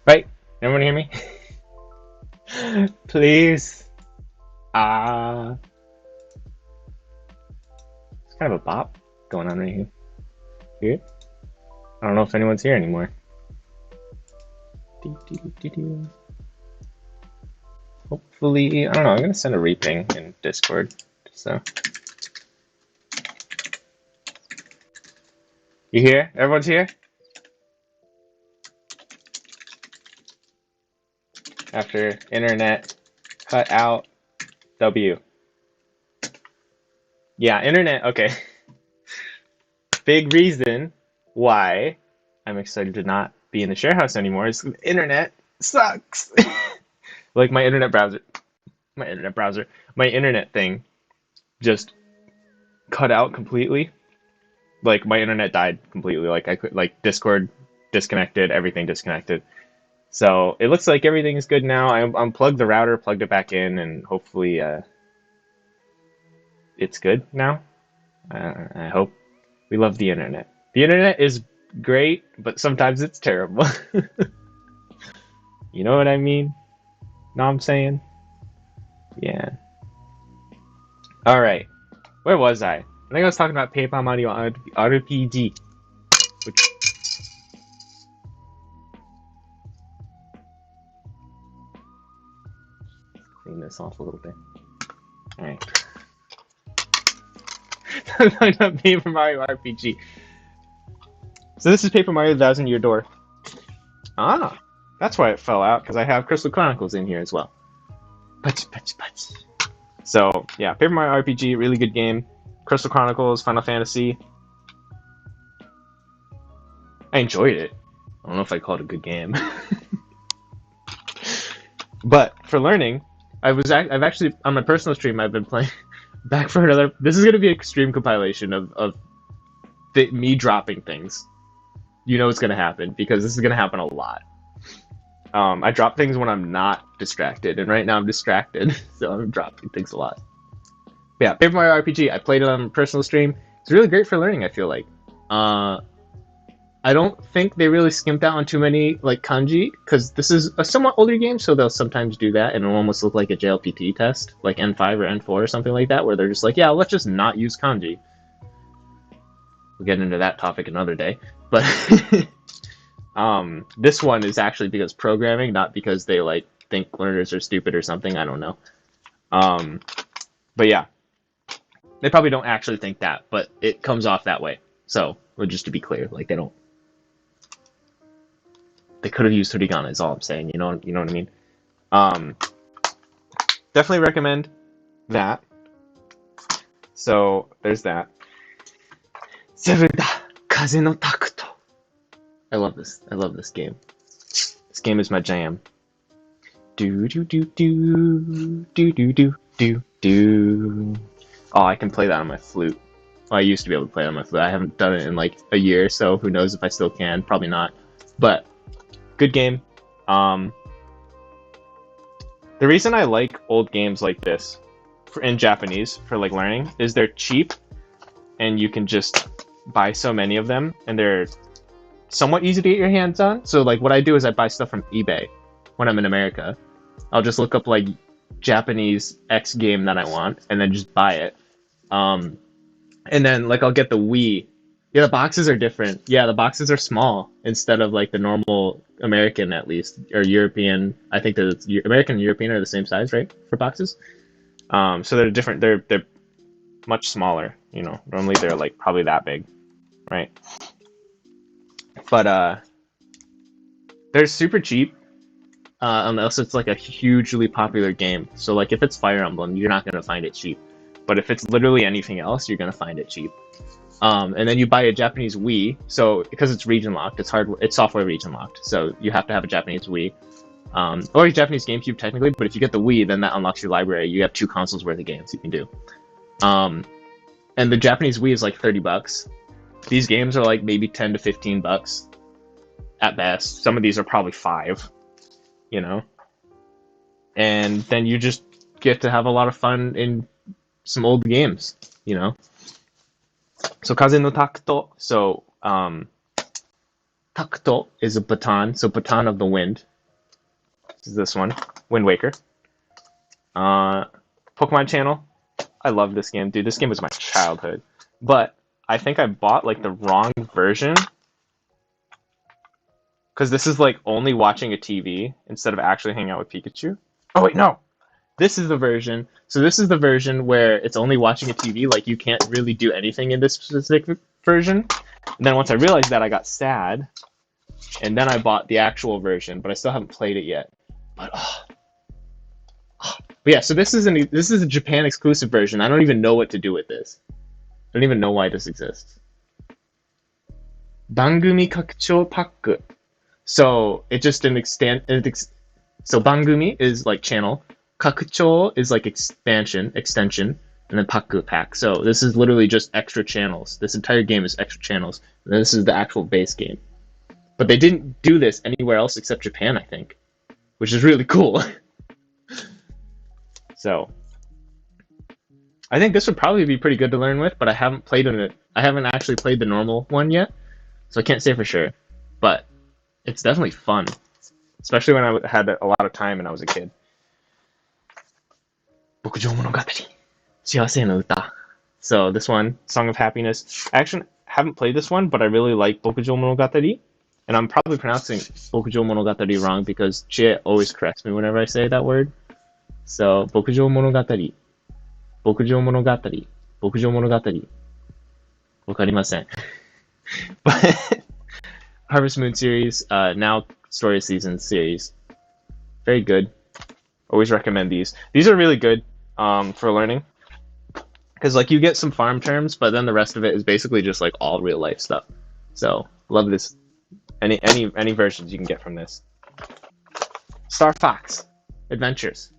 Right? Everyone hear me? Please. Ah. It's kind of a bop going on right here. Here? I don't know if anyone's here anymore. Hopefully, I don't know. I'm gonna send a reping in Discord. So, you here? Everyone's here? After internet cut out W. Yeah, internet. Okay. Big reason why I'm excited to not be in the share house anymore is the internet sucks. Like my internet thing just cut out completely. Like my internet died completely. Like I could like Discord disconnected, everything disconnected. So it looks like everything is good now. I unplugged the router, plugged it back in, and hopefully it's good now. I hope. We love the internet. The internet is great, but sometimes it's terrible. You know what I mean? Know what I'm saying? Yeah. All right. Where was I? I think I was talking about Paper Mario RPG. Which... Clean this off a little bit. All right. Talking about Paper Mario RPG. So this is Paper Mario Thousand Year Door. Ah, that's why it fell out, because I have Crystal Chronicles in here as well. Putch, putch, putch. So yeah, Paper Mario RPG, really good game. Crystal Chronicles, Final Fantasy. I enjoyed it. I don't know if I call it a good game. But for learning, I've actually on my personal stream I've been playing back for another. This is gonna be an extreme compilation of me dropping things. You know it's gonna happen because this is gonna happen a lot. I drop things when I'm not distracted, and right now I'm distracted, so I'm dropping things a lot. But yeah, Paper Mario RPG. I played it on my personal stream. It's really great for learning. I feel like. I don't think they really skimped out on too many like kanji because this is a somewhat older game, so they'll sometimes do that and it'll almost look like a JLPT test, like N5 or N4 or something like that, where they're just like, yeah, let's just not use kanji. We'll get into that topic another day, but this one is actually because programming, not because they like think learners are stupid or something. I don't know. But yeah, they probably don't actually think that, but it comes off that way. So, just to be clear, like they could have used hiragana is all I'm saying. You know what I mean? Definitely recommend that. So there's that. Zelda Kaze no Takuto. I love this. I love this game. This game is my jam. Do do do do do do do do do. Oh, I can play that on my flute. Well, I used to be able to play it on my flute. I haven't done it in like a year, so who knows if I still can. Probably not. But good game. The reason I like old games like this in Japanese for like learning is they're cheap and you can just buy so many of them and they're somewhat easy to get your hands on. So like what I do is I buy stuff from eBay when I'm in America. I'll just look up like Japanese X game that I want and then just buy it. And then like I'll get the Wii. Yeah, the boxes are different. Yeah, the boxes are small instead of like the normal American, at least, or European. I think that American and European are the same size, right, for boxes. So they're different. They're much smaller. You know, normally they're like probably that big, right? But they're super cheap. Unless it's like a hugely popular game. So like if it's Fire Emblem, you're not gonna find it cheap. But if it's literally anything else, you're gonna find it cheap. And then you buy a Japanese Wii, so because it's region locked, it's software region locked, so you have to have a Japanese Wii, or a Japanese GameCube technically. But if you get the Wii, then that unlocks your library. You have 2 consoles worth of games you can do. And the Japanese Wii is like $30. These games are like maybe $10 to $15 at best. Some of these are probably $5, you know. And then you just get to have a lot of fun in some old games, you know. So Kaze no Takuto. So Takuto is a baton, so baton of the wind. is this one, Wind Waker. Pokemon Channel. I love this game, dude. This game was my childhood. But I think I bought like the wrong version because this is like only watching a TV instead of actually hanging out with Pikachu. Oh wait, no. This is the version. So this is the version where it's only watching a TV. Like you can't really do anything in this specific version. And then once I realized that, I got sad, and then I bought the actual version. But I still haven't played it yet. But but yeah. So this is a Japan exclusive version. I don't even know what to do with this. I don't even know why this exists. Bangumi Kakucho Paku. So it just an extent. So Bangumi is like channel. Kakucho is like extension, and then Paku pack. So this is literally just extra channels. This entire game is extra channels. And this is the actual base game. But they didn't do this anywhere else except Japan, I think, which is really cool. So I think this would probably be pretty good to learn with, but I haven't played it. I haven't actually played the normal one yet, so I can't say for sure. But it's definitely fun, especially when I had a lot of time and I was a kid. Bokujo Monogatari. Shiwase no Uta. So this one, Song of Happiness. I actually haven't played this one, but I really like Bokujo Monogatari. And I'm probably pronouncing Bokujo Monogatari wrong because Chie always corrects me whenever I say that word. So, Bokujo Monogatari. Bokujo Monogatari. Bokujo Monogatari. Wakarimasen. But Harvest Moon series, now Story Season series. Very good. Always recommend these. These are really good for learning. Because like you get some farm terms, but then the rest of it is basically just like all real life stuff. So, love this. Any versions you can get from this. Star Fox Adventures.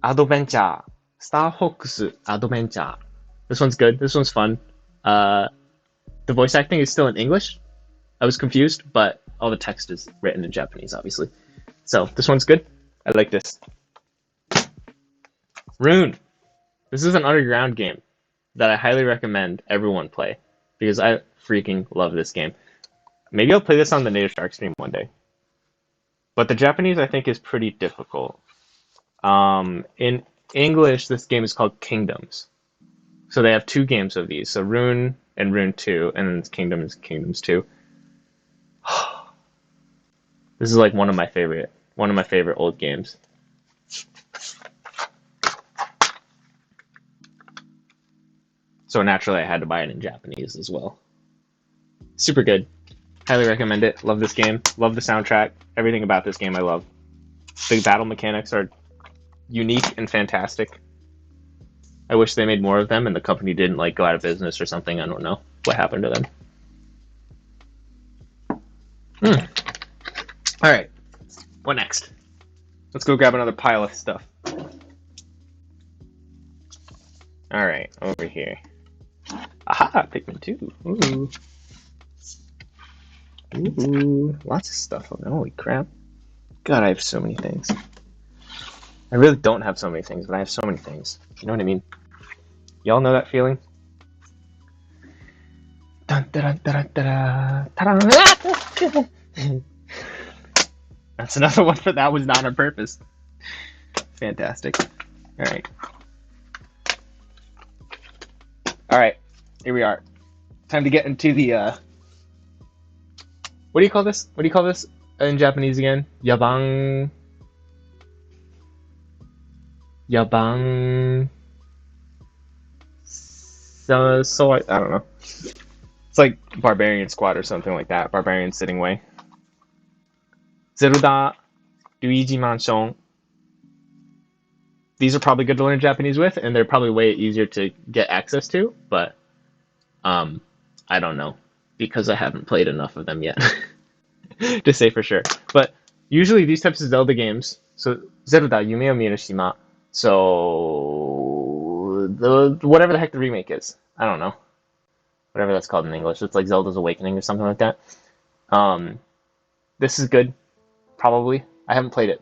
Adventure. Star Fox Adventure. This one's good. This one's fun. The voice acting is still in English. I was confused, but all the text is written in Japanese, obviously. So this one's good. I like this. Rune. This is an underground game that I highly recommend everyone play because I freaking love this game. Maybe I'll play this on the Native Shark stream one day. But the Japanese, I think, is pretty difficult. In English, this game is called Kingdoms. So they have two games of these. So Rune and Rune 2, and then Kingdoms 2. This is like one of my favorite old games. So naturally, I had to buy it in Japanese as well. Super good. Highly recommend it. Love this game. Love the soundtrack. Everything about this game I love. The battle mechanics are unique and fantastic. I wish they made more of them and the company didn't like go out of business or something. I don't know what happened to them. Alright. What next? Let's go grab another pile of stuff. Alright, over here. Aha! Pikmin 2. Ooh. Ooh. Lots of stuff. Holy crap. God, I have so many things. I really don't have so many things, but I have so many things. You know what I mean? Y'all know that feeling? Dun, dun, dun, dun, dun, dun. That's another one, but that was not on purpose. Fantastic. Alright. Alright, here we are. Time to get into the, what do you call this? What do you call this in Japanese again? Yabang... So I don't know. It's like Barbarian Squad or something like that. Barbarian Sitting Way. Zelda, Luigi Mansion. These are probably good to learn Japanese with, and they're probably way easier to get access to, but I don't know, because I haven't played enough of them yet to say for sure. But usually these types of Zelda games, so Zelda, Yume o Miyashima, so whatever the heck the remake is, I don't know, whatever that's called in English. It's like Zelda's Awakening or something like that. This is good, probably. I haven't played it,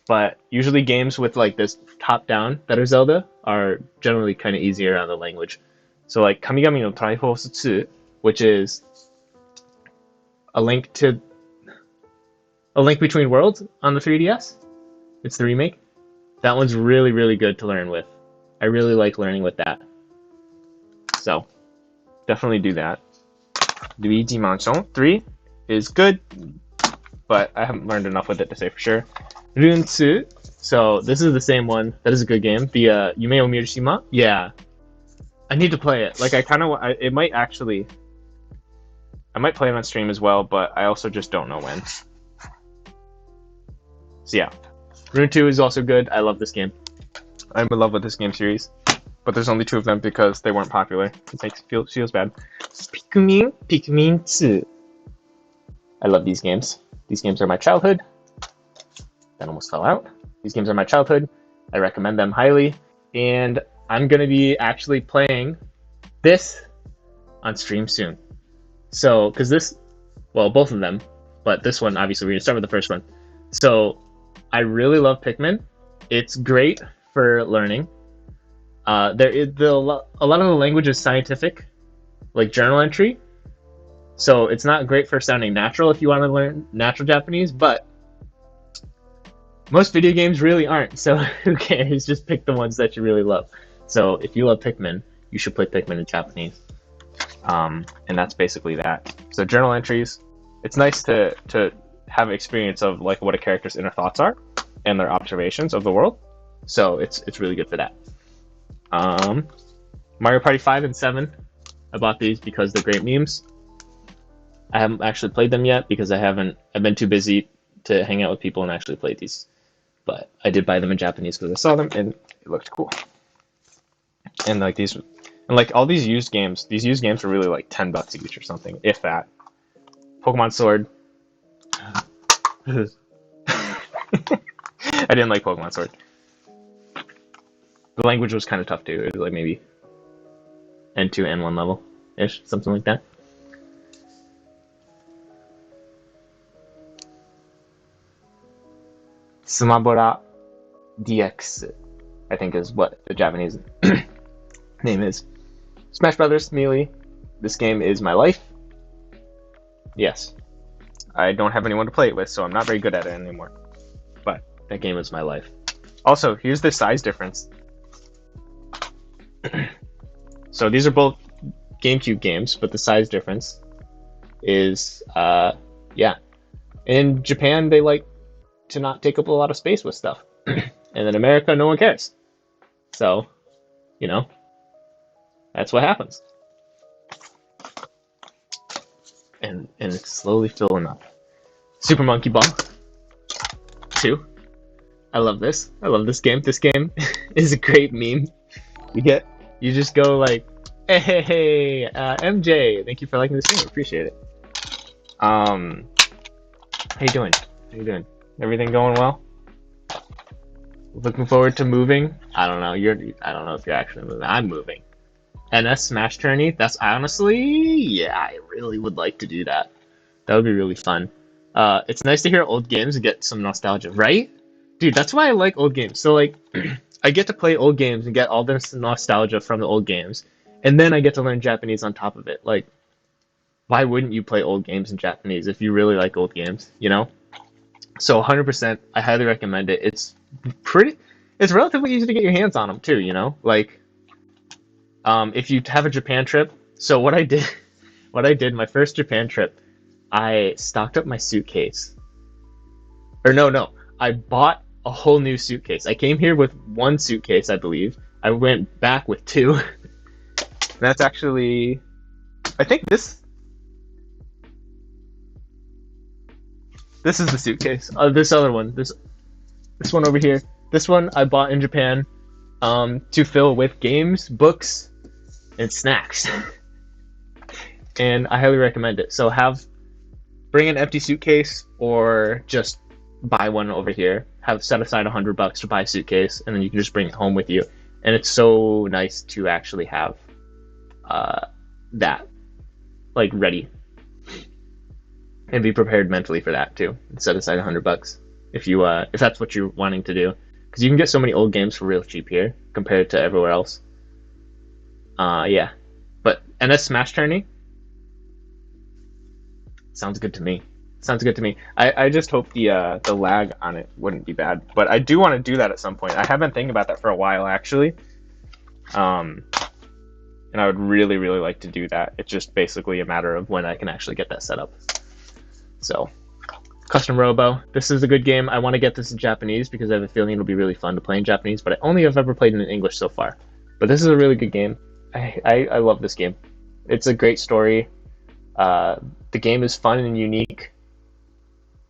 but usually games with like this top-down that are Zelda are generally kind of easier on the language. So like Kamigami no Triforce 2, which is a link to A Link Between Worlds on the 3DS. It's the remake. That one's really, really good to learn with. I really like learning with that. So, definitely do that. Luigi Mansion 3 is good, but I haven't learned enough with it to say for sure. Runsu. So, this is the same one. That is a good game. The Yume o Mirishima. Yeah. I need to play it. Like, it might actually... I might play it on stream as well, but I also just don't know when. So yeah, Rune 2 is also good. I love this game. I'm in love with this game series, but there's only 2 of them because they weren't popular. It feels bad. Pikmin 2. I love these games. These games are my childhood. That almost fell out. These games are my childhood. I recommend them highly, and I'm gonna be actually playing this on stream soon. So, because this, well, both of them, but this one, obviously, we're gonna start with the first one. So, I really love Pikmin. It's great for learning. A lot of the language is scientific, like journal entry. So it's not great for sounding natural if you want to learn natural Japanese, but most video games really aren't. So who cares? Just pick the ones that you really love. So if you love Pikmin, you should play Pikmin in Japanese. And that's basically that. So journal entries. It's nice to have experience of like what a character's inner thoughts are and their observations of the world. So it's really good for that. Mario Party 5 and 7. I bought these because they're great memes. I haven't actually played them yet because I've been too busy to hang out with people and actually play these. But I did buy them in Japanese because I saw them and it looked cool. And like these, and like all these used games are really like $10 each or something, if that. Pokemon Sword. I didn't like Pokemon Sword. The language was kind of tough too. It was like maybe N2, N1 level-ish, something like that. Sumabora DX, I think is what the Japanese name is. Smash Brothers Melee. This game is my life. Yes. I don't have anyone to play it with, so I'm not very good at it anymore. But that game is my life. Also, here's the size difference. So these are both GameCube games, but the size difference is, yeah. In Japan, they like to not take up a lot of space with stuff. And in America, no one cares. So, you know, that's what happens. And it's slowly filling up. Super Monkey Ball 2. I love this. I love this game. This game is a great meme. You just go like, hey, MJ, thank you for liking this game. Appreciate it. How you doing? How you doing? Everything going well? Looking forward to moving. I don't know. I don't know if you're actually moving. I'm moving. NS Smash Tourney. That's honestly, yeah, I really would like to do that. That would be really fun. It's nice to hear old games and get some nostalgia, right? Dude, that's why I like old games. So like, I get to play old games and get all this nostalgia from the old games, and then I get to learn Japanese on top of it. Like, why wouldn't you play old games in Japanese if you really like old games, you know? So 100%, I highly recommend it. It's relatively easy to get your hands on them too, you know? Like, if you have a Japan trip, so what I did my first Japan trip, I stocked up my suitcase. Or no, I bought a whole new suitcase. I came here with 1 suitcase, I believe. I went back with 2. That's actually, I think this is the suitcase. This other one, this one over here. This one I bought in Japan to fill with games, books, and snacks. And I highly recommend it. So bring an empty suitcase or just buy one over here. Set aside $100 to buy a suitcase, and then you can just bring it home with you. And it's so nice to actually have that like ready and be prepared mentally for that too. And set aside $100 if that's what you're wanting to do, because you can get so many old games for real cheap here compared to everywhere else. Yeah, but NS Smash Tourney sounds good to me. Sounds good to me. I just hope the lag on it wouldn't be bad, but I do want to do that at some point. I have been thinking about that for a while actually, and I would really like to do that. It's just basically a matter of when I can actually get that set up. So, Custom Robo. This is a good game. I want to get this in Japanese because I have a feeling it'll be really fun to play in Japanese, but I only have ever played it in English so far. But this is a really good game. I love this game. It's a great story. The game is fun and unique.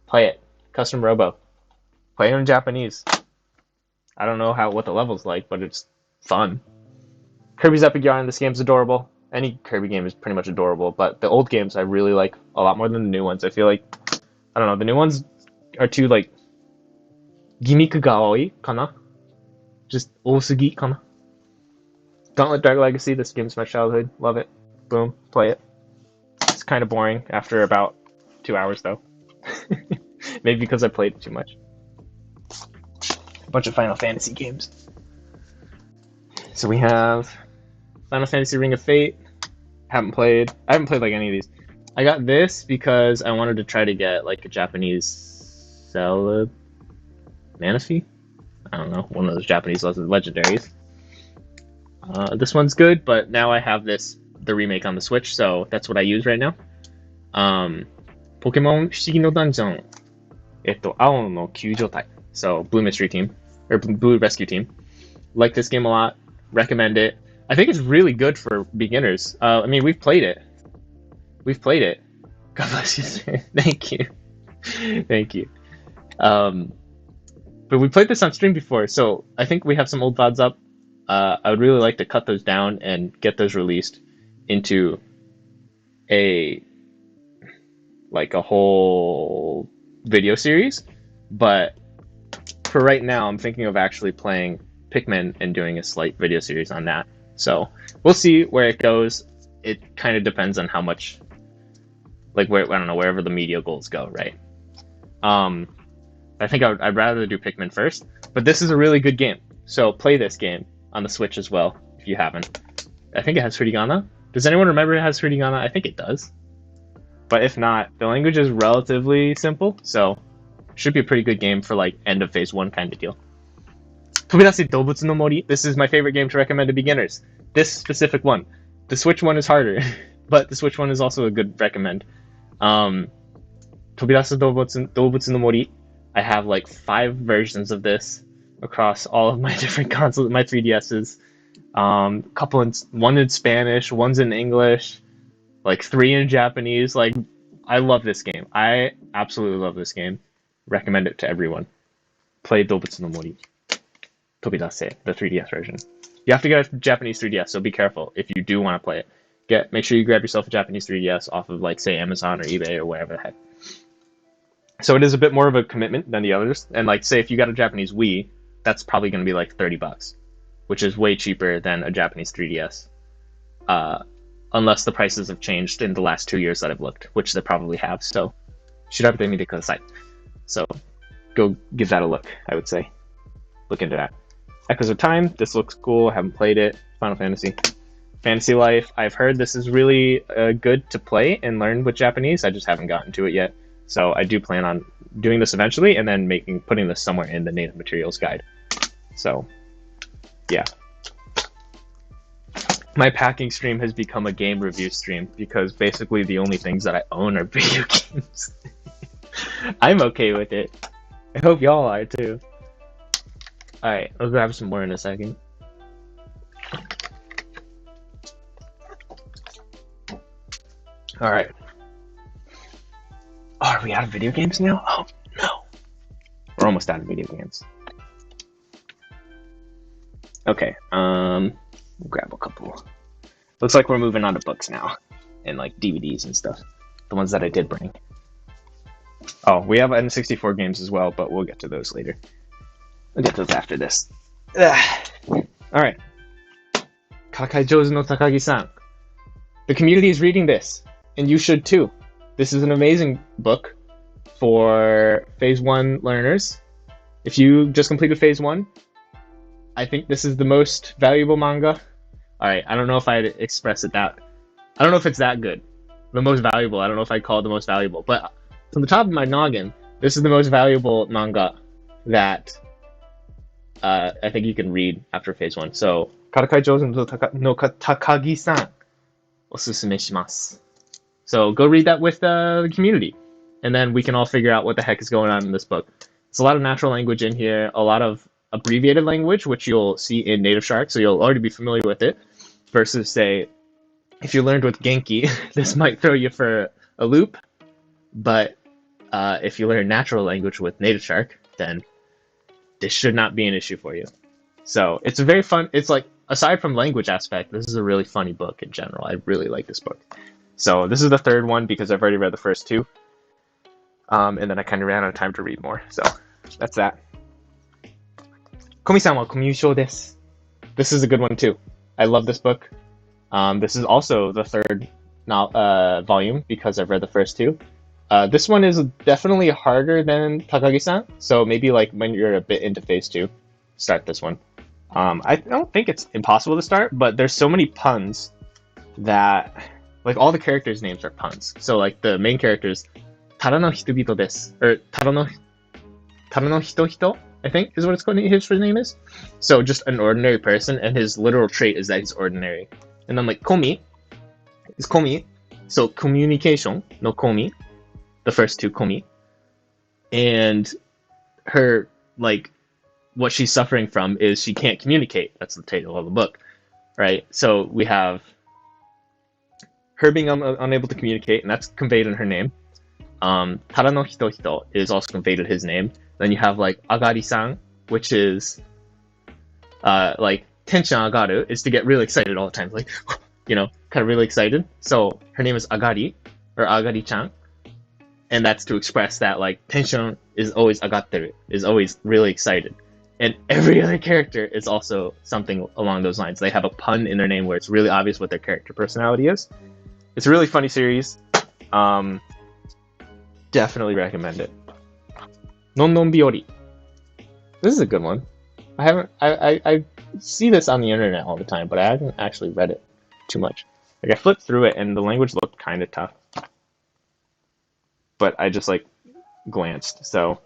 Play it. Custom Robo. Play it in Japanese. I don't know what the level's like, but it's fun. Kirby's Epic Yarn. This game's adorable. Any Kirby game is pretty much adorable, but the old games I really like a lot more than the new ones. I feel like, I don't know, the new ones are too like gimmick ga oi kana? Just osugi kana? Gauntlet Dark Legacy. This game's my childhood. Love it. Boom. Play it. It's kind of boring after about 2 hours though. Maybe because I played it too much. A bunch of Final Fantasy games. So we have Final Fantasy Ring of Fate. I haven't played like any of these. I got this because I wanted to try to get like a Japanese Zelda Manaphy. I don't know, one of those Japanese legendaries. This one's good, but now I have the remake on the Switch, so that's what I use right now. Pokemon Fushigi no Dungeon. Ao no Kyujotai. So, Blue Mystery Team. Or Blue Rescue Team. Like this game a lot. Recommend it. I think it's really good for beginners. I mean, we've played it. God bless you, sir. Thank you. Thank you. But we played this on stream before, so I think we have some old VODs up. I would really like to cut those down and get those released into a whole video series, but for right now I'm thinking of actually playing Pikmin and doing a slight video series on that. So we'll see where it goes. It kind of depends on how much, like, where, I don't know, wherever the media goals go, right? I think I'd rather do Pikmin first, but this is a really good game, so play this game on the Switch as well if you haven't. I think it has hiragana. Does anyone remember it has hiragana? I think it does. But if not, the language is relatively simple, so it should be a pretty good game for like end of phase 1 kind of deal. Tobirase Doubutsu no Mori. This is my favorite game to recommend to beginners. This specific one. The Switch one is harder, but the Switch one is also a good recommend. Tobirase Doubutsu no Mori. I have like 5 versions of this across all of my different consoles, my 3DSs. One in Spanish, one's in English, like 3 in Japanese. Like, I love this game. I absolutely love this game. Recommend it to everyone. Play Doubutsu no Mori. Tobirase, the 3DS version. You have to get a Japanese 3DS, so be careful if you do want to play it. Make sure you grab yourself a Japanese 3DS off of, like, say, Amazon or eBay or whatever the heck. So it is a bit more of a commitment than the others. And, like, say if you got a Japanese Wii, that's probably going to be like $30, which is way cheaper than a Japanese 3DS. Unless the prices have changed in the last 2 years that I've looked, which they probably have. So, shirabete mite kudasai. So, go give that a look, I would say. Look into that. Echoes of Time, this looks cool, I haven't played it. Final Fantasy. Fantasy Life, I've heard this is really good to play and learn with Japanese, I just haven't gotten to it yet. So I do plan on doing this eventually and then putting this somewhere in the native materials guide. So, yeah. My packing stream has become a game review stream because basically the only things that I own are video games. I'm okay with it. I hope y'all are too. Alright, I'll grab some more in a second. Alright. Oh, are we out of video games now? Oh, no. We're almost out of video games. Okay, we'll grab a couple. Looks like we're moving on to books now. And, like, DVDs and stuff. The ones that I did bring. Oh, we have N64 games as well, but we'll get to those later. We'll get to those after this. Alright. Kakai Jozu no Takagi-san. The community is reading this, and you should too. This is an amazing book for Phase 1 learners. If you just completed Phase 1, I think this is the most valuable manga. Alright, I don't know if I'd express it that... I don't know if it's that good. The most valuable, I don't know if I'd call it the most valuable. But From the top of my noggin, this is the most valuable manga that I think you can read after phase 1. So, Karakai Josen no Takagi-san, osusume shimasu. So go read that with the community, and then we can all figure out what the heck is going on in this book. There's a lot of natural language in here, a lot of abbreviated language, which you'll see in Native Shark, so you'll already be familiar with it, versus, say, if you learned with Genki, this might throw you for a loop, but if you learn natural language with Native Shark, then this should not be an issue for you. So it's a very fun, it's like, aside from language aspect, this is a really funny book in general. I really like this book. So this is the third one because I've already read the first 2. And then I kind of ran out of time to read more. So that's that. Komi-san wa komyushou desu. This is a good one too. I love this book. This is also the third volume because I've read the first 2. This one is definitely harder than Takagi-san. So maybe like when you're a bit into phase 2, start this one. I don't think it's impossible to start, but there's so many puns that... Like, all the characters' names are puns. So, like, the main characters, Tara no Hitobito desu, or Tara no Hitohito, I think, is what it's called, his name is. So, just an ordinary person, and his literal trait is that he's ordinary. And then, like, Komi is Komi. So, communication no Komi, the first 2 Komi. And her, like, what she's suffering from is she can't communicate. That's the title of the book, right? So, we have her being unable to communicate, and that's conveyed in her name. Tara no Hitohito is also conveyed in his name. Then you have, like, Agari-san, which is, like, tension agaru is to get really excited all the time. Like, you know, kind of really excited. So her name is Agari, or Agari-chan. And that's to express that, like, tension is always agatteru, is always really excited. And every other character is also something along those lines. They have a pun in their name where it's really obvious what their character personality is. It's a really funny series. Definitely recommend it. Non non biori. This is a good one. I see this on the internet all the time, but I haven't actually read it too much. Like, I flipped through it and the language looked kind of tough. But I just, like, glanced, so...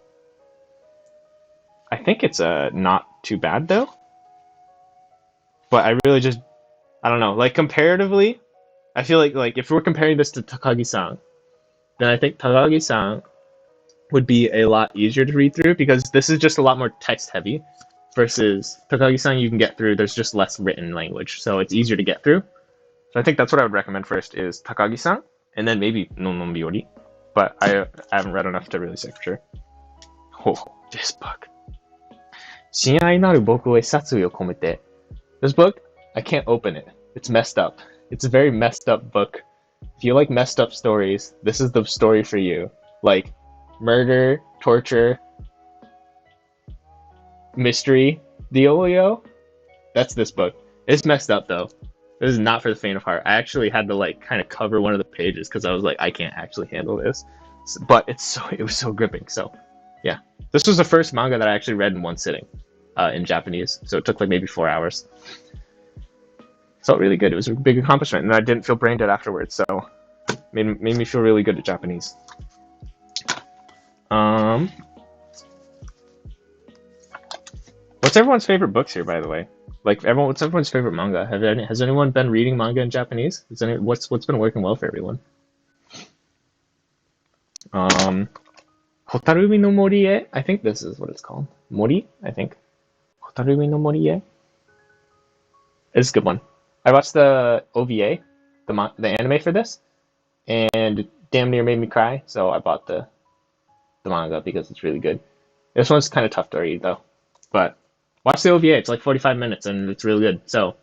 I think it's not too bad, though. But I really just... I don't know. Like, comparatively... I feel like if we're comparing this to Takagi-san, then I think Takagi-san would be a lot easier to read through because this is just a lot more text heavy versus Takagi-san you can get through, there's just less written language, so it's easier to get through. So I think that's what I would recommend first is Takagi-san, and then maybe Non non Biori, but I haven't read enough to really say for sure. Oh, this book. 親愛なる僕へ殺意を込めて. This book, I can't open it. It's messed up. It's a very messed up book. If you like messed up stories, this is the story for you. Like, murder, torture, mystery, dealio. That's this book. It's messed up, though. This is not for the faint of heart. I actually had to, like, kind of cover one of the pages because I was like, I can't actually handle this. But it was so gripping, so, yeah. This was the first manga that I actually read in one sitting, in Japanese. So it took, like, maybe 4 hours. Felt really good. It was a big accomplishment, and I didn't feel brain dead afterwards, so made me feel really good at Japanese. What's everyone's favorite books here, by the way? Like, what's everyone's favorite manga? Has anyone been reading manga in Japanese? What's been working well for everyone? Hotarumi no Morie? I think this is what it's called. Mori, I think. Hotarumi no Morie? It's a good one. I watched the OVA, the anime for this, and it damn near made me cry, so I bought the manga because it's really good. This one's kind of tough to read, though. But watch the OVA, it's like 45 minutes, and it's really good. So,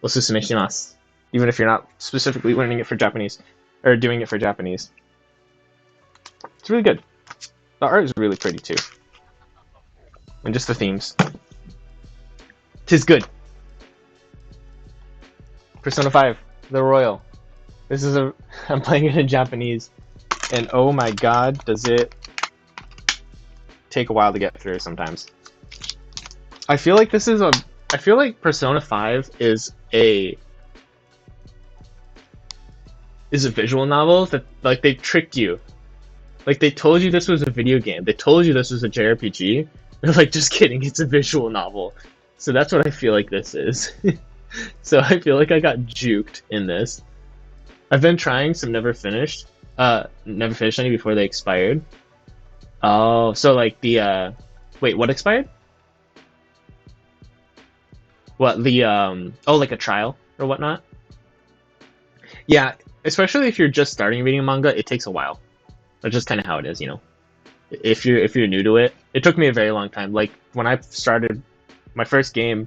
osusume shimasu. Even if you're not specifically learning it for Japanese, or doing it for Japanese. It's really good. The art is really pretty, too. And just the themes. 'Tis good. Persona 5, The Royal. This is I'm playing it in Japanese, and oh my god, does it take a while to get through sometimes. I feel like Persona 5 is a visual novel that, like, they tricked you Like they told you this was a video game. They told you this was a JRPG. They're like, just kidding, it's a visual novel. So that's what I feel like this is. So I feel like I got juked in this. I've been trying some never finished. Never finished any before they expired. Oh, so like the wait, what expired? What the oh, like a trial or whatnot? Yeah, especially if you're just starting reading manga, it takes a while. That's just kind of how it is, you know. If you're new to it, it took me a very long time. Like when I started my first game,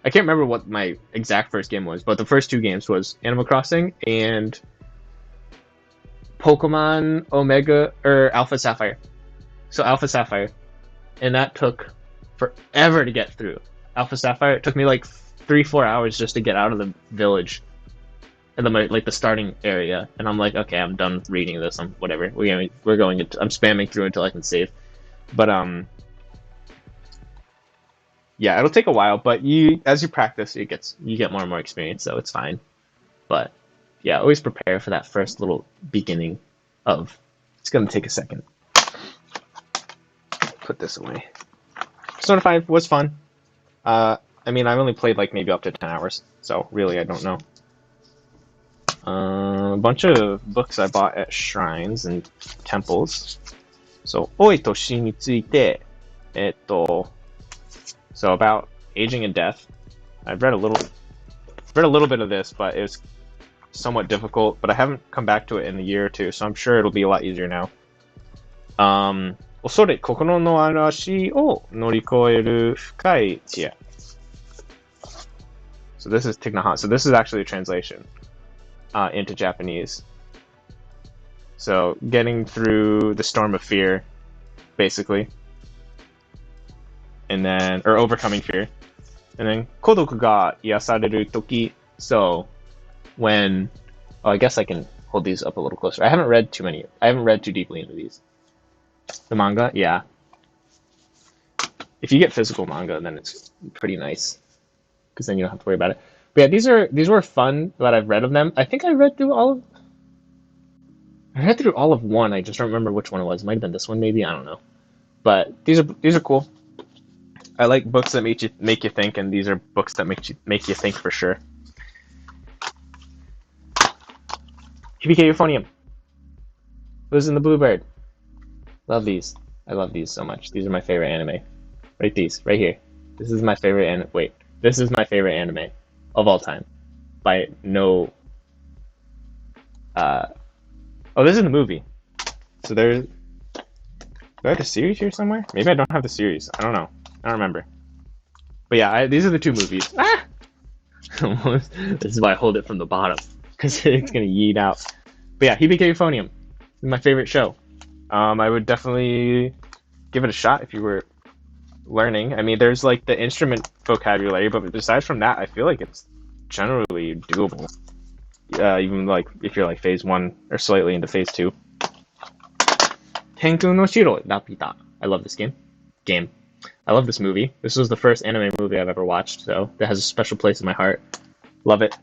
I can't remember what my exact first game was, but the first two games was Animal Crossing and Pokemon Omega or Alpha Sapphire. So Alpha Sapphire, and that took forever to get through. Alpha Sapphire, it took me like 3-4 hours just to get out of the village and then like the starting area, and I'm like, okay, I'm done reading this. I'm whatever. We're going. I'm spamming through until I can save, but yeah, it'll take a while. But as you practice, you get more and more experience, so it's fine. But yeah, always prepare for that first little beginning of. It's gonna take a second. Put this away. Persona 5 was fun. I mean, I've only played like maybe up to 10 hours, so really I don't know. A bunch of books I bought at shrines and temples. So, oitoshi ni tsuite, so about aging and death. I've read a little bit of this, but it was somewhat difficult. But I haven't come back to it in a year or two, so I'm sure it'll be a lot easier now. 恐れ心の嵐を乗り越える深い知恵. So this is Tignahan. So this is actually a translation into Japanese. So getting through the storm of fear, basically, and then or overcoming fear, and then kodoku ga iasareru toki. So when I guess I can hold these up a little closer. I haven't read too deeply into these. The manga, yeah. If you get physical manga, then it's pretty nice, because then you don't have to worry about it. But yeah, these were fun that I've read of them. I think I read through all of one. I just don't remember which one it was. It might have been this one, maybe. I don't know. But these are cool. I like books that make you think, and these are books that make you think for sure. Hibike Euphonium. Lives in the Bluebird. Love these. I love these so much. These are my favorite anime. Right here. This is my favorite this is my favorite anime of all time. By no oh, this is the movie. So do I have the series here somewhere? Maybe I don't have the series. I don't know. I don't remember. But yeah, these are the two movies. Ah! This is why I hold it from the bottom, because it's gonna yeet out. But yeah, Hibike Euphonium is my favorite show. I would definitely give it a shot if you were learning. I mean, there's like the instrument vocabulary, but besides from that, I feel like it's generally doable. Even like if you're like phase 1 or slightly into phase 2. Tenku no Shiro Napita. I love this game. I love this movie. This was the first anime movie I've ever watched, so that has a special place in my heart. Love it.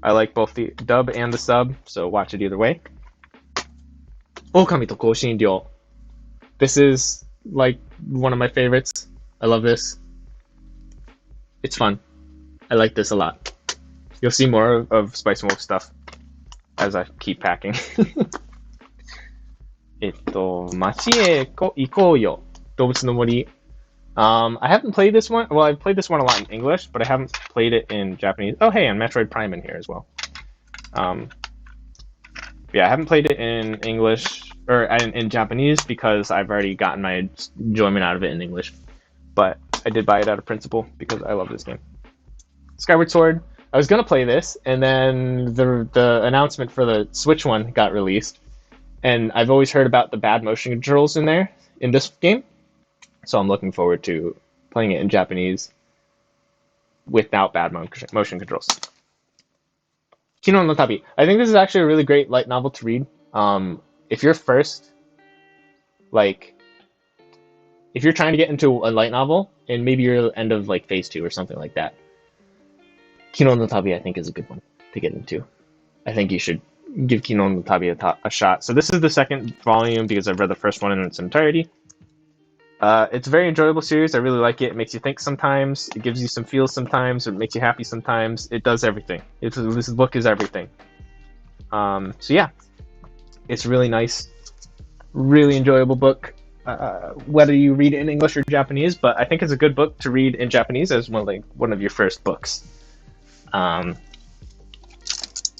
I like both the dub and the sub, so watch it either way. Okami to Koushinryo. This is like one of my favorites. I love this. It's fun. I like this a lot. You'll see more of Spice and Wolf stuff as I keep packing. Machi e ikou yo. Dobutsu no Mori. I haven't played this one. Well, I've played this one a lot in English, but I haven't played it in Japanese. Oh, hey, and Metroid Prime in here as well. Yeah, I haven't played it in English or in Japanese because I've already gotten my enjoyment out of it in English. But I did buy it out of principle because I love this game. Skyward Sword. I was gonna play this, and then the announcement for the Switch one got released, and I've always heard about the bad motion controls in this game, so I'm looking forward to playing it in Japanese without bad motion controls. Kino no Tabi. I think this is actually a really great light novel to read. If you're if you're trying to get into a light novel, and maybe you're end of like phase 2 or something like that, Kino no Tabi I think is a good one to get into. I think you should give Kino no Tabi a shot. So this is the second volume because I've read the first one in its entirety. It's a very enjoyable series. I really like it. It makes you think sometimes. It gives you some feels sometimes. It makes you happy sometimes. It does everything. This book is everything. So yeah, it's really nice, really enjoyable book. Whether you read it in English or Japanese, but I think it's a good book to read in Japanese as one of your first books. I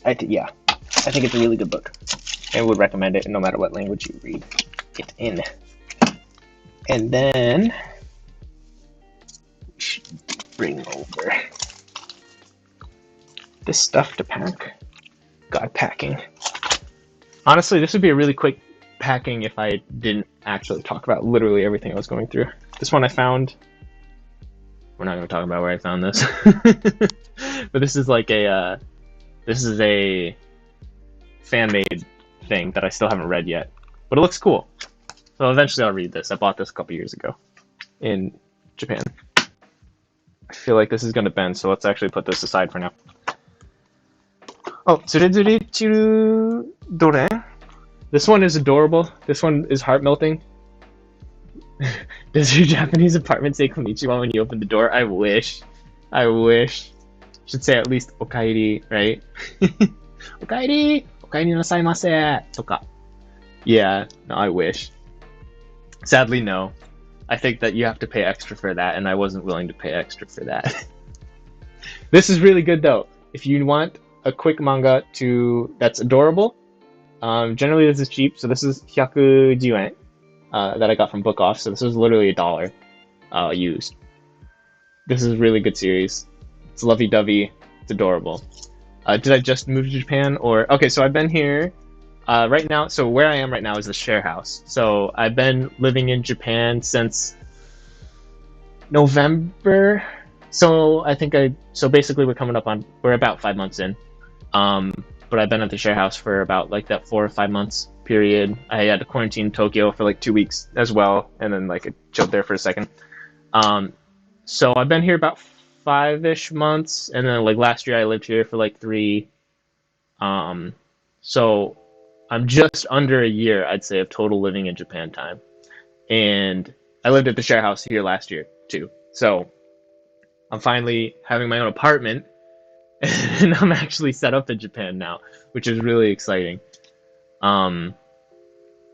think it's a really good book. I would recommend it no matter what language you read it in. And then we should bring over this stuff to pack. God, packing. Honestly, this would be a really quick packing if I didn't actually talk about literally everything I was going through. This one I found. We're not going to talk about where I found this. But this is like a fan-made thing that I still haven't read yet. But it looks cool. So eventually I'll read this. I bought this a couple years ago in Japan. I feel like this is going to bend, so let's actually put this aside for now. Oh, Tsurezure Chiru Dore. This one is adorable. This one is heart-melting. Does your Japanese apartment say konnichiwa when you open the door? I wish. I wish. Should say at least okaeri, right? Okaeri! Okaeri nasaimasu! Toka. Yeah, no, I wish. Sadly, no. I think that you have to pay extra for that, and I wasn't willing to pay extra for that. This is really good, though. If you want a quick manga that's adorable, generally this is cheap, so this is 110 yen that I got from Book Off, so this is literally $1 used. This is a really good series. It's lovey-dovey. It's adorable. Did I just move to Japan, or... Okay, so I've been here right now. So where I am right now is the share house. So I've been living in Japan since November. So so basically we're about 5 months in. But I've been at the share house for about like that 4 or 5 months period. I had to quarantine in Tokyo for like 2 weeks as well, and then like I chilled there for a second. So I've been here about 5-ish months, and then like last year I lived here for like 3. So I'm just under a year, I'd say, of total living in Japan time. And I lived at the share house here last year too. So I'm finally having my own apartment, and I'm actually set up in Japan now, which is really exciting.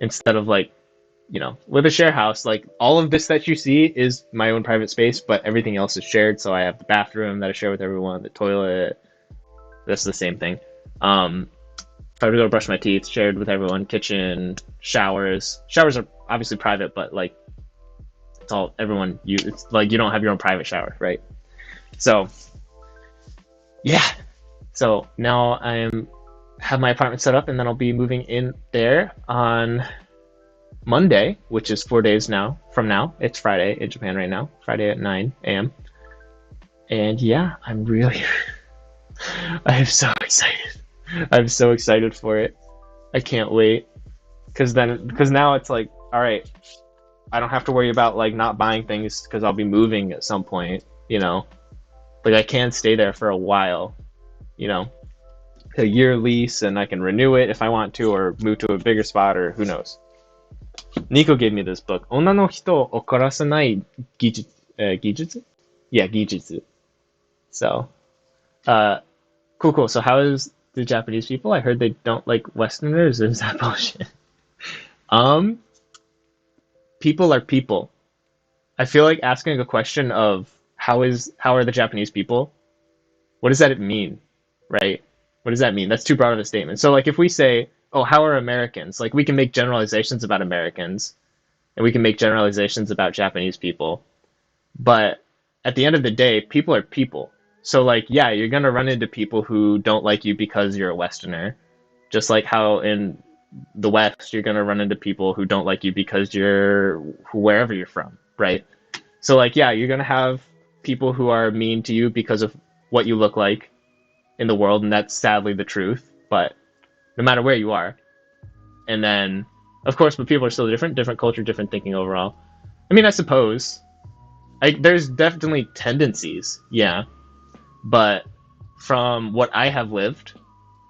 Instead of like, with a share house, like all of this that you see is my own private space, but everything else is shared. So I have the bathroom that I share with everyone, the toilet, that's the same thing. If I were to go brush my teeth, shared with everyone, kitchen, showers. Showers are obviously private, but like it's all everyone it's like you don't have your own private shower, right? So yeah. So now have my apartment set up, and then I'll be moving in there on Monday, which is 4 days from now. It's Friday in Japan right now, Friday at 9 a.m. And yeah, I'm really I'm so excited. I'm so excited for it. I can't wait. Because now it's like, all right, I don't have to worry about like not buying things because I'll be moving at some point, Like I can stay there for a while, a year lease, and I can renew it if I want to, or move to a bigger spot, or who knows. Nico gave me this book, Onna no hito o karasanai gijutsu? Yeah, gijutsu. So, cool. So how is the Japanese people? I heard they don't like Westerners. Is that bullshit? People are people. I feel like asking a question of how are the Japanese people? What does that mean, right? What does that mean? That's too broad of a statement. So like if we say, oh, how are Americans? Like we can make generalizations about Americans, and we can make generalizations about Japanese people. But at the end of the day, people are people. So like, yeah, you're going to run into people who don't like you because you're a Westerner. Just like how in the West, you're going to run into people who don't like you because you're wherever you're from, right? So like, yeah, you're going to have people who are mean to you because of what you look like in the world, and that's sadly the truth, but no matter where you are. And then, of course, but people are still different culture, different thinking overall. I mean, I suppose. There's definitely tendencies, yeah. But from what I have lived,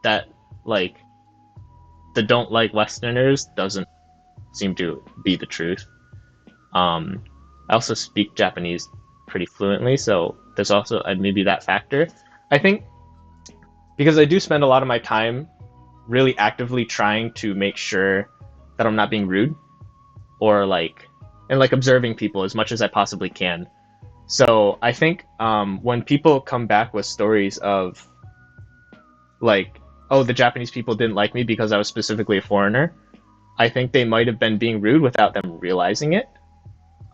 that, like, the don't like Westerners doesn't seem to be the truth. I also speak Japanese pretty fluently, so there's also maybe that factor. I think because I do spend a lot of my time really actively trying to make sure that I'm not being rude or like and like observing people as much as I possibly can. So I think when people come back with stories of like, oh, the Japanese people didn't like me because I was specifically a foreigner, I think they might have been being rude without them realizing it.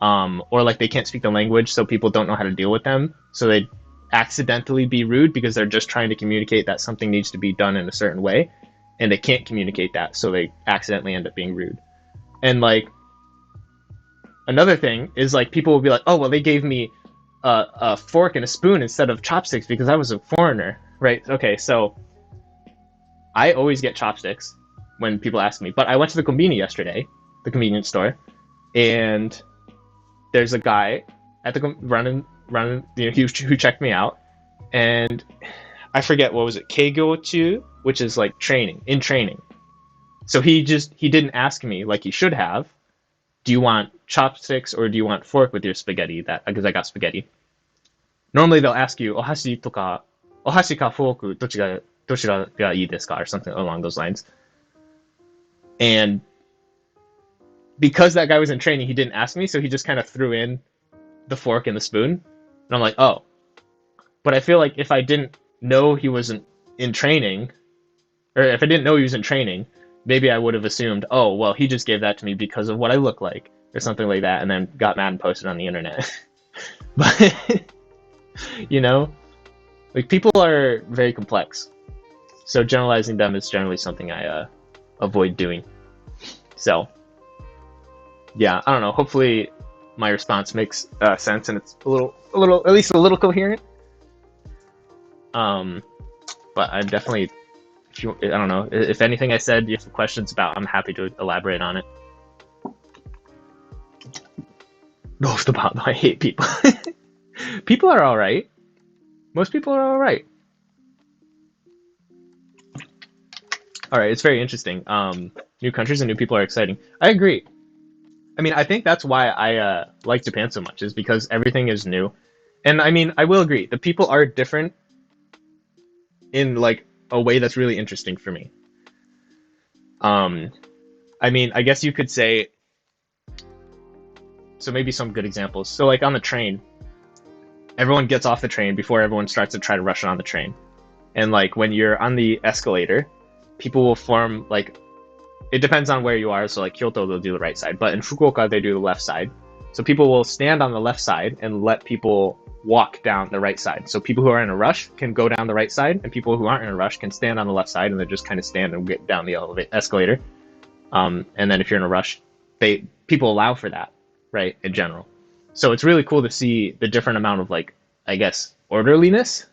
Or like they can't speak the language, so people don't know how to deal with them. So they accidentally be rude because they're just trying to communicate that something needs to be done in a certain way, and they can't communicate that, so they accidentally end up being rude. And like another thing is like people will be like, oh, well, they gave me a fork and a spoon instead of chopsticks because I was a foreigner, right? Okay, so I always get chopsticks when people ask me, but I went to the convenience yesterday, the convenience store, and there's a guy at the running, you know, who checked me out, and I forget what was it, Keigyo, which is like in training. So he didn't ask me like he should have. Do you want chopsticks or do you want fork with your spaghetti? That because I got spaghetti. Normally they'll ask you ohashi ka fork dochira ga ii desu ka or something along those lines. And because that guy was in training, he didn't ask me, so he just kind of threw in the fork and the spoon. And I'm like, oh. But I feel like if I didn't know he wasn't in training, or if I didn't know he was in training, maybe I would have assumed, oh, well, he just gave that to me because of what I look like, or something like that, and then got mad and posted on the internet. But, you know, like people are very complex. So generalizing them is generally something I avoid doing. So, yeah, I don't know. Hopefully my response makes sense and it's at least a little coherent. But I'm definitely, I don't know, if anything I said you have questions about, I'm happy to elaborate on it. Roast about, I hate people. People are alright. Most people are alright. Alright, it's very interesting. New countries and new people are exciting. I agree. I mean, I think that's why I like Japan so much, is because everything is new. And I mean, I will agree, the people are different in like a way that's really interesting for me. I mean, I guess you could say, so maybe some good examples. So like on the train, everyone gets off the train before everyone starts to try to rush on the train. And like when you're on the escalator, people will form like, it depends on where you are. So like Kyoto, they'll do the right side, but in Fukuoka, they do the left side. So people will stand on the left side and let people walk down the right side. So people who are in a rush can go down the right side, and people who aren't in a rush can stand on the left side and they just kind of stand and get down the escalator. And then if you're in a rush, people allow for that, right, in general. So it's really cool to see the different amount of like, I guess, orderliness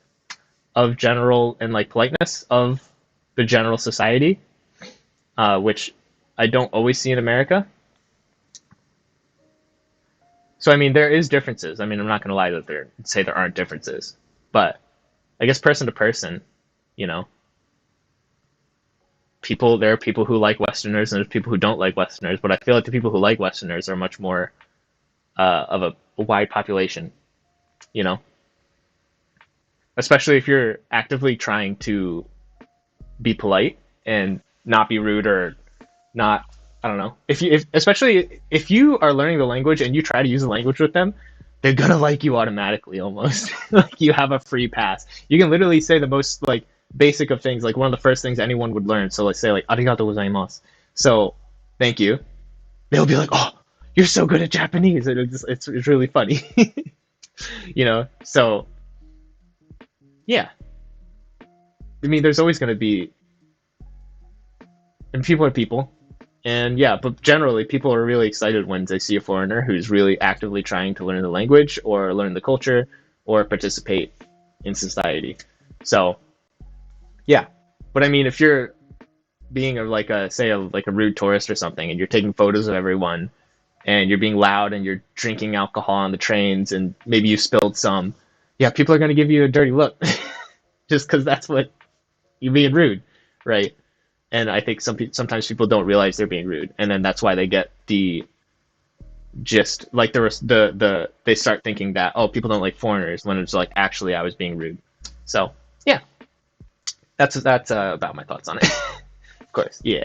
of general and like politeness of the general society, which I don't always see in America. So I mean, there is differences. I mean, I'm not going to lie that there aren't differences, but I guess person to person, you know, there are people who like Westerners and there's people who don't like Westerners, but I feel like the people who like Westerners are much more of a wide population, you know, especially if you're actively trying to be polite and not be rude or not, I don't know. Especially if you are learning the language and you try to use the language with them, they're gonna like you automatically almost. Like you have a free pass. You can literally say the most like basic of things, like one of the first things anyone would learn. So let's say like arigato gozaimasu. So thank you. They'll be like, oh, you're so good at Japanese. It's really funny. You know, so yeah. I mean, there's always gonna be, and people are people. And yeah, but generally people are really excited when they see a foreigner who's really actively trying to learn the language or learn the culture or participate in society. So yeah, but I mean, if you're being like a rude tourist or something and you're taking photos of everyone and you're being loud and you're drinking alcohol on the trains and maybe you spilled some, yeah, people are going to give you a dirty look just because that's what you're being rude, right? And I think sometimes people don't realize they're being rude, and then that's why they get the gist. Like they start thinking that, oh, people don't like foreigners, when it's like, actually I was being rude. So yeah, that's about my thoughts on it. Of course, yeah.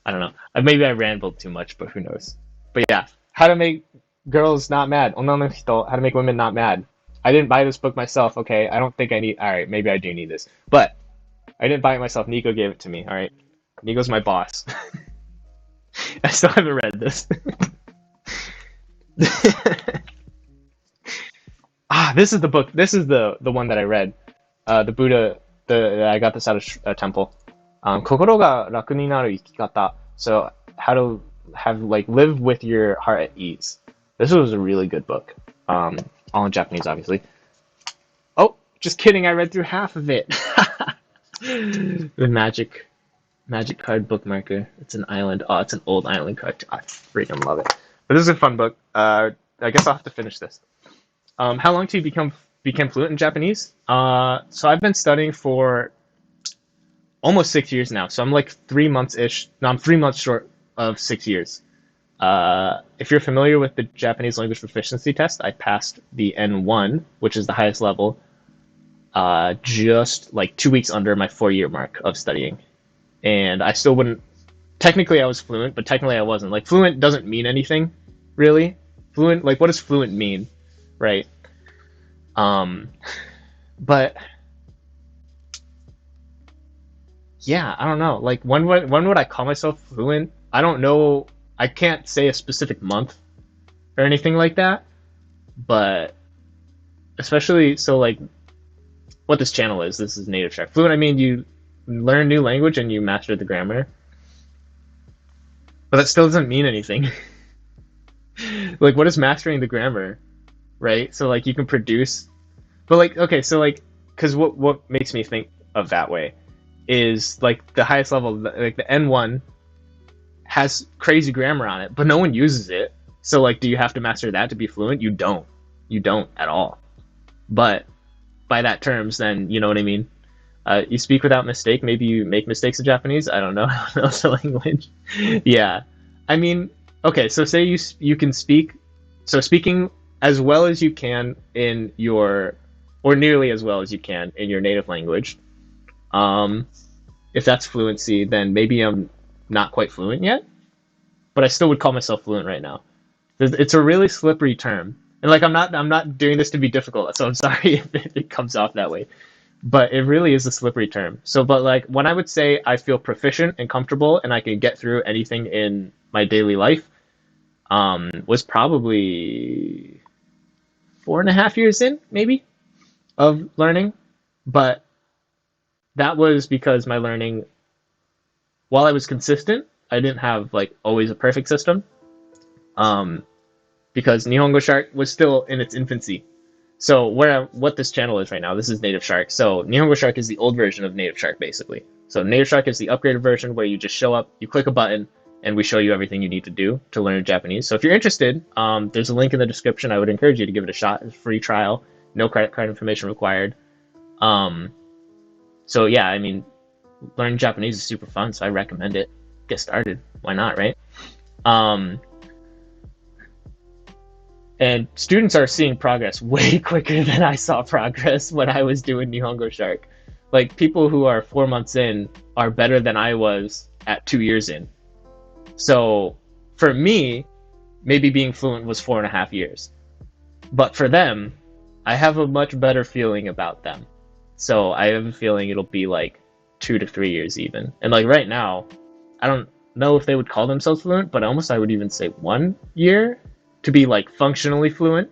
I don't know. Maybe I rambled too much, but who knows? But yeah, how to make girls not mad. Onna no hito, how to make women not mad. I didn't buy this book myself. Okay, I don't think I need. All right, maybe I do need this, but I didn't buy it myself. Nico gave it to me. All right, Nico's my boss. I still haven't read this. This is the book. This is the one that I read. The Buddha. I got this out of a temple. 心が楽になる生き方. So how to have like live with your heart at ease. This was a really good book. All in Japanese, obviously. Oh, just kidding. I read through half of it. The magic card bookmarker. It's an island. Oh, it's an old island card. I freaking love it. But this is a fun book. I guess I'll have to finish this. How long till you became fluent in Japanese? So I've been studying for almost 6 years now. So I'm like 3 months-ish. No, I'm 3 months short of 6 years. If you're familiar with the Japanese language proficiency test, I passed the N1, which is the highest level, just like 2 weeks under my 4-year mark of studying. And I still wouldn't. Technically, I was fluent, but technically, I wasn't. Like, fluent doesn't mean anything, really. Fluent, like, what does fluent mean, right? But yeah, I don't know. Like, when would I call myself fluent? I don't know. I can't say a specific month or anything like that. But especially, so like, what this channel is, this is Native Shark. Fluent, I mean, you learn a new language and you master the grammar. But that still doesn't mean anything. Like, what is mastering the grammar, right? So, like, you can produce. But, like, okay, so, like, because what makes me think of that way is, like, the highest level, like, the N1 has crazy grammar on it, but no one uses it. So, like, do you have to master that to be fluent? You don't. You don't at all. But by that terms, then, you know what I mean? You speak without mistake. Maybe you make mistakes in Japanese. I don't know. I don't know the language. Yeah. I mean, okay, so say you can speak. So speaking as well as you can in your, or nearly as well as you can in your native language. If that's fluency, then maybe I'm not quite fluent yet. But I still would call myself fluent right now. It's a really slippery term. And like, I'm not doing this to be difficult, so I'm sorry if it comes off that way. But it really is a slippery term. So, but like, when I would say I feel proficient and comfortable and I can get through anything in my daily life, was probably 4.5 years in, maybe, of learning. But that was because my learning, while I was consistent, I didn't have like always a perfect system. Because Nihongo Shark was still in its infancy. So what this channel is right now, this is Native Shark. So Nihongo Shark is the old version of Native Shark, basically. So Native Shark is the upgraded version where you just show up, you click a button, and we show you everything you need to do to learn Japanese. So if you're interested, there's a link in the description. I would encourage you to give it a shot. It's a free trial, no credit card information required. So yeah, I mean, learning Japanese is super fun, so I recommend it. Get started. Why not, right? And students are seeing progress way quicker than I saw progress when I was doing Nihongo Shark. Like, people who are 4 months in are better than I was at 2 years in. So, for me, maybe being fluent was 4.5 years. But for them, I have a much better feeling about them. So, I have a feeling it'll be like 2 to 3 years even. And like right now, I don't know if they would call themselves fluent, but almost I would even say 1 year to be like functionally fluent,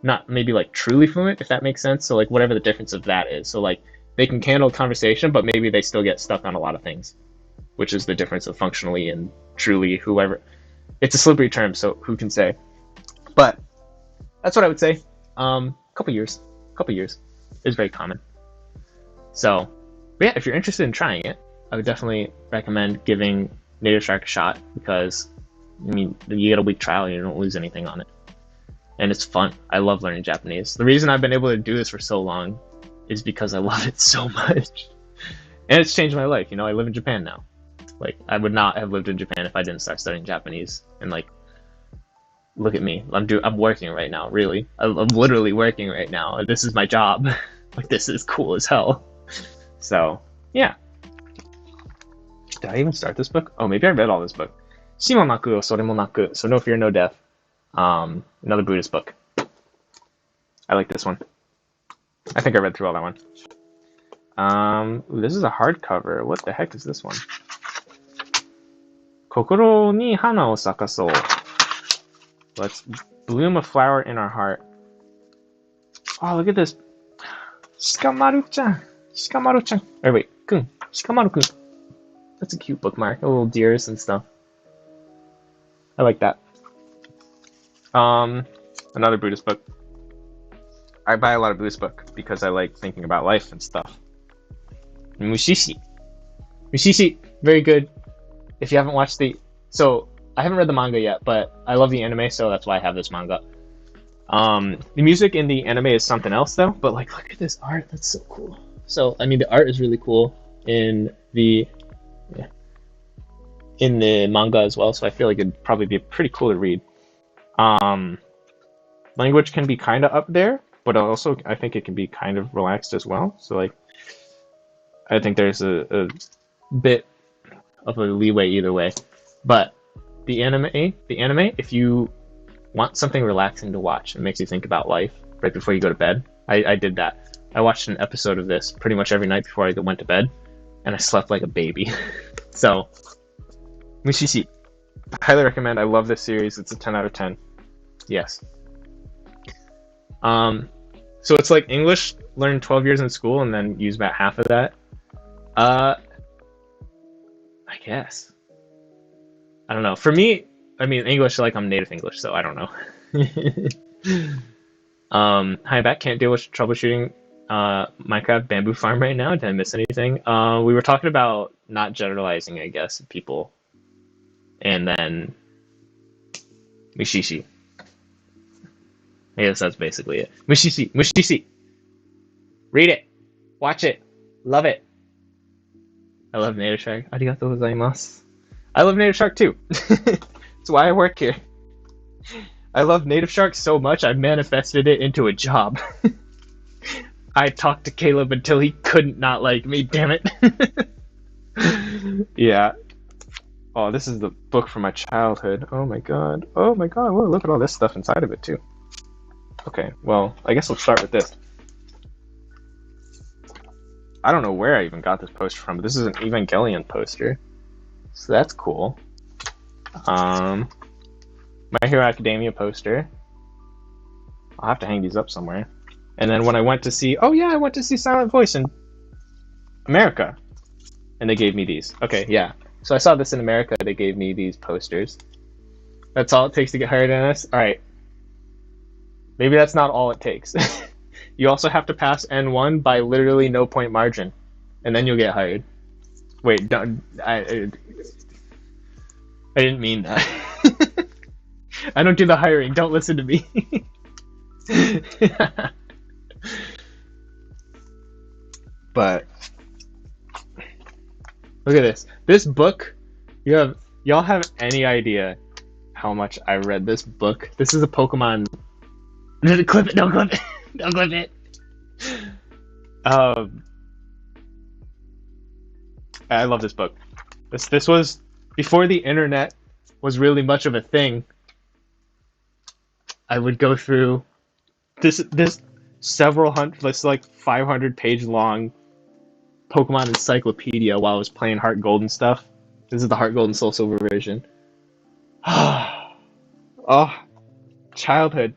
not maybe like truly fluent, if that makes sense. So like whatever the difference of that is. So like they can handle conversation, but maybe they still get stuck on a lot of things, which is the difference of functionally and truly, whoever. It's a slippery term, so who can say? But that's what I would say. Couple years is very common. So, but yeah, if you're interested in trying it, I would definitely recommend giving Native Shark a shot, because I mean, you get a week trial, you don't lose anything on it. And it's fun. I love learning Japanese. The reason I've been able to do this for so long is because I love it so much. And it's changed my life. You know, I live in Japan now. Like, I would not have lived in Japan if I didn't start studying Japanese. And like, look at me. I'm working right now, really. I'm literally working right now. This is my job. Like, this is cool as hell. So, yeah. Did I even start this book? Oh, maybe I read all this book. Shima Naku o Sore mo Naku. So No Fear, No Death. Another Buddhist book. I like this one. I think I read through all that one. Ooh, this is a hardcover. What the heck is this one? Kokoro ni hana o sakasou. Let's bloom a flower in our heart. Oh, look at this. Shikamaru-chan. Shikamaru-chan. Oh, wait. Kun. Shikamaru-kun. That's a cute bookmark. A little deers and stuff. I like that. Another Buddhist book. I buy a lot of Buddhist books because I like thinking about life and stuff. Mushishi. Mushishi, very good. If you haven't watched so I haven't read the manga yet, but I love the anime, so that's why I have this manga. The music in the anime is something else though, but like, look at this art, that's so cool. So, I mean, the art is really cool in the manga as well, so I feel like it'd probably be pretty cool to read. Language can be kind of up there, but also I think it can be kind of relaxed as well. So like, I think there's a bit of a leeway either way. But the anime, if you want something relaxing to watch, it makes you think about life right before you go to bed. I did that. I watched an episode of this pretty much every night before I went to bed, and I slept like a baby. So, Mushishi, I highly recommend. I love this series. It's a 10 out of 10. Yes. So it's like English, learn 12 years in school and then use about half of that. I guess. I don't know. For me, I mean, English, like, I'm native English, so I don't know. Hi, back. Can't deal with troubleshooting Minecraft Bamboo Farm right now. Did I miss anything? We were talking about not generalizing, I guess, people. And then Mushishi. I guess that's basically it. Mushishi. Mushishi. Read it. Watch it. Love it. I love Native Shark. Arigatou gozaimasu. I love Native Shark too. That's why I work here. I love Native Shark so much I manifested it into a job. I talked to Caleb until he couldn't not like me, damn it. Yeah. Oh, this is the book from my childhood. Oh my god. Oh my god. Whoa, look at all this stuff inside of it too. Okay, well, I guess we'll start with this. I don't know where I even got this poster from, but this is an Evangelion poster. So that's cool. My Hero Academia poster. I'll have to hang these up somewhere. And then when I went to see... Oh yeah, I went to see Silent Voice in America. And they gave me these. Okay, yeah. So I saw this in America. They gave me these posters. That's all it takes to get hired in this? Alright. Maybe that's not all it takes. You also have to pass N1 by literally no point margin. And then you'll get hired. Wait, don't... I didn't mean that. I don't do the hiring. Don't listen to me. But look at this. This book, y'all have any idea how much I read this book? This is a Pokemon. Clip it, don't clip it. Don't clip it. I love this book. This was before the internet was really much of a thing. I would go through this several hundred, this like 500-page long Pokemon encyclopedia while I was playing Heart Gold and stuff. This is the Heart Gold and Soul Silver version. Oh, childhood.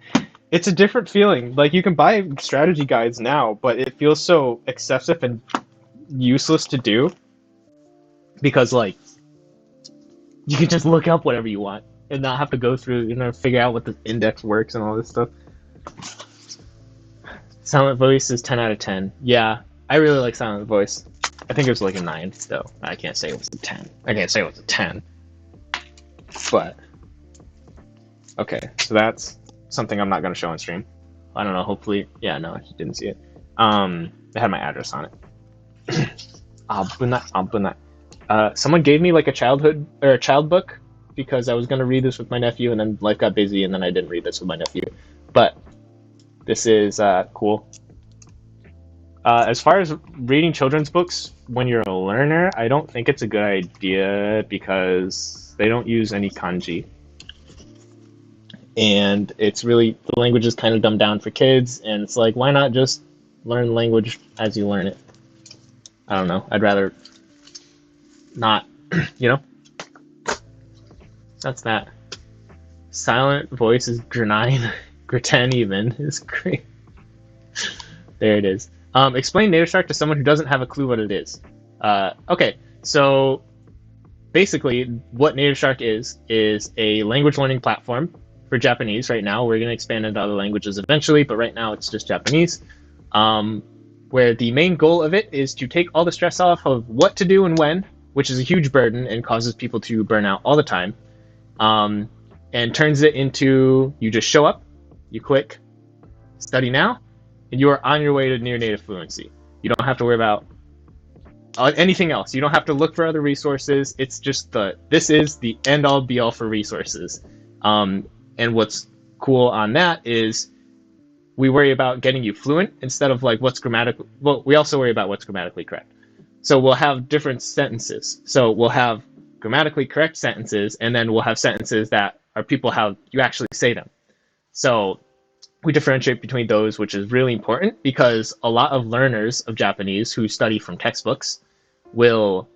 It's a different feeling. Like, you can buy strategy guides now, but it feels so excessive and useless to do. Because, like, you can just look up whatever you want and not have to go through, figure out what the index works and all this stuff. Silent Voice is 10 out of 10. Yeah, I really like Silent Voice. I think it was like a 9, though. I can't say it was a 10. I can't say it was a 10. But, okay, so that's something I'm not going to show on stream. I don't know, hopefully, yeah, no, I didn't see it. It had my address on it. Abunai, abunai. Someone gave me like a childhood or a child book because I was going to read this with my nephew, and then life got busy, and then I didn't read this with my nephew. But this is cool. As far as reading children's books when you're a learner, I don't think it's a good idea because they don't use any kanji. And it's really, the language is kind of dumbed down for kids, and it's like, why not just learn language as you learn it? I don't know. I'd rather not, you know? That's that. Silent voice is Grenine. Greten even is great. There it is. Explain Native Shark to someone who doesn't have a clue what it is. Okay, so basically what Native Shark is a language learning platform for Japanese right now. We're going to expand into other languages eventually, but right now it's just Japanese. Where the main goal of it is to take all the stress off of what to do and when, which is a huge burden and causes people to burn out all the time, and turns it into, you just show up, you click study now, and you are on your way to near native fluency. You don't have to worry about anything else. You don't have to look for other resources. It's just this is the end all be all for resources. And what's cool on that is we worry about getting you fluent instead of like what's grammatical. Well, we also worry about what's grammatically correct. So we'll have different sentences. So we'll have grammatically correct sentences, and then we'll have sentences that are people how you actually say them. So we differentiate between those, which is really important because a lot of learners of Japanese who study from textbooks will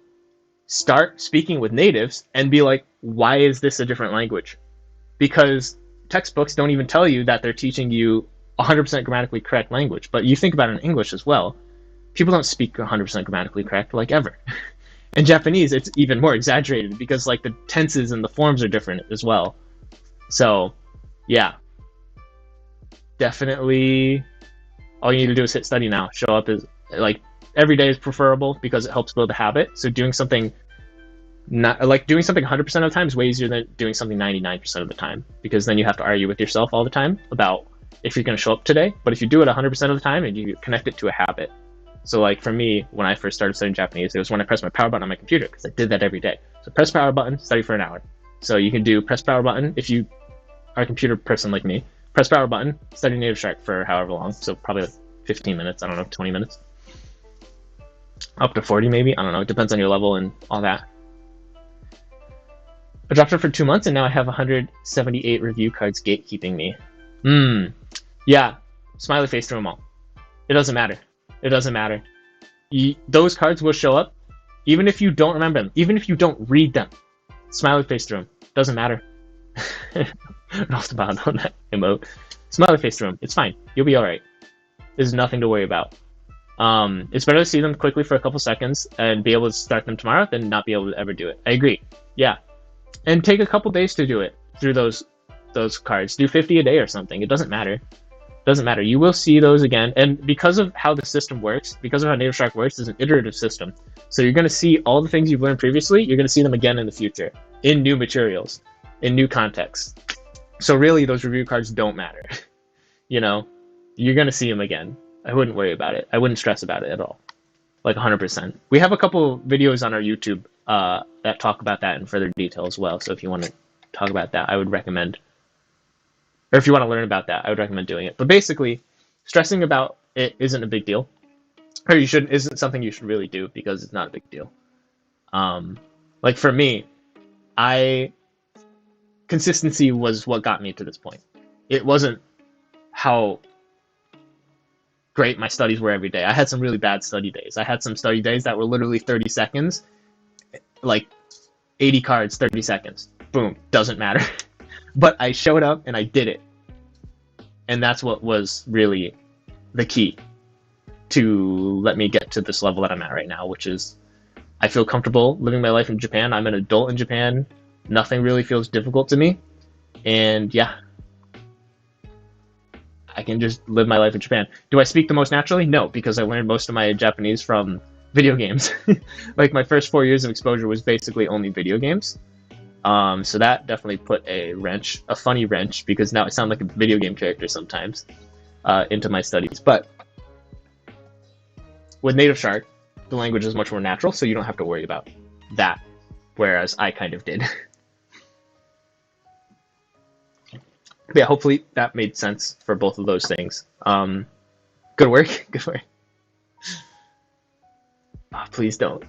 start speaking with natives and be like, why is this a different language? Because textbooks don't even tell you that they're teaching you 100% grammatically correct language. But you think about it in English as well. People don't speak 100% grammatically correct, like, ever. In Japanese, it's even more exaggerated because like the tenses and the forms are different as well. So, yeah. Definitely all you need to do is hit study now. Show up is like every day is preferable because it helps build a habit. So doing something 100% of the time is way easier than doing something 99% of the time, because then you have to argue with yourself all the time about if you're going to show up today. But if you do it 100% of the time and you connect it to a habit. So like for me, when I first started studying Japanese, it was when I pressed my power button on my computer because I did that every day. So press power button, study for an hour. So you can do press power button if you are a computer person like me. Press power button, study Native Shark for however long. So probably like 15 minutes, I don't know, 20 minutes. Up to 40 maybe, I don't know. It depends on your level and all that. I dropped it for 2 months and now I have 178 review cards gatekeeping me. Yeah, smiley face through them all. It doesn't matter. It doesn't matter. Those cards will show up even if you don't remember them, even if you don't read them. Smiley face through them. Doesn't matter. Off the bottom on that emote. Smiley face through them. It's fine. You'll be alright. There's nothing to worry about. It's better to see them quickly for a couple seconds and be able to start them tomorrow than not be able to ever do it. I agree. Yeah. And take a couple days to do it through those cards. Do 50 a day or something. It doesn't matter. Doesn't matter. You will see those again. And because of how the system works, because of how Native Shark works, it's an iterative system. So you're going to see all the things you've learned previously, you're going to see them again in the future, in new materials, in new contexts. So really, those review cards don't matter. You know, you're going to see them again. I wouldn't worry about it. I wouldn't stress about it at all. Like 100%. We have a couple videos on our YouTube that talk about that in further detail as well. So if you want to talk about that, I would recommend, or if you want to learn about that, I would recommend doing it. But basically, stressing about it isn't a big deal. Or isn't something you should really do because it's not a big deal. Like for me, consistency was what got me to this point. It wasn't how great my studies were every day. I had some really bad study days. I had some study days that were literally 30 seconds, like 80 cards, 30 seconds. Boom, doesn't matter. But I showed up and I did it. And that's what was really the key to let me get to this level that I'm at right now, which is I feel comfortable living my life in Japan. I'm an adult in Japan. Nothing really feels difficult to me. And yeah, I can just live my life in Japan. Do I speak the most naturally? No, because I learned most of my Japanese from video games. Like my first 4 years of exposure was basically only video games. So that definitely put a funny wrench, because now I sound like a video game character sometimes, into my studies. But with Native Shark, the language is much more natural, so you don't have to worry about that, whereas I kind of did. But yeah, hopefully that made sense for both of those things. Good work. Good work. Oh, please don't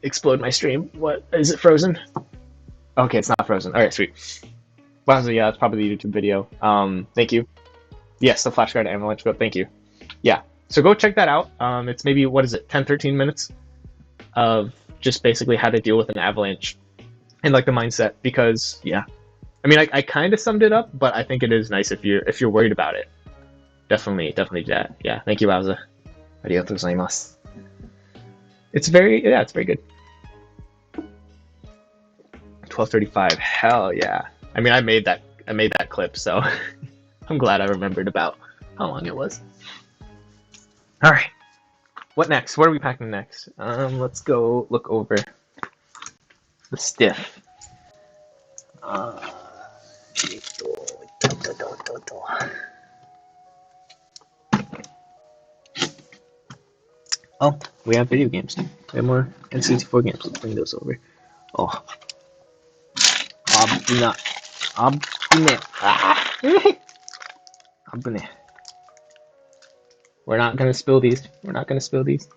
explode my stream. What, is it frozen? Okay, it's not frozen. All right, sweet. Wow, so yeah, that's probably the YouTube video. Thank you. Yes, the flashcard avalanche code. Thank you. Yeah, so go check that out. It's maybe, what is it, 10-13 minutes of just basically how to deal with an avalanche and like the mindset. Because yeah, I mean, I kind of summed it up, but I think it is nice if you're worried about it. Definitely that. Yeah, thank you, Wowza. Arigatou gozaimasu. It's very good. 12:35. Hell yeah. I mean, I made that clip, so I'm glad I remembered about how long it was. All right. What next? What are we packing next? Let's go look over the stiff. Oh, we have video games. We have more N64 games. Let's bring those over. Oh. Abune. Abune. We're not gonna spill these. Is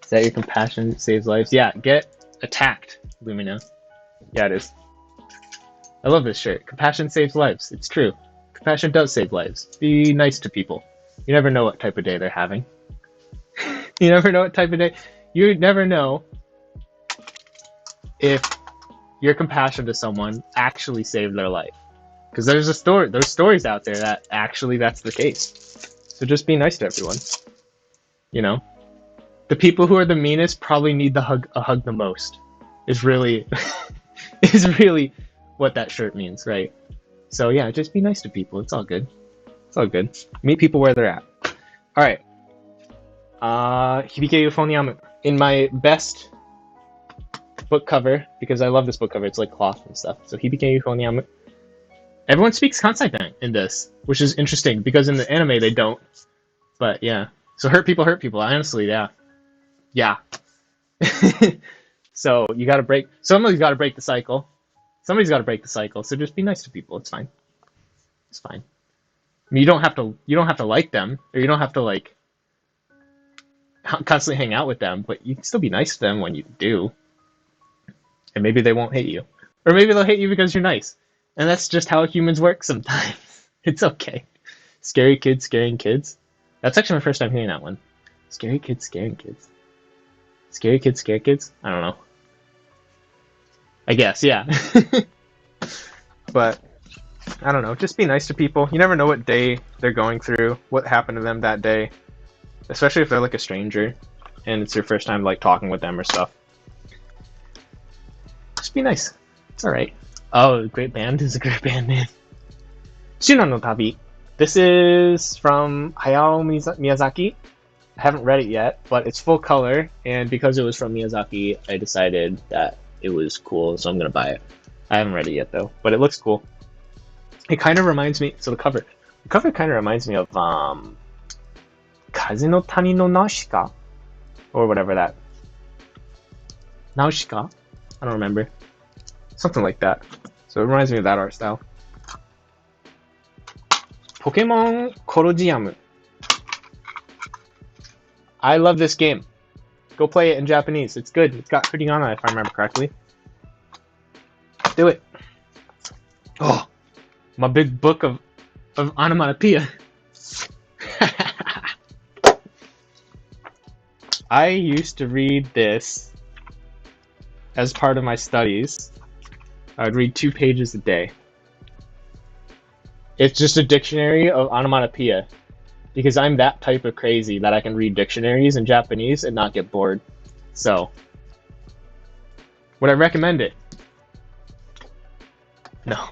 that your compassion saves lives? Yeah, get attacked, Lumina. Yeah, it is. I love this shirt. Compassion saves lives. It's true. Compassion does save lives. Be nice to people. You never know what type of day they're having. You never know what type of day. You never know if your compassion to someone actually saved their life. Because there's stories out there that actually that's the case. So just be nice to everyone. You know? The people who are the meanest probably need a hug the most. Is really what that shirt means, right? So yeah, just be nice to people. It's all good. Meet people where they're at. Alright. Hibike Euphonium. In my best book cover, because I love this book cover, it's like cloth and stuff. So Hibike Euphonium. Everyone speaks Kansai in this, which is interesting, because in the anime they don't. But yeah. So hurt people, honestly, yeah. Yeah. So you gotta break, somebody's gotta break the cycle. So just be nice to people, it's fine. I mean, you don't have to like them, or you don't have to like constantly hang out with them, but you can still be nice to them when you do. And maybe they won't hate you. Or maybe they'll hate you because you're nice. And that's just how humans work sometimes. It's okay. Scary kids scaring kids. That's actually my first time hearing that one. Scary kids scaring kids. Scary kids scare kids? I don't know. I guess, yeah. But, I don't know. Just be nice to people. You never know what day they're going through, what happened to them that day. Especially if they're like a stranger, and it's your first time like talking with them or stuff. Just be nice. It's alright. Oh, great band is a great band name. Shino no Tabi. This is from Hayao Miyazaki. I haven't read it yet, but it's full color, and because it was from Miyazaki, I decided that it was cool, so I'm gonna buy it. I haven't read it yet though, but it looks cool. It kind of reminds me, so the cover kind of reminds me of Kaze no Tani no Nausicaa, or whatever that. Nausicaa? I don't remember. Something like that. So it reminds me of that art style. Pokemon Colosseum. I love this game. Go play it in Japanese. It's good. It's got Hiragana if I remember correctly. Do it. Oh, my big book of onomatopoeia. I used to read this as part of my studies. I would read 2 pages a day. It's just a dictionary of onomatopoeia. Because I'm that type of crazy that I can read dictionaries in Japanese and not get bored. So, would I recommend it? No.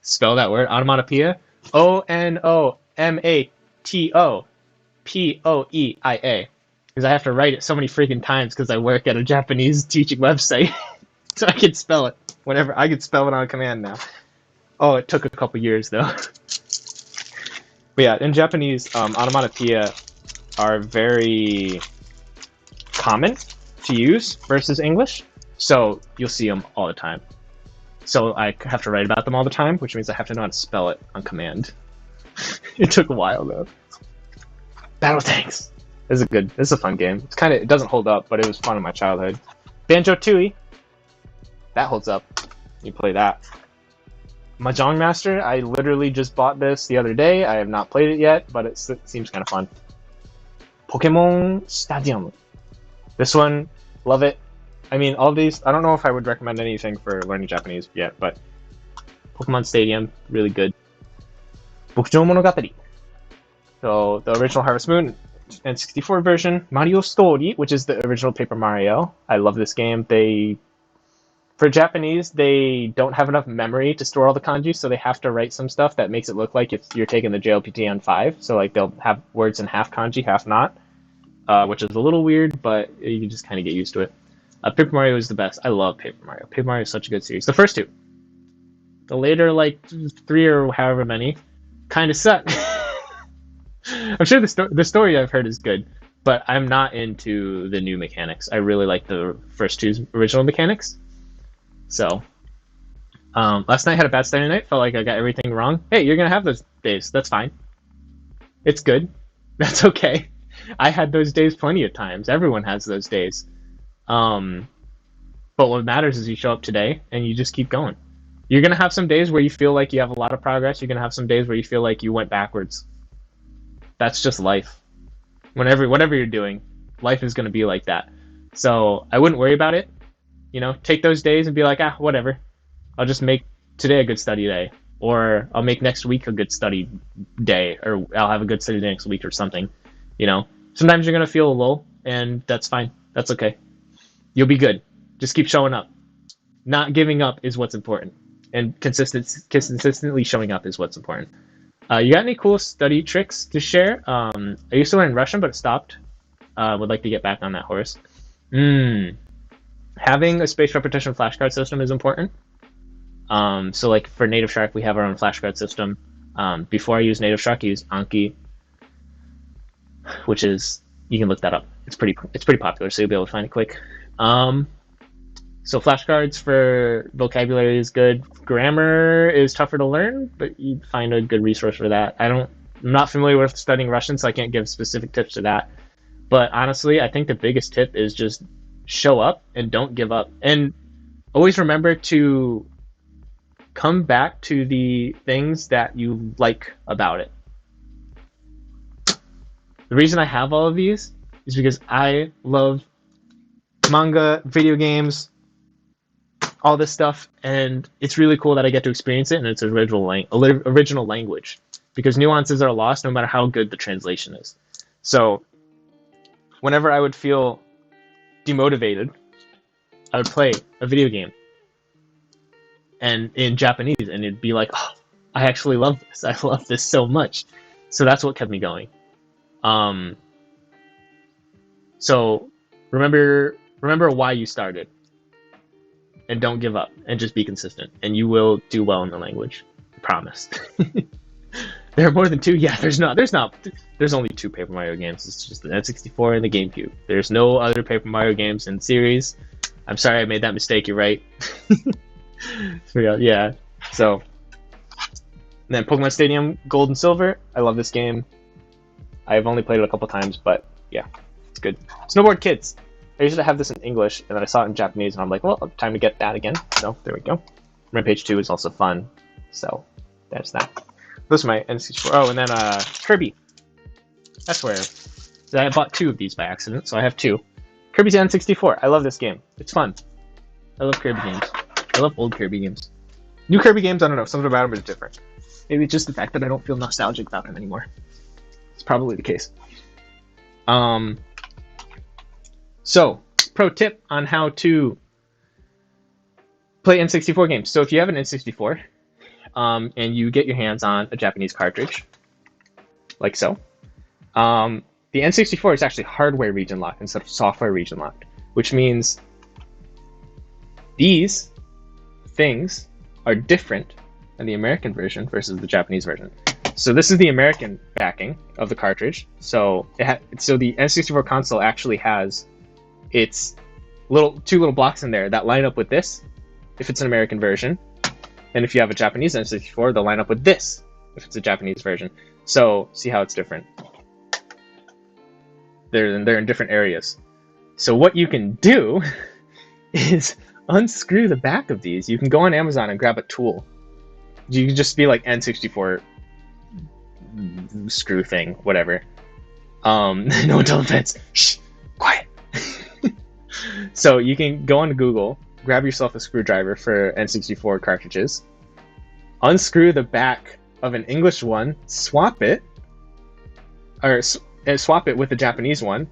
Spell that word, onomatopoeia. Onomatopoeia. Because I have to write it so many freaking times because I work at a Japanese teaching website. So I can spell it whenever. I can spell it on command now. Oh, it took a couple years though. But yeah, in Japanese, onomatopoeia are very common to use versus English, so you'll see them all the time. So I have to write about them all the time, which means I have to know how to spell it on command. It took a while though. Battle Tanks is a fun game. It doesn't hold up, but it was fun in my childhood. Banjo-Tooie, that holds up. You play that. Mahjong Master, I literally just bought this the other day. I have not played it yet, but it seems kind of fun. Pokemon Stadium. This one, love it. I mean, all these, I don't know if I would recommend anything for learning Japanese yet, but Pokemon Stadium, really good. Bokujo Monogatari. So, the original Harvest Moon and 64 version. Mario Story, which is the original Paper Mario. I love this game. For Japanese, they don't have enough memory to store all the kanji, so they have to write some stuff that makes it look like you're taking the JLPT on 5. So like they'll have words in half kanji, half not, which is a little weird, but you can just kind of get used to it. Paper Mario is the best. I love Paper Mario. Paper Mario is such a good series. The first two. The later, like, 3 or however many, kind of suck. I'm sure the story I've heard is good, but I'm not into the new mechanics. I really like the first two's original mechanics. So, last night I had a bad study night. Felt like I got everything wrong. Hey, you're gonna have those days. That's fine. It's good. That's okay. I had those days plenty of times. Everyone has those days. But what matters is you show up today and you just keep going. You're gonna have some days where you feel like you have a lot of progress. You're gonna have some days where you feel like you went backwards. That's just life. Whatever you're doing, life is gonna be like that. So I wouldn't worry about it. You know, take those days and be like, whatever. I'll just make today a good study day. Or I'll make next week a good study day. Or I'll have a good study day next week or something. You know, sometimes you're going to feel low, and that's fine. That's okay. You'll be good. Just keep showing up. Not giving up is what's important. And consistently showing up is what's important. You got any cool study tricks to share? I used to learn Russian, but it stopped. Would like to get back on that horse. Having a spaced repetition flashcard system is important. So like for Native Shark, we have our own flashcard system. Before I use Native Shark, I use Anki, which is, you can look that up. It's pretty popular, so you'll be able to find it quick. So flashcards for vocabulary is good. Grammar is tougher to learn, but you find a good resource for that. I'm not familiar with studying Russian, so I can't give specific tips to that. But honestly, I think the biggest tip is just show up and don't give up. And always remember to come back to the things that you like about it. The reason I have all of these is because I love manga, video games, all this stuff, and it's really cool that I get to experience it in its original language, because nuances are lost no matter how good the translation is. So whenever I would feel demotivated, I would play a video game and in Japanese, and it'd be like, oh, I actually love this. I love this so much. So that's what kept me going. So remember why you started, and don't give up, and just be consistent, and you will do well in the language. I promise. There are more than two? Yeah, there's only 2 Paper Mario games. It's just the N64 and the GameCube. There's no other Paper Mario games in series. I'm sorry I made that mistake, you're right. Yeah, so. And then Pokemon Stadium Gold and Silver. I love this game. I've only played it a couple times, but yeah, it's good. Snowboard Kids. I used to have this in English, and then I saw it in Japanese, and I'm like, well, time to get that again. So, there we go. Rampage 2 is also fun, so there's that. Those are my N64. Oh, and then Kirby. That's where I bought 2 of these by accident, so I have 2. Kirby's N64. I love this game. It's fun. I love Kirby games. I love old Kirby games. New Kirby games, I don't know. Something about them is different. Maybe it's just the fact that I don't feel nostalgic about them anymore. It's probably the case. So, pro tip on how to play N64 games. So if you have an N64, and you get your hands on a Japanese cartridge, like so, the N64 is actually hardware region locked instead of software region locked, which means these things are different than the American version versus the Japanese version. So this is the American backing of the cartridge. So so the N64 console actually has its two little blocks in there that line up with this if it's an American version, and if you have a Japanese N64, they'll line up with this if it's a Japanese version. So see how it's different. They're in different areas. So what you can do is unscrew the back of these. You can go on Amazon and grab a tool. You can just be like N64 screw thing, whatever. No adult offense. Shh, quiet. So you can go on Google, grab yourself a screwdriver for N64 cartridges, unscrew the back of an English one, swap it with a Japanese one,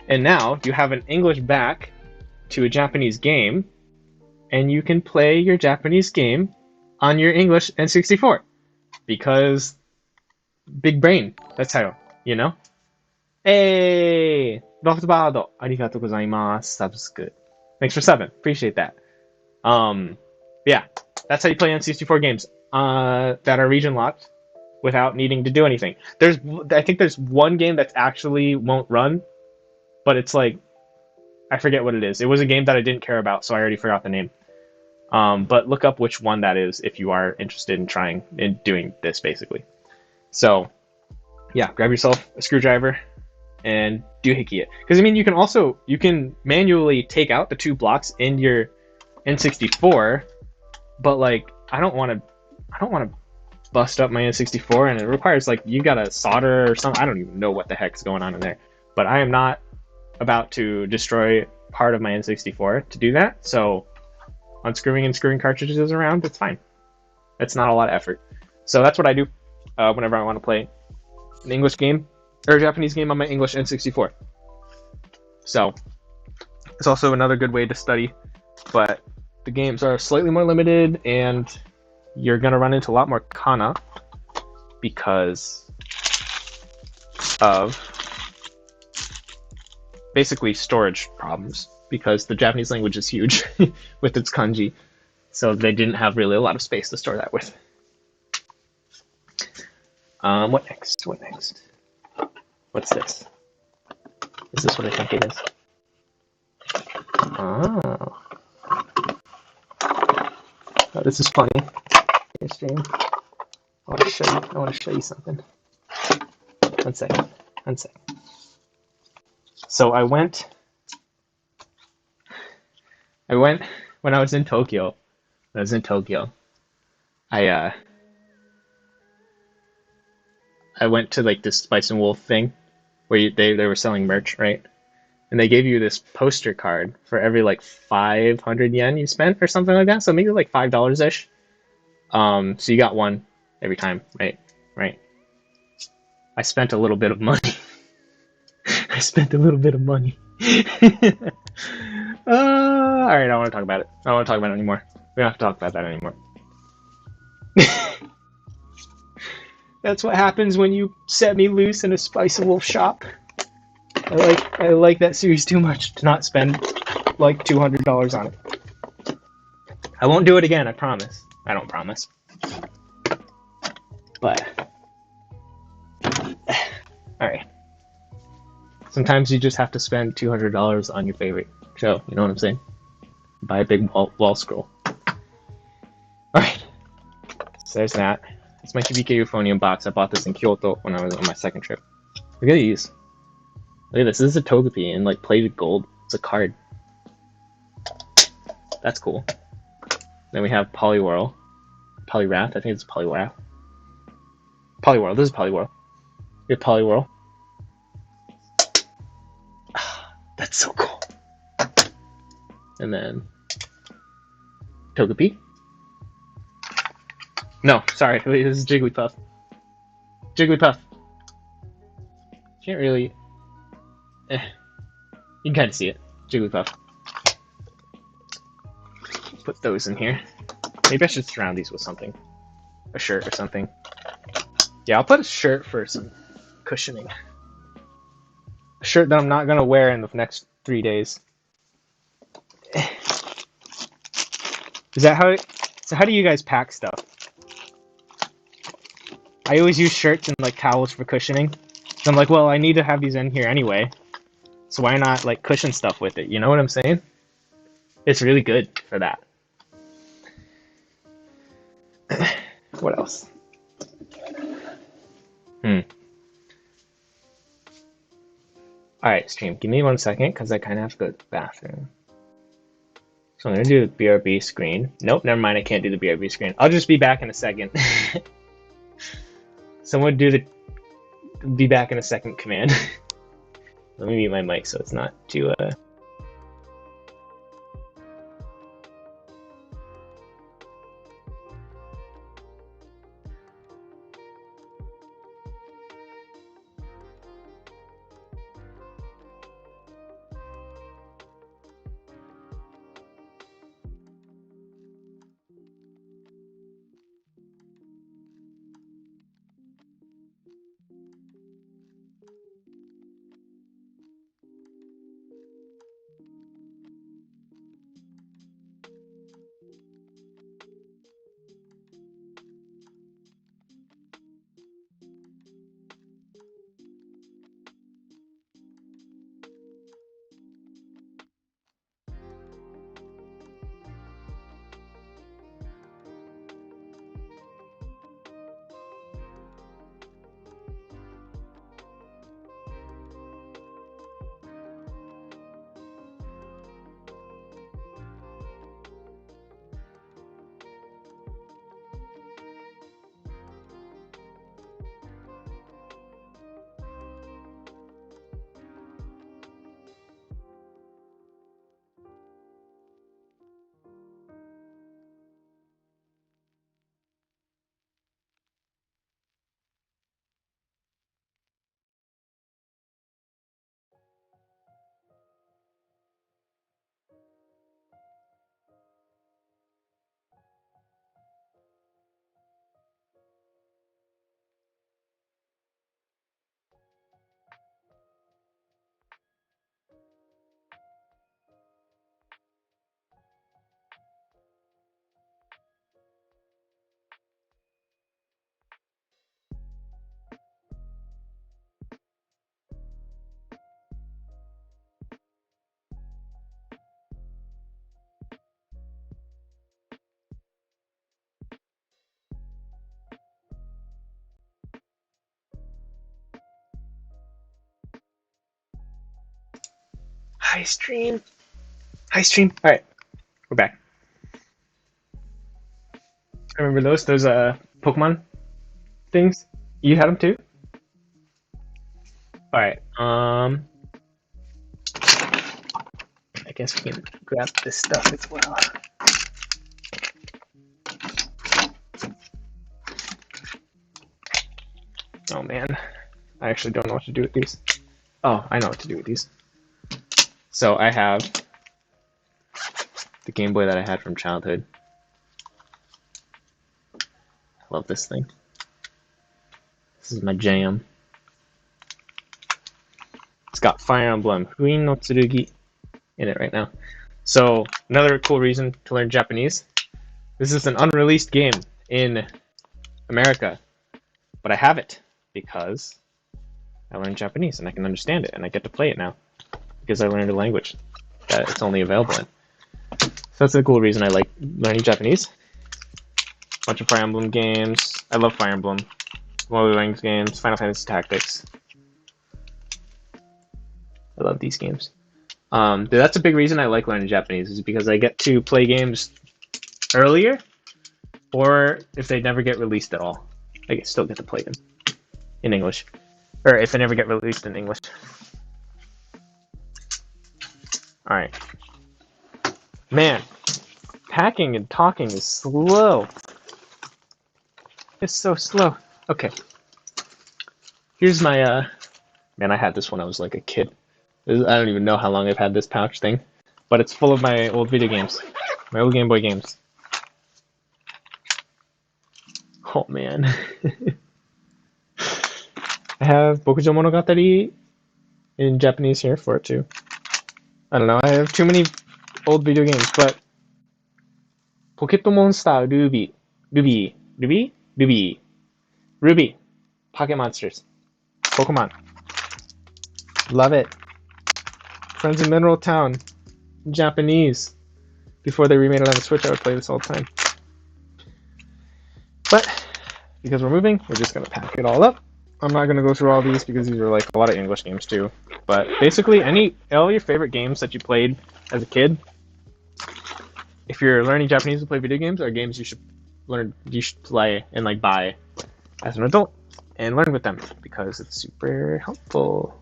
and now you have an English back to a Japanese game, and you can play your Japanese game on your English N64. Because big brain, that's how, you know? Hey! Loftbard, arigatou gozaimasu, subscribe. Thanks for 7, appreciate that. Yeah, that's how you play N64 games that are region locked without needing to do anything. I think there's one game that actually won't run, but it's like, I forget what it is. It was a game that I didn't care about, so I already forgot the name. But look up which one that is if you are interested in doing this, basically. So, yeah, grab yourself a screwdriver and doohickey it. Because I mean, you can manually take out the 2 blocks in your N64, but like I don't want to bust up my N64, and it requires like you gotta solder or something. I don't even know what the heck's going on in there. But I am not about to destroy part of my N64 to do that. So unscrewing and screwing cartridges around, it's fine. It's not a lot of effort. So that's what I do whenever I want to play an English game or a Japanese game on my English N64. So it's also another good way to study, but the games are slightly more limited, and you're going to run into a lot more kana because of basically storage problems, because the Japanese language is huge with its kanji, so they didn't have really a lot of space to store that with. What next? What's this? Is this what I think it is? Oh, this is funny. Here, stream. I want to show you something. One second. So I went when I was in Tokyo. I went to like this Spice and Wolf thing where they were selling merch, right? And they gave you this poster card for every like 500 yen you spent or something like that. So maybe like $5-ish. So you got one every time, right? I spent a little bit of money. All right, I don't want to talk about it. I don't want to talk about it anymore. We don't have to talk about that anymore. That's what happens when you set me loose in a Spice and Wolf shop. I like that series too much to not spend like $200 on it. I won't do it again, I promise. I don't promise. But alright. Sometimes you just have to spend $200 on your favorite show, you know what I'm saying? Buy a big wall scroll. Alright. So there's that. It's my Hibike euphonium box. I bought this in Kyoto when I was on my second trip. Look at these. Look at this. This is a Togepi in like plated gold. It's a card. That's cool. Then we have Poliwhirl. Poliwrath. I think it's Poliwrath. Poliwhirl. This is Poliwhirl. We have Poliwhirl. That's so cool. And then Togepi. No, sorry, this is Jigglypuff. Jigglypuff. Can't really... You can kind of see it. Jigglypuff. Put those in here. Maybe I should surround these with something. A shirt or something. Yeah, I'll put a shirt for some cushioning. A shirt that I'm not going to wear in the next 3 days. Is that how... So how do you guys pack stuff? I always use shirts and like towels for cushioning. So I'm like, well, I need to have these in here anyway. So why not like cushion stuff with it? You know what I'm saying? It's really good for that. What else? Alright, stream. Give me 1 second because I kind of have to go to the bathroom. So I'm going to do the BRB screen. Nope, never mind. I can't do the BRB screen. I'll just be back in a second. Someone do the be back in a second command. Let me mute my mic so it's not too Hi stream. Hi stream. Alright, we're back. Remember those Pokemon things? You had them too? Alright, I guess we can grab this stuff as well. Oh man, I actually don't know what to do with these. Oh, I know what to do with these. So I have the Game Boy that I had from childhood. I love this thing. This is my jam. It's got Fire Emblem Huin no Tsurugi in it right now. So another cool reason to learn Japanese. This is an unreleased game in America, but I have it because I learned Japanese and I can understand it and I get to play it now because I learned a language that it's only available in. So that's a cool reason I like learning Japanese. Bunch of Fire Emblem games. I love Fire Emblem. Lord of the Rings games, Final Fantasy Tactics. I love these games. That's a big reason I like learning Japanese is because I get to play games earlier, or if they never get released at all, I still get to play them in English, or if they never get released in English. All right, man, hacking and talking is slow. It's so slow. Okay, here's my man. I had this when I was like a kid. I don't even know how long I've had this pouch thing, but it's full of my old video games, my old Game Boy games. Oh man. I have Bokujo Monogatari in Japanese here for it too. I don't know, I have too many old video games, but Pocket Monster Ruby. Ruby? Ruby? Ruby. Ruby. Pocket Monsters. Pokemon. Love it. Friends in Mineral Town. Japanese. Before they remade it on the Switch, I would play this all the time. But, because we're moving, we're just going to pack it all up. I'm not going to go through all these because these are like a lot of English games too. But basically, all your favorite games that you played as a kid, if you're learning Japanese to play video games, are games you should play and like buy as an adult and learn with them because it's super helpful.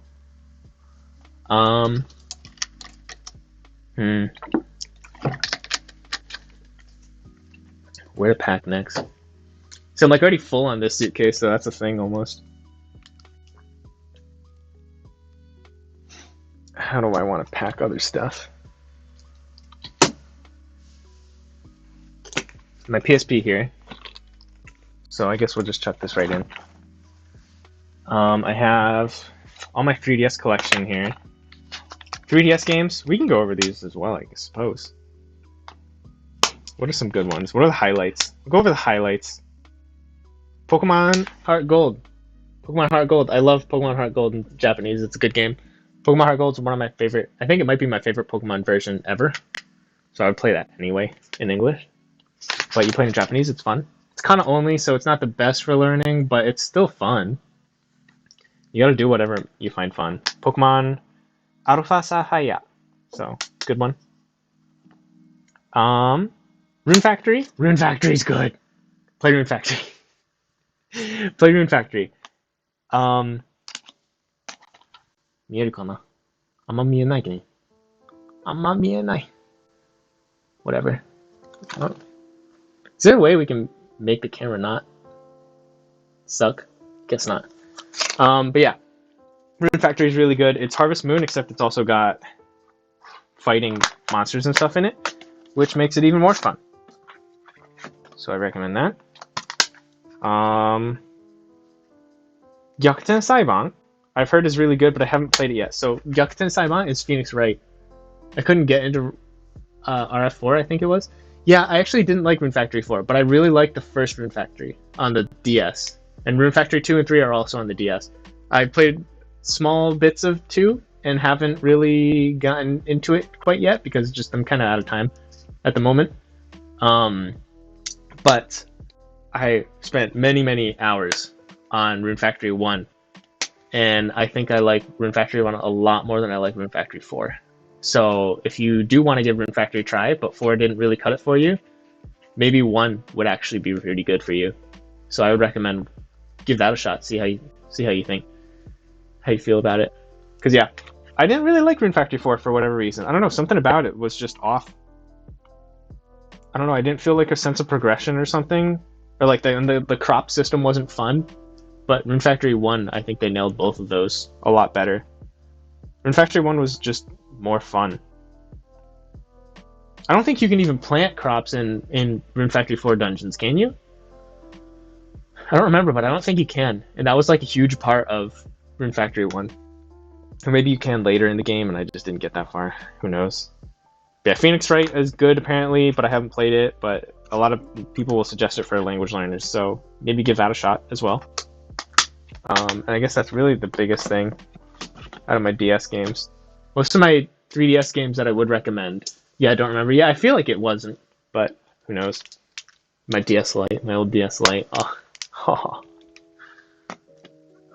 Where to pack next? So I'm like already full on this suitcase, so that's a thing almost. How do I want to pack other stuff? My PSP here. So I guess we'll just chuck this right in. I have all my 3DS collection here. 3DS games, we can go over these as well, I suppose. What are some good ones? What are the highlights? We'll go over the highlights. Pokemon Heart Gold. Pokemon Heart Gold. I love Pokemon Heart Gold in Japanese. It's a good game. Pokemon Heart Gold is one of my favorite. I think it might be my favorite Pokemon version ever. So I would play that anyway in English. But you play in Japanese, it's fun. It's kind of only, so it's not the best for learning, but it's still fun. You gotta do whatever you find fun. Pokemon Alpha Sahaya. So, good one. Rune Factory. Rune Factory's good. Play Rune Factory. Play Rune Factory. 見えるかな? あんま見えないけど。あんま見えない. Whatever. Is there a way we can make the camera not suck? Guess not. But yeah. Rune Factory is really good. It's Harvest Moon, except it's also got fighting monsters and stuff in it, which makes it even more fun. So I recommend that. Gyakuten Saiban, I've heard is really good, but I haven't played it yet. So Gyakuten Saiban is Phoenix Wright. I couldn't get into RF4, I think it was. Yeah, I actually didn't like Rune Factory 4, but I really liked the first Rune Factory on the DS. And Rune Factory 2 and 3 are also on the DS. I played small bits of 2 and haven't really gotten into it quite yet because just I'm kind of out of time at the moment. But I spent many hours on Rune Factory 1, and I think I like Rune Factory 1 a lot more than I like Rune Factory 4. So if you do want to give Rune Factory a try, but 4 didn't really cut it for you, maybe 1 would actually be pretty good for you. So I would recommend give that a shot. See how you think, how you feel about it. Because yeah, I didn't really like Rune Factory 4 for whatever reason. I don't know, something about it was just off. I don't know, I didn't feel like a sense of progression or something. Or like the crop system wasn't fun. But Rune Factory 1, I think they nailed both of those a lot better. Rune Factory 1 was just more fun. I don't think you can even plant crops in Rune Factory 4 dungeons, can you? I don't remember, but I don't think you can. And that was like a huge part of Rune Factory 1. Or maybe you can later in the game, and I just didn't get that far. Who knows? Yeah, Phoenix Wright is good apparently, but I haven't played it. But a lot of people will suggest it for language learners, so maybe give that a shot as well. And I guess that's really the biggest thing out of my DS games. Most of my 3DS games that I would recommend, yeah, I don't remember. Yeah, I feel like it wasn't, but who knows? My DS Lite, my old DS Lite. Oh,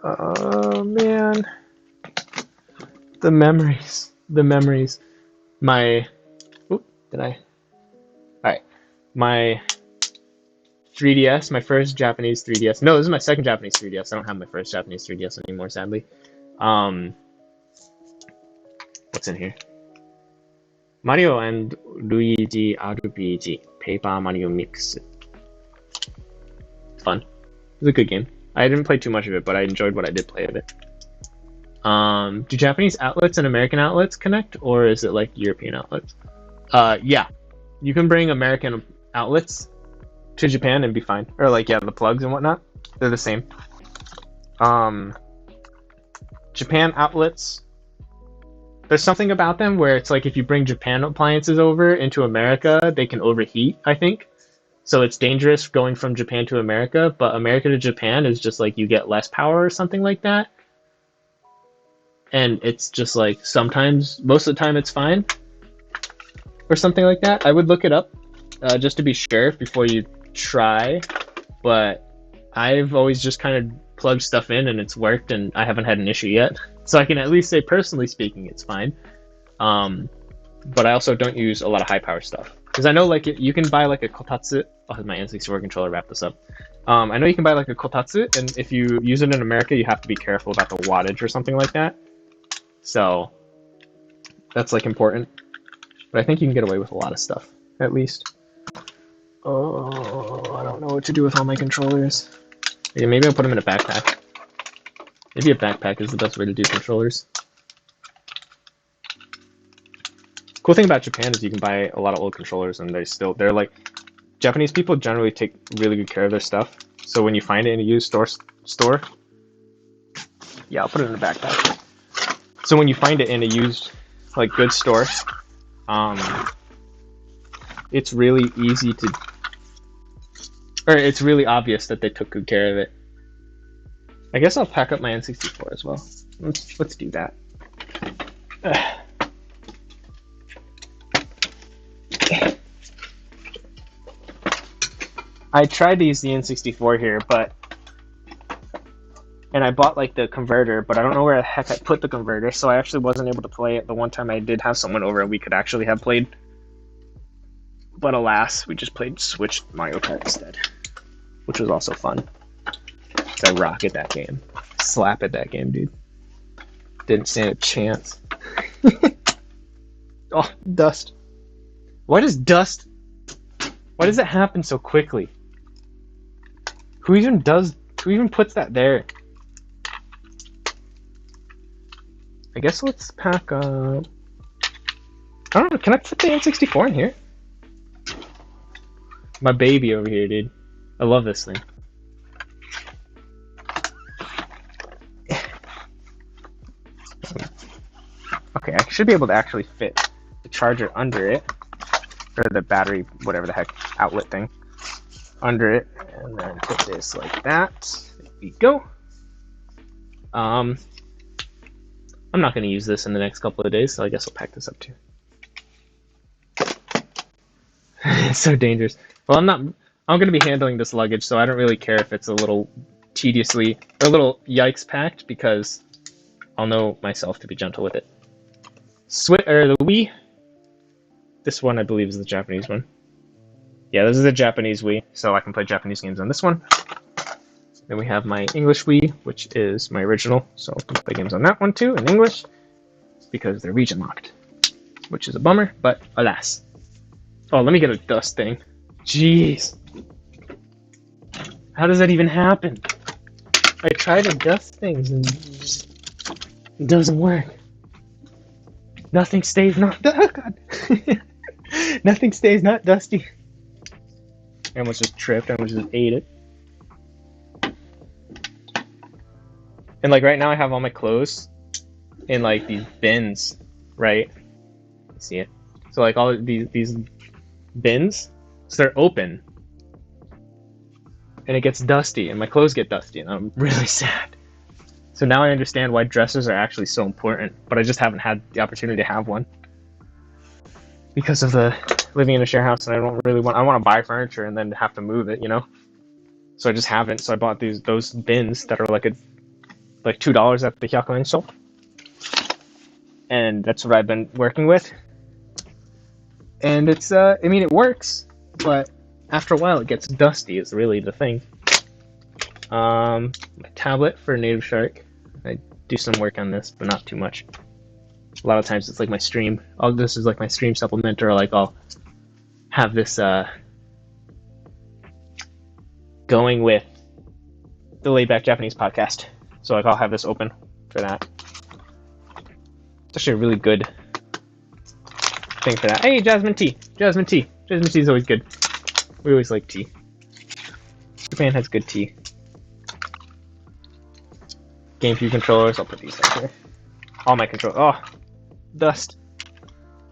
oh man. The memories. My my 3DS, my first Japanese 3DS. No, this is my second Japanese 3DS. I don't have my first Japanese 3DS anymore, sadly. What's in here? Mario and Luigi RPG Paper Mario Mix. Fun. It was a good game. I didn't play too much of it, but I enjoyed what I did play of it. Do Japanese outlets and American outlets connect, or is it like European outlets? Yeah. You can bring American outlets to Japan and be fine. Or like, yeah, the plugs and whatnot. They're the same. Japan outlets, there's something about them where it's like if you bring Japan appliances over into America, they can overheat, I think. So it's dangerous going from Japan to America, but America to Japan is just like you get less power or something like that. And it's just like sometimes, most of the time, it's fine or something like that. I would look it up just to be sure before you try, but I've always just kind of plugged stuff in and it's worked, and I haven't had an issue yet. So I can at least say, personally speaking, it's fine. But I also don't use a lot of high power stuff because I know like you can buy like a kotatsu. Oh, my N64 controller wrap this up. I know you can buy like a kotatsu, and if you use it in America, you have to be careful about the wattage or something like that. So that's like important. But I think you can get away with a lot of stuff, at least. Oh, I don't know what to do with all my controllers. Okay, maybe I'll put them in a backpack. Maybe a backpack is the best way to do controllers. Cool thing about Japan is you can buy a lot of old controllers and they're like, Japanese people generally take really good care of their stuff. So when you find it in a used store, yeah, I'll put it in the backpack. So when you find it in a used, like, good store, it's really easy to, or it's really obvious that they took good care of it. I guess I'll pack up my N64 as well. Let's do that. I tried to use the N64 here, and I bought like the converter, but I don't know where the heck I put the converter, so I actually wasn't able to play it the one time I did have someone over and we could actually have played. But alas, we just played Switch Mario Kart instead, which was also fun. I rock at that game. Slap at that game, dude. Didn't stand a chance. Oh, dust. Why does it happen so quickly? Who even puts that there? I guess let's pack up. I don't know, can I put the N64 in here? My baby over here, dude. I love this thing. Okay, I should be able to actually fit the charger under it, or the battery, whatever the heck, outlet thing, under it, and then put this like that. There we go. I'm not going to use this in the next couple of days, so I guess I'll pack this up too. It's so dangerous. Well, I'm going to be handling this luggage, so I don't really care if it's a little tediously, or a little yikes packed, because I'll know myself to be gentle with it. The Wii. This one, I believe, is the Japanese one. Yeah, this is the Japanese Wii, so I can play Japanese games on this one. Then we have my English Wii, which is my original, so I can play games on that one too, in English, because they're region locked, which is a bummer, but alas. Oh, let me get a dust thing. Jeez. How does that even happen? I try to dust things and it doesn't work. Nothing stays not oh God. Nothing stays not dusty. I almost just tripped, I almost just ate it. And like right now I have all my clothes in like these bins, right? You see it? So like all of these bins, so they're open. And it gets dusty, and my clothes get dusty, and I'm really sad. So now I understand why dressers are actually so important, but I just haven't had the opportunity to have one. Because of the living in a share house, and I want to buy furniture and then have to move it, you know? So I just haven't, so I bought those bins that are like $2 at the Hyakumen shop. And that's what I've been working with. And it's, I mean, it works, but after a while it gets dusty is really the thing. My tablet for Native Shark. I do some work on this, but not too much. A lot of times it's like my stream. All this is like my stream supplement, or like I'll have this going with the Laid Back Japanese podcast. So like I'll have this open for that. It's actually a really good thing for that. Hey, Jasmine tea! Jasmine tea! Jasmine tea is always good. We always like tea. Japan has good tea. GameCube controllers, I'll put these down here. All my controllers. Oh, dust.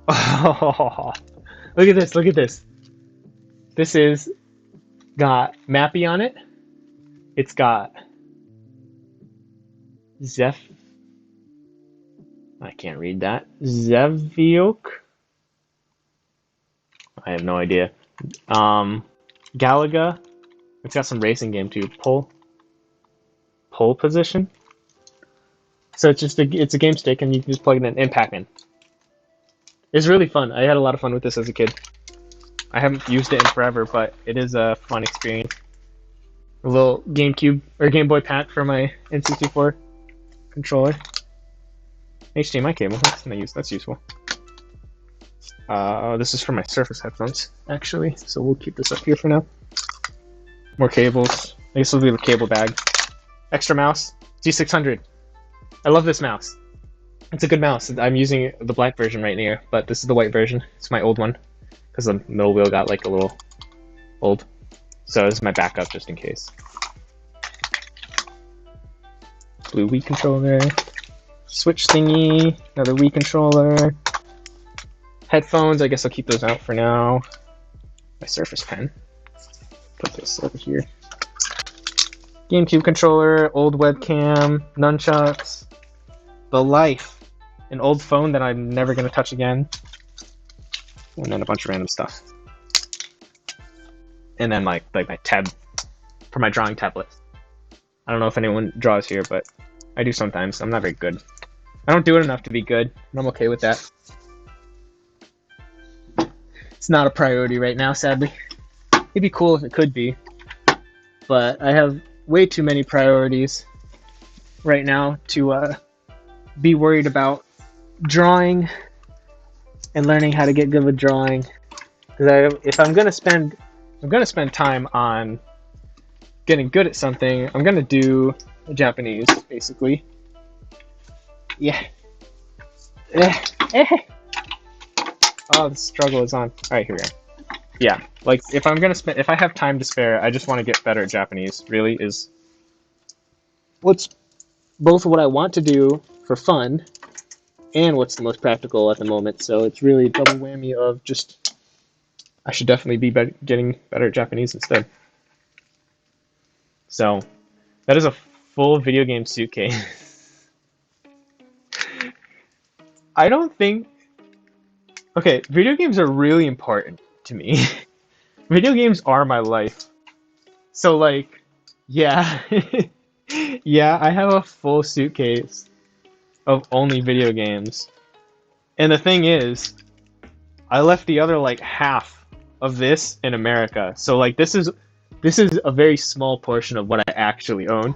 Oh, look at this, look at this. This is got Mappy on it. It's got Zeph. I can't read that. Zeviok. I have no idea. Galaga. It's got some racing game too. Pole position. So it's a game stick and you can just plug it in and Pac-Man. It's really fun. I had a lot of fun with this as a kid. I haven't used it in forever, but it is a fun experience. A little GameCube or Game Boy pack for my N64 controller. HDMI cable. That's useful. This is for my Surface headphones, actually. So we'll keep this up here for now. More cables. I guess we'll leave a cable bag. Extra mouse. G600. I love this mouse. It's a good mouse. I'm using the black version right here, but this is the white version. It's my old one because the middle wheel got like a little old. So this is my backup just in case. Blue Wii controller. Switch thingy. Another Wii controller. Headphones. I guess I'll keep those out for now. My Surface Pen. Put this over here. GameCube controller. Old webcam. Nunchucks. The Life. An old phone that I'm never going to touch again. And then a bunch of random stuff. And then like my tab for my drawing tablet. I don't know if anyone draws here, but I do sometimes. I'm not very good. I don't do it enough to be good, and I'm okay with that. It's not a priority right now, sadly. It'd be cool if it could be, but I have way too many priorities right now to be worried about drawing and learning how to get good with drawing. Because if I'm gonna spend time on getting good at something, I'm gonna do Japanese, basically. Yeah. Oh, the struggle is on. Alright, here we go. Yeah, like if I have time to spare, I just want to get better at Japanese, really, is what's both what I want to do for fun and what's the most practical at the moment. So it's really a double whammy of just, I should definitely be getting better at Japanese instead. So that is a full video game suitcase. I don't think... Okay, video games are really important to me. Video games are my life. So like, yeah. Yeah, I have a full suitcase of only video games. And the thing is, I left the other like half of this in America. So like this is a very small portion of what I actually own.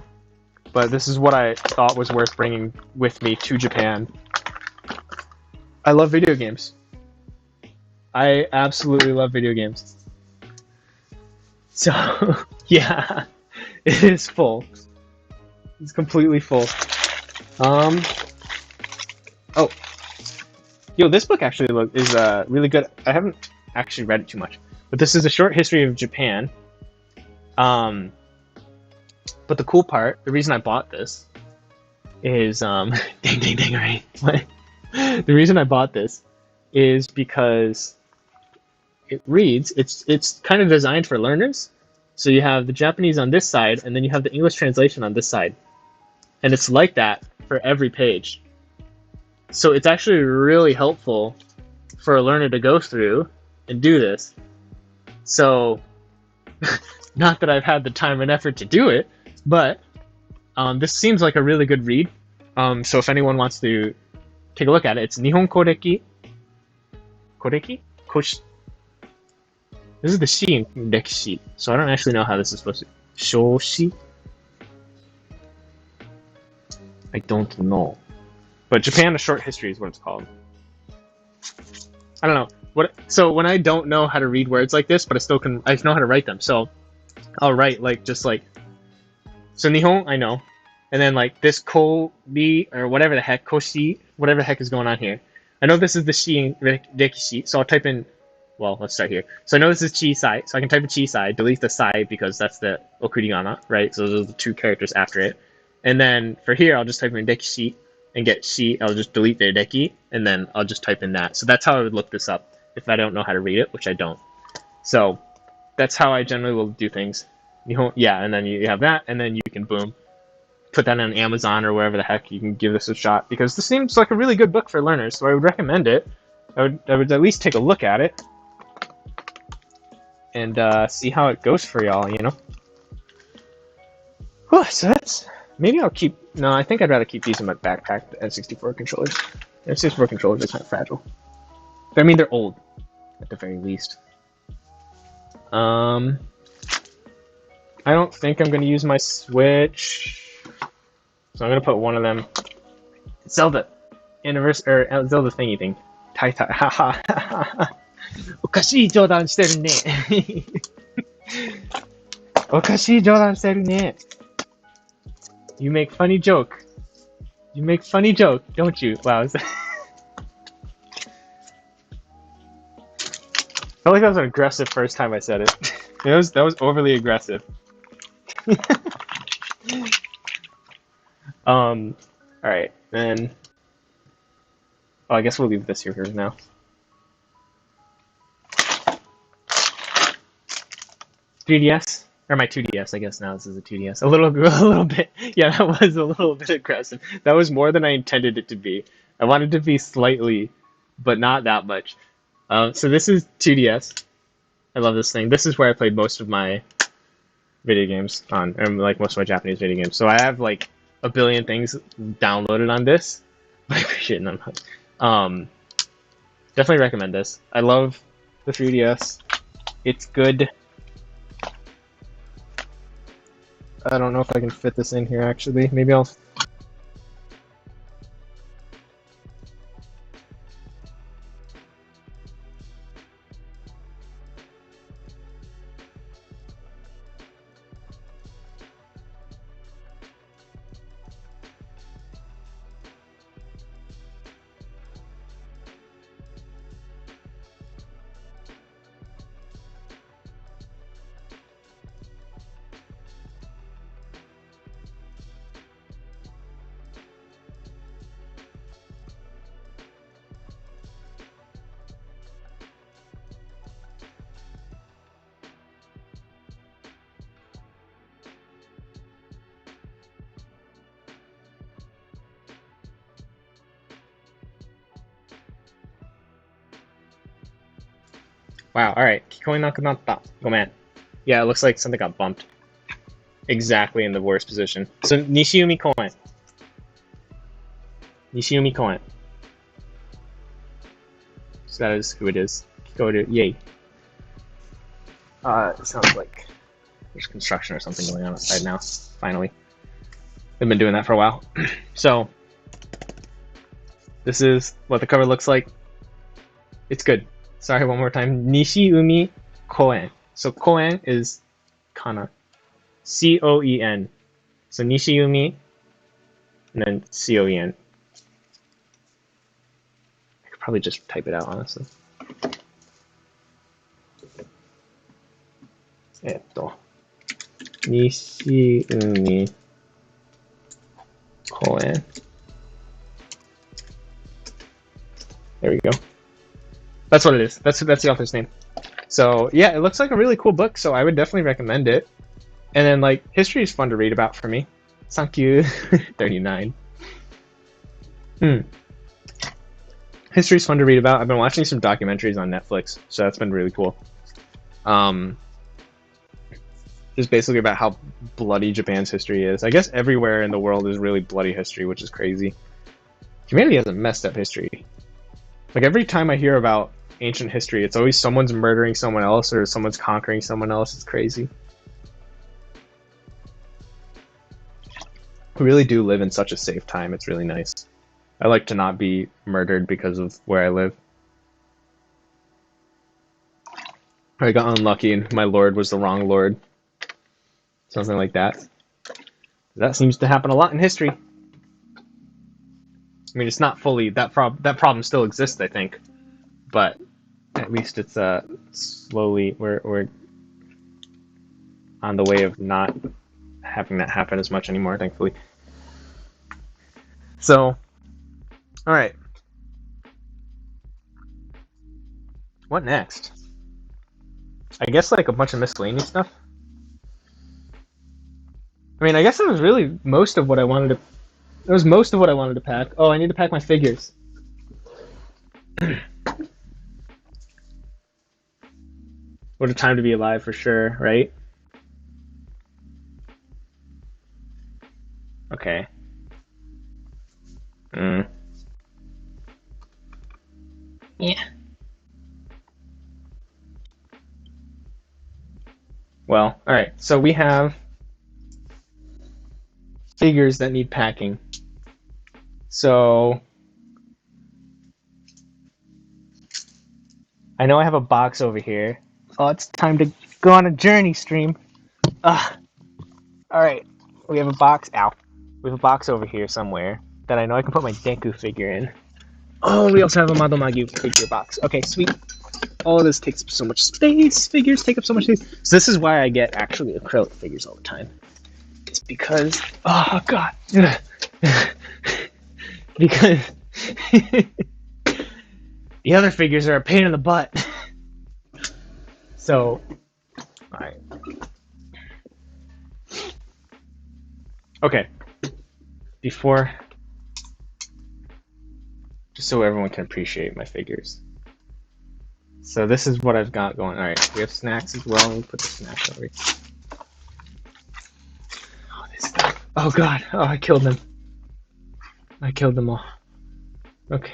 But this is what I thought was worth bringing with me to Japan. I love video games. I absolutely love video games. So, yeah, it is full. It's completely full. Oh, yo, this book actually is really good. I haven't actually read it too much, but this is a short history of Japan. But the cool part, the reason I bought this is ding ding ding, right? The reason I bought this is because it reads, it's kind of designed for learners. So you have the Japanese on this side, and then you have the English translation on this side. And it's like that for every page. So it's actually really helpful for a learner to go through and do this. So, not that I've had the time and effort to do it, but this seems like a really good read. So if anyone wants to take a look at it, it's Nihon Koreki. Koreki? This is the shi in Rekishi, so I don't actually know how this is supposed to... Shoshi? I don't know. But Japan, a short history is what it's called. I don't know. So when I don't know how to read words like this, but I know how to write them. So I'll write so Nihon, I know. And then like this Kobi, or whatever the heck, Koshi, whatever the heck is going on here. I know this is the shi in Rekishi, so I'll type in... Well, let's start here. So I know this is Chisai, so I can type in Chisai, delete the sai because that's the Ocarina, right? So those are the two characters after it. And then for here, I'll just type in Rekishi and get shi. I'll just delete the Reki, and then I'll just type in that. So that's how I would look this up if I don't know how to read it, which I don't. So That's how I generally will do things. Yeah, and then you have that, and then you can boom, put that on Amazon or wherever the heck you can give this a shot, because this seems like a really good book for learners, so I would recommend it. I would at least take a look at it and see how it goes for y'all, you know? Whew, so that's... Maybe I'll keep... No, I think I'd rather keep these in my backpack, the N64 controllers. The N64 controllers are kind of fragile. But, I mean, they're old, at the very least. I don't think I'm going to use my Switch. So I'm going to put one of them... Zelda anniversary... or Zelda thingy thing. Taita. Haha. おかしい冗談してるね。おかしい冗談してるね。You make funny joke. You make funny joke, don't you? Wow. I felt like that was an aggressive first time I said it. That was overly aggressive. Alright, then... Oh, I guess we'll leave this here for now. $3DS? Or my 2DS, I guess now this is a 2DS. A little bit. Yeah, that was a little bit aggressive. That was more than I intended it to be. I wanted to be slightly, but not that much. So this is 2DS. I love this thing. This is where I played most of my video games on, or like most of my Japanese video games. So I have like a billion things downloaded on this. Like shit, no, definitely recommend this. I love the 3DS. It's good. I don't know if I can fit this in here actually. Maybe I'll... Wow, alright. Kikoi nakunatta. Gomen. Yeah, it looks like something got bumped. Exactly in the worst position. So, Nishiumi Koen. Nishiumi Koen. So that is who it is. Kikoi, yay. It sounds like there's construction or something going on outside now, finally. They've been doing that for a while. So, this is what the cover looks like. It's good. Sorry, one more time. Nishiumi Koen. So Koen is kana. C-O-E-N. So Nishiumi, and then C-O-E-N. I could probably just type it out, honestly. Nishiumi Koen. There we go. That's what it is. That's the author's name. So yeah, it looks like a really cool book, so I would definitely recommend it. And then like history is fun to read about for me. Thank you. 39. History is fun to read about. I've been watching some documentaries on Netflix, so that's been really cool. Just basically about how bloody Japan's history is. I guess everywhere in the world is really bloody history, which is crazy. Humanity has a messed up history. Like every time I hear about ancient history, it's always someone's murdering someone else or someone's conquering someone else. It's crazy. We really do live in such a safe time. It's really nice. I like to not be murdered because of where I live. I got unlucky and my lord was the wrong lord. Something like that. That seems to happen a lot in history. I mean, it's not fully... That problem still exists, I think. But at least it's slowly... We're on the way of not having that happen as much anymore, thankfully. So, alright. What next? I guess like a bunch of miscellaneous stuff. I mean, I guess that was really most of what I wanted to. It was most of what I wanted to pack. Oh, I need to pack my figures. What a time to be alive for sure, right? Okay. Yeah. Well, alright. So we have figures that need packing. So I know I have a box over here. Oh, it's time to go on a journey stream. Alright. We have a box. Ow. We have a box over here somewhere that I know I can put my Deku figure in. Oh, we also have a Madomagi figure box. Okay, sweet. Oh, this takes up so much space. Figures take up so much space. So this is why I get actually acrylic figures all the time. It's because... Oh, God. Because... the other figures are a pain in the butt. So... Alright. Okay. Before... Just so everyone can appreciate my figures. So this is what I've got going. Alright, we have snacks as well. We'll put the snacks over here. Oh, this guy. Oh god. Oh, I killed them. I killed them all. Okay.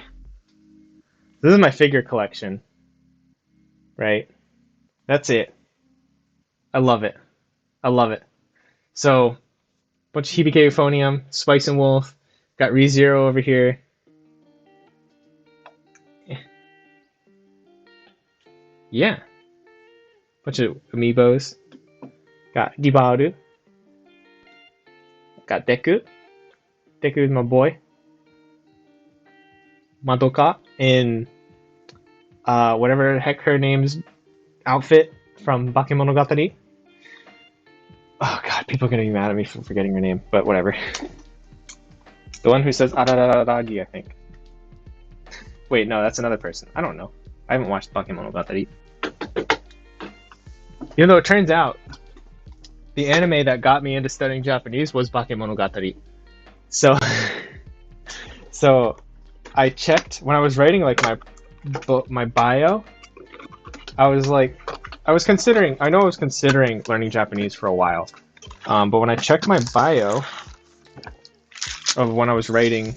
This is my figure collection. Right? That's it. I love it. I love it. So, bunch of Hibike Euphonium, Spice and Wolf, got ReZero over here. Yeah. Bunch of amiibos. Got Dibaru. Got Deku. Deku is my boy. Madoka in whatever the heck her name's outfit from Bakemonogatari. Oh god, people are gonna be mad at me for forgetting her name, but whatever. The one who says Arararagi, I think. Wait, no, that's another person. I don't know. I haven't watched Bakemonogatari. Even though it turns out the anime that got me into studying Japanese was Bakemonogatari. So, so I checked when I was writing like my bio. I was considering learning Japanese for a while, but when I checked my bio of when I was writing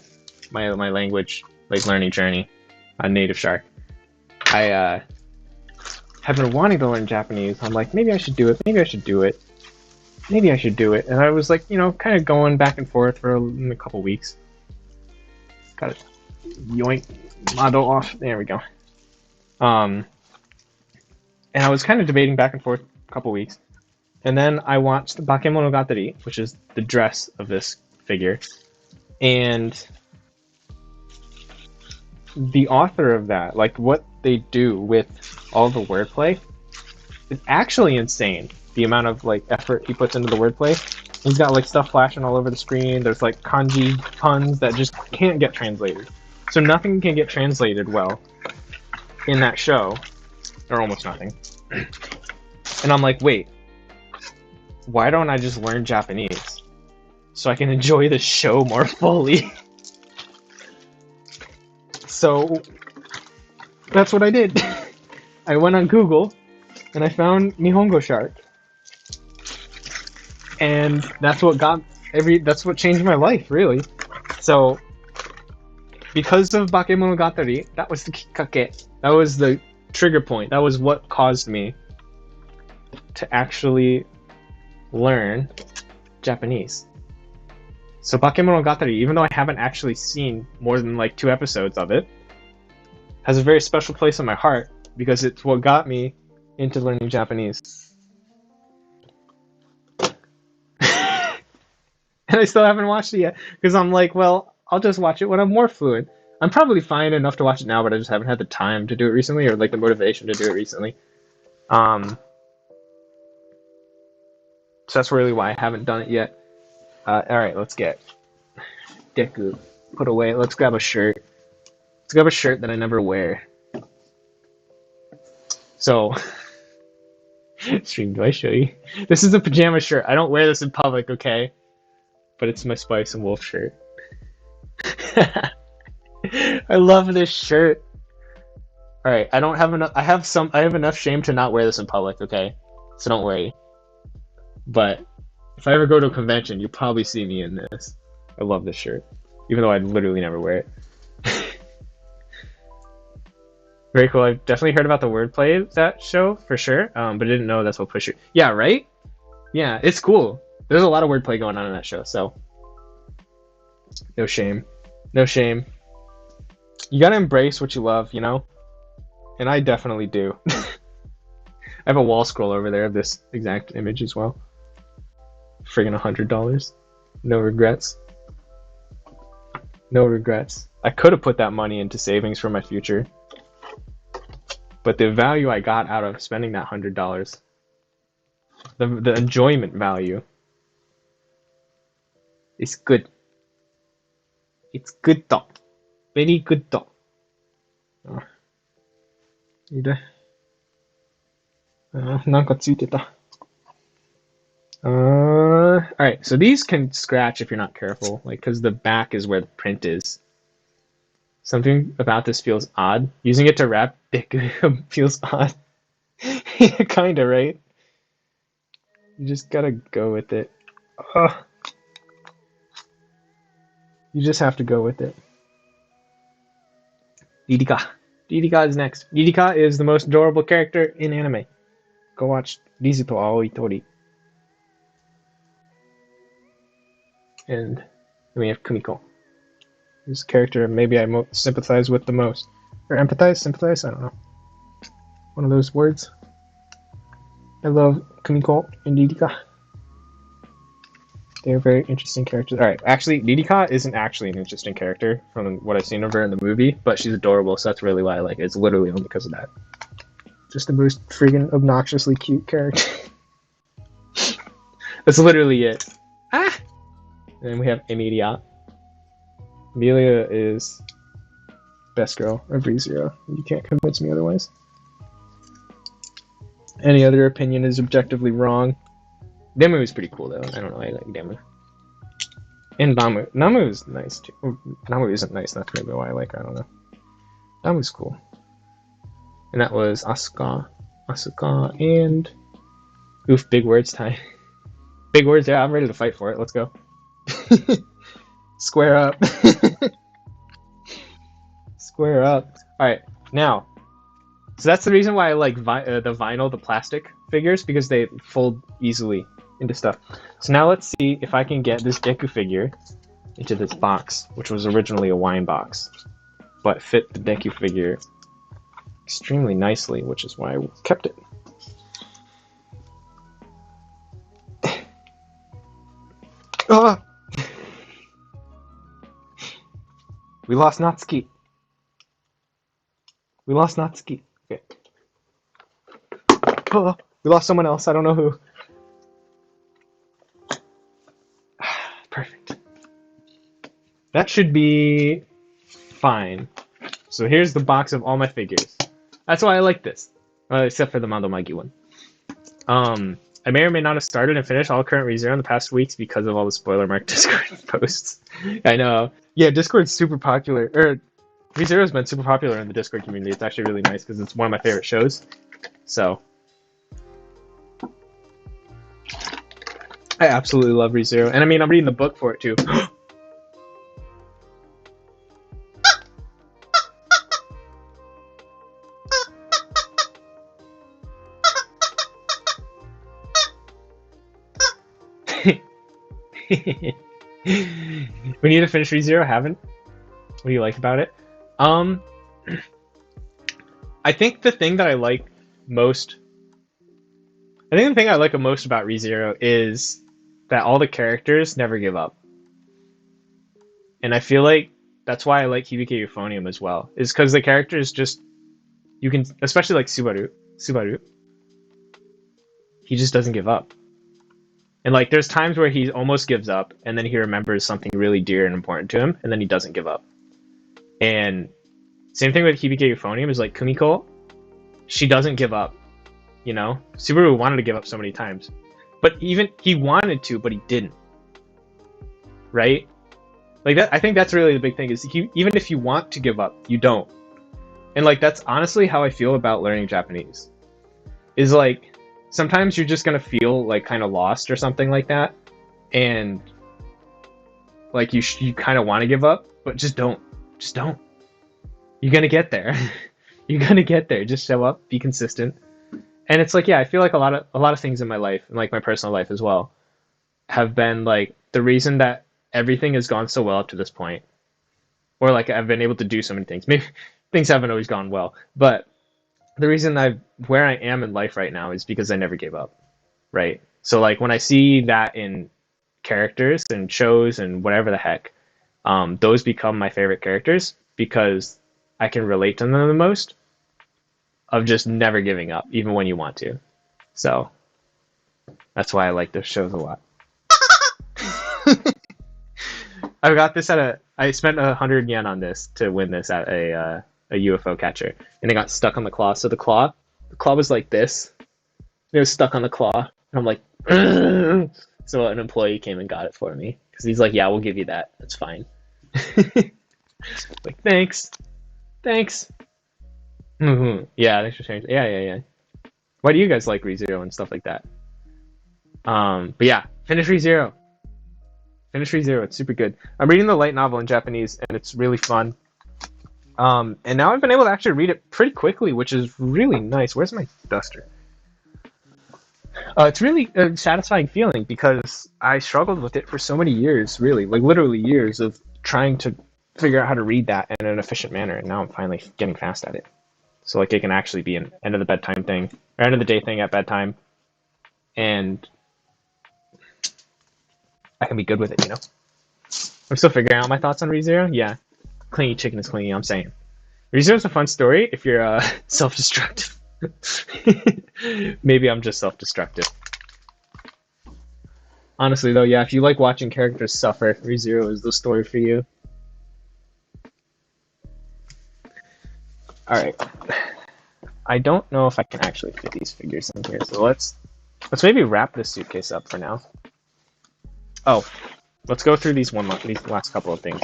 my language like learning journey on Native Shark, I have been wanting to learn Japanese. I'm like, maybe I should do it. Maybe I should do it. Maybe I should do it. And I was like, you know, kind of going back and forth for a couple weeks. Got it. Yoink. Model off. There we go. And I was kind of debating back and forth a couple weeks. And then I watched Bakemonogatari, which is the dress of this figure. And the author of that, like what they do with all the wordplay, is actually insane. The amount of like effort he puts into the wordplay. He's got like stuff flashing all over the screen. There's like kanji puns that just can't get translated. So nothing can get translated well in that show, or almost nothing. And I'm like, wait, why don't I just learn Japanese so I can enjoy the show more fully? So that's what I did. I went on Google and I found Nihongo Shark. And that's what that's what changed my life, really. So because of Bakemonogatari, that was the kikkake. That was the trigger point. That was what caused me to actually learn Japanese. So Bakemonogatari, even though I haven't actually seen more than like 2 episodes of it, has a very special place in my heart because it's what got me into learning Japanese. And I still haven't watched it yet because I'm like, well, I'll just watch it when I'm more fluent. I'm probably fine enough to watch it now, but I just haven't had the time to do it recently or like the motivation to do it recently. So that's really why I haven't done it yet. Alright, let's get Deku put away. Let's grab a shirt. Let's grab a shirt that I never wear. So, Stream, do I show you? This is a pajama shirt. I don't wear this in public, okay? But it's my Spice and Wolf shirt. I love this shirt. All right, I don't have enough. I have enough shame to not wear this in public, okay? So don't worry. But if I ever go to a convention, you'll probably see me in this. I love this shirt, even though I literally never wear it. Very cool. I've definitely heard about the wordplay of that show for sure, but I didn't know that's what Pusher. Yeah, right? Yeah, it's cool. There's a lot of wordplay going on in that show, so no shame. No shame. You gotta embrace what you love, you know? And I definitely do. I have a wall scroll over there of this exact image as well. Friggin' $100. No regrets. No regrets. I could have put that money into savings for my future. But the value I got out of spending that $100, the enjoyment value, is good. It's good though. Very good though. Alright, so these can scratch if you're not careful, like, because the back is where the print is. Something about this feels odd. Using it to wrap Deku feels odd. Yeah, kinda, right? You just gotta go with it. Ugh. You just have to go with it. Ririka. Ririka is next. Ririka is the most adorable character in anime. Go watch Rizu to Aoi Tori. And then we have Kumiko. This character maybe I sympathize with the most. Or empathize? Sympathize? I don't know. One of those words. I love Kumiko and Ririka. They're very interesting characters. Alright, actually, Ririka isn't actually an interesting character from what I've seen of her in the movie, but she's adorable, so that's really why I like it. It's literally only because of that. Just the most friggin' obnoxiously cute character. That's literally it. Ah! And then we have Emilia. Emilia is best girl of ReZero. You can't convince me otherwise. Any other opinion is objectively wrong. Demu is pretty cool though. I don't know, I like Demu. And Namu. Namu is nice too. Oh, Namu isn't nice, that's maybe why I like her, I don't know. Namu's cool. And that was Asuka. Asuka and... Oof, big words time. Big words, yeah, I'm ready to fight for it, let's go. Square up. Square up. Alright, now. So that's the reason why I like the vinyl, the plastic figures, because they fold easily into stuff. So now let's see if I can get this Deku figure into this box, which was originally a wine box, but fit the Deku figure extremely nicely, which is why I kept it. Ah! We lost Natsuki. We lost Natsuki. Okay. Oh, we lost someone else. I don't know who. Perfect. That should be fine. So here's the box of all my figures. That's why I like this. Except for the Mandomagi one. I may or may not have started and finished all current ReZero in the past weeks because of all the spoiler mark Discord posts. I know. Yeah, Discord's super popular. ReZero's been super popular in the Discord community. It's actually really nice because it's one of my favorite shows. So I absolutely love ReZero. And I mean, I'm reading the book for it too. We need to finish ReZero, haven't? What do you like about it? I think the thing that I like most... I think the thing I like the most about ReZero is that all the characters never give up. And I feel like that's why I like Hibike Euphonium as well. Is because the characters just... You can... Especially like Subaru. He just doesn't give up. And like, there's times where he almost gives up, and then he remembers something really dear and important to him, and then he doesn't give up. And same thing with Hibike Euphonium is like Kumiko, she doesn't give up. you know? Subaru wanted to give up so many times. But even he wanted to, but he didn't. Right? Like that, I think that's really the big thing is even if you want to give up, you don't. And like that's honestly how I feel about learning Japanese. Is like sometimes you're just gonna feel like kind of lost or something like that, and like you kind of want to give up, but just don't. Just don't. You're gonna get there. You're gonna get there. Just show up, be consistent. And it's like, yeah, I feel like a lot of things in my life, and like my personal life as well, have been like the reason that everything has gone so well up to this point, or like I've been able to do so many things. Maybe things haven't always gone well, but the reason where I am in life right now is because I never gave up, right? So like when I see that in characters and shows and whatever the heck, those become my favorite characters because I can relate to them the most, of just never giving up, even when you want to. So that's why I like those shows a lot. I got this I spent 100 yen on this to win this at a UFO catcher, and it got stuck on the claw. So the claw was like this. It was stuck on the claw, and I'm like, ugh! So an employee came and got it for me because he's like, yeah, we'll give you that. That's fine. Like, thanks. Mm-hmm. Yeah, thanks for sharing. Yeah. Why do you guys like ReZero and stuff like that? But yeah, finish ReZero. It's super good. I'm reading the light novel in Japanese, and it's really fun. And now I've been able to actually read it pretty quickly, which is really nice. Where's my duster? It's really a satisfying feeling because I struggled with it for so many years, really, like literally years of trying to figure out how to read that in an efficient manner, and now I'm finally getting fast at it. So like it can actually be an end of the bedtime thing, or end of the day thing at bedtime, and I can be good with it, you know? I'm still figuring out my thoughts on ReZero. Yeah, clingy chicken is clingy, I'm saying. ReZero's a fun story if you're self-destructive. Maybe I'm just self-destructive. Honestly though, yeah, if you like watching characters suffer, ReZero is the story for you. Alright. I don't know if I can actually fit these figures in here, so let's maybe wrap this suitcase up for now. Oh, let's go through these last couple of things.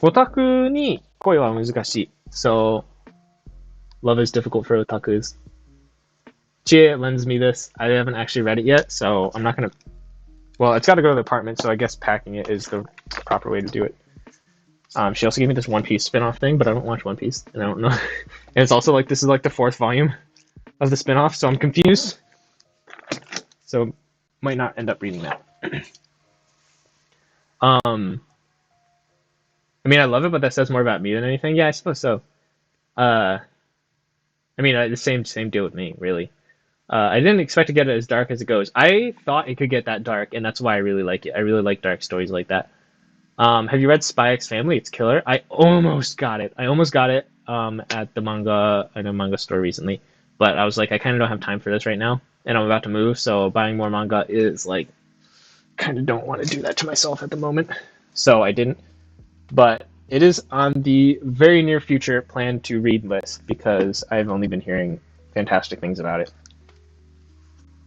Otaku ni koi wa muzukashii. So, love is difficult for otakus. Chie lends me this. I haven't actually read it yet, so I'm not gonna... Well, it's gotta go to the apartment, so I guess packing it is the proper way to do it. She also gave me this One Piece spin-off thing, but I don't watch One Piece, and I don't know. And it's also like, this is like the 4th volume of the spin-off, so I'm confused. So, might not end up reading that. I mean, I love it, but that says more about me than anything. Yeah, I suppose so. I mean, the same deal with me, really. I didn't expect to get it as dark as it goes. I thought it could get that dark, and that's why I really like it. I really like dark stories like that. Have you read Spy X Family? It's killer. I almost got it. At the manga store recently, but I was like, I kind of don't have time for this right now, and I'm about to move, so buying more manga is like, kind of don't want to do that to myself at the moment, so I didn't. But it is on the very near future plan to read list because I've only been hearing fantastic things about it.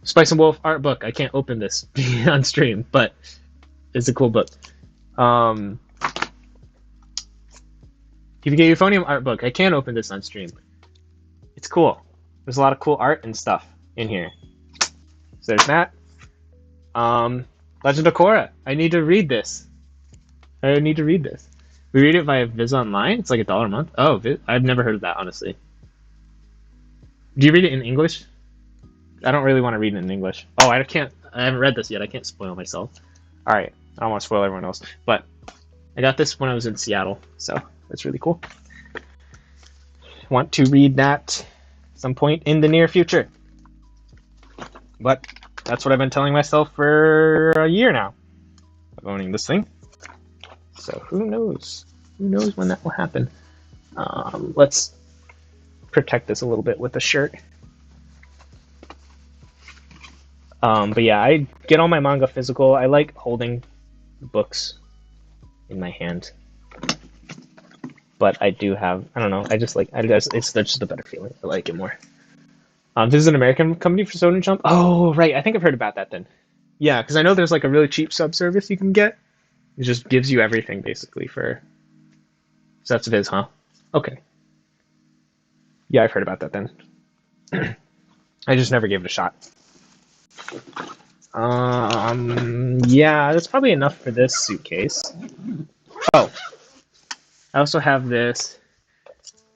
Spice and Wolf art book. I can't open this on stream, but it's a cool book. If you get Euphonium art book, I can't open this on stream. It's cool. There's a lot of cool art and stuff in here. So there's that. Legend of Korra. I need to read this. We read it via Viz Online. It's like $1 a month. Oh, I've never heard of that, honestly. Do you read it in English? I don't really want to read it in English. Oh, I haven't read this yet. I can't spoil myself. All right. I don't want to spoil everyone else. But I got this when I was in Seattle, so that's really cool. Want to read that some point in the near future. But that's what I've been telling myself for a year now of owning this thing. So who knows? Who knows when that will happen? Let's protect this a little bit with a shirt. But yeah, I get all my manga physical. I like holding books in my hand. But I do have, I don't know, it's just a better feeling. I like it more. This is an American company for Soda Jump. Oh, right. I think I've heard about that then. Yeah, because I know there's like a really cheap subservice you can get. It just gives you everything basically for. So that's Viz, huh? Okay. Yeah, I've heard about that then. I just never gave it a shot. Yeah, that's probably enough for this suitcase. Oh, I also have this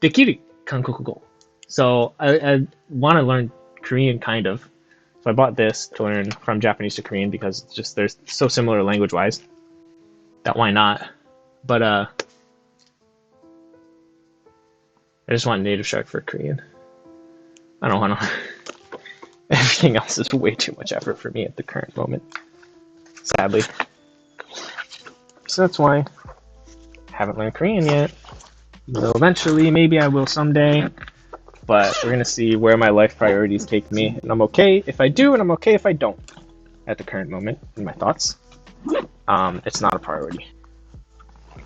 Dekiri Kankokugo. So I want to learn Korean kind of. So I bought this to learn from Japanese to Korean because it's just they're so similar language-wise. That why not? But I just want Native Shark for Korean. I don't want to. Everything else is way too much effort for me at the current moment, sadly. So that's why I haven't learned Korean yet. Though eventually, maybe I will someday. But we're gonna see where my life priorities take me, and I'm okay if I do, and I'm okay if I don't. At the current moment, in my thoughts, it's not a priority.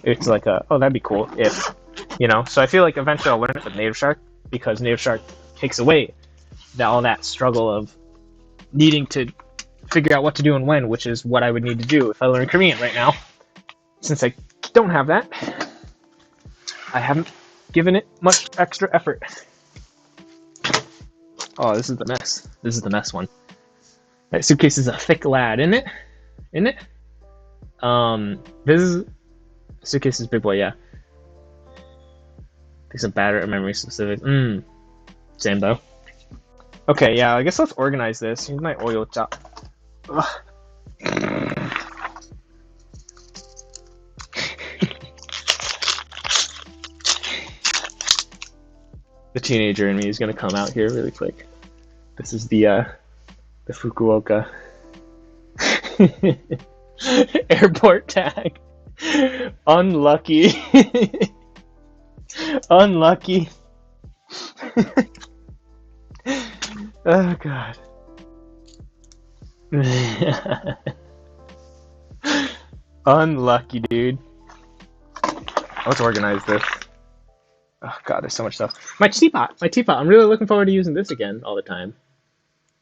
It's like oh, that'd be cool if, you know. So I feel like eventually I'll learn it with Native Shark because Native Shark takes away all that struggle of needing to figure out what to do and when, which is what I would need to do if I learn Korean right now. Since I don't have that, I haven't given it much extra effort. Oh, this is the mess. This is the mess one. That suitcase is a thick lad, isn't it? Isn't it? This is suitcase is big boy, yeah. Piece of batter or memory specific. Same though. Okay, yeah, I guess let's organize this. Here's my oil chop. Ugh. The teenager in me is gonna come out here really quick. This is the Fukuoka airport tag. Unlucky. Unlucky. Oh god. Unlucky, dude. Let's organize this. Oh god, there's so much stuff. My teapot! My teapot! I'm really looking forward to using this again all the time.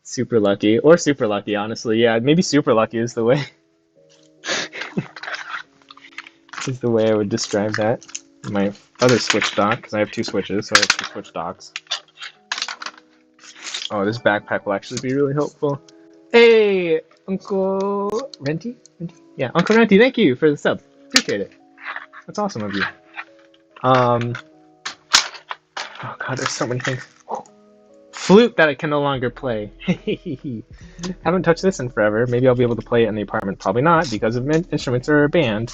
Super lucky. Or super lucky, honestly. Yeah, maybe super lucky is the way. is the way I would describe that. My other Switch dock, because I have two Switches, so I have two Switch docks. Oh, this backpack will actually be really helpful. Hey, Uncle Renty? Yeah, Uncle Renty, thank you for the sub. Appreciate it. That's awesome of you. Oh god, there's so many things. Flute that I can no longer play. Haven't touched this in forever. Maybe I'll be able to play it in the apartment. Probably not, because of instruments are banned.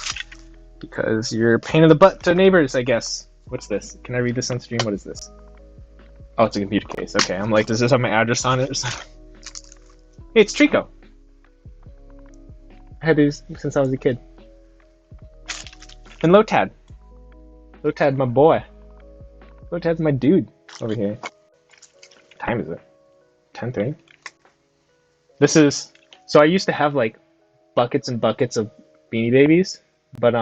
Because you're a pain in the butt to neighbors, I guess. What's this? Can I read this on stream? What is this? Oh, it's a computer case. Okay, I'm like, does this have my address on it? Hey, it's Trico. I had these since I was a kid. And Lotad. Lotad, my boy. Lotad's my dude over here. What time is it? 10:30? This is... So I used to have, like, buckets and buckets of Beanie Babies. But,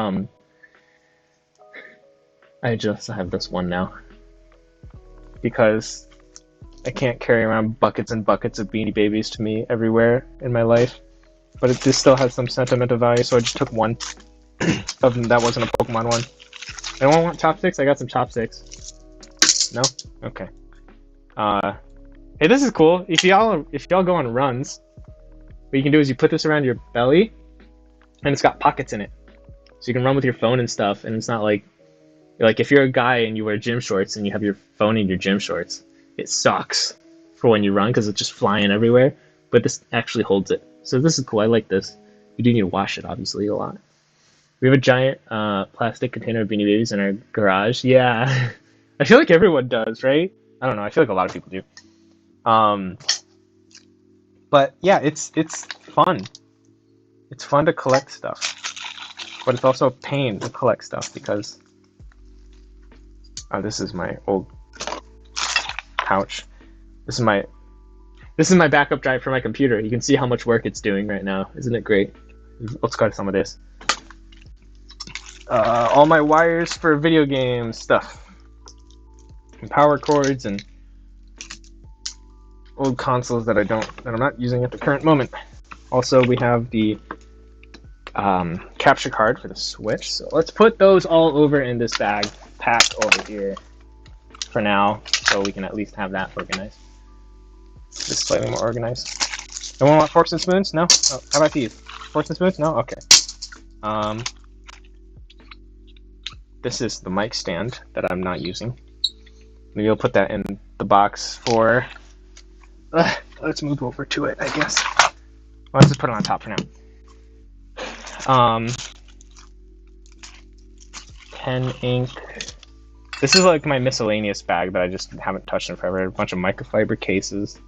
I just have this one now. Because I can't carry around buckets and buckets of Beanie Babies to me everywhere in my life. But this still has some sentimental value, so I just took one of them that wasn't a Pokemon one. Anyone want chopsticks? I got some chopsticks. No? Okay. Hey, this is cool. If y'all go on runs, what you can do is you put this around your belly, and it's got pockets in it. So you can run with your phone and stuff, and it's not like if you're a guy and you wear gym shorts and you have your phone in your gym shorts, it sucks for when you run because it's just flying everywhere. But this actually holds it. So this is cool. I like this. You do need to wash it, obviously, a lot. We have a giant plastic container of Beanie Babies in our garage. Yeah. I feel like everyone does, right? I don't know. I feel like a lot of people do. But yeah, it's fun. It's fun to collect stuff. But it's also a pain to collect stuff because... Oh, this is my old pouch. This is my backup drive for my computer. You can see how much work it's doing right now. Isn't it great? Let's go to some of this. All my wires for video game stuff. And power cords and old consoles that I'm not using at the current moment. Also, we have the capture card for the Switch. So let's put those all over in this bag pack over here for now, so we can at least have that organized. Just slightly more organized. Don't want forks and spoons? No? Oh, how about these? Forks and spoons? No? Okay. This is the mic stand that I'm not using. Maybe I'll put that in the box for... let's move over to it, I guess. Let's just put it on top for now. Pen, ink. This is like my miscellaneous bag that I just haven't touched in forever. A bunch of microfiber cases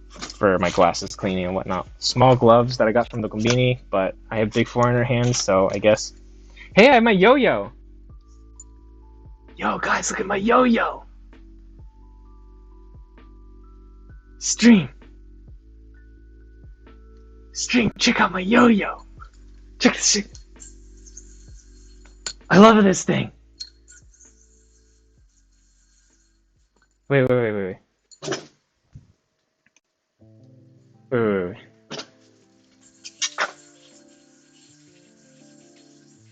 for my glasses cleaning and whatnot. Small gloves that I got from the Combini, but I have big foreigner hands, so I guess... Hey, I have my yo-yo! Yo, guys, look at my yo-yo! Stream! Stream, check out my yo-yo! Check this shit! I love this thing! Wait. Wait.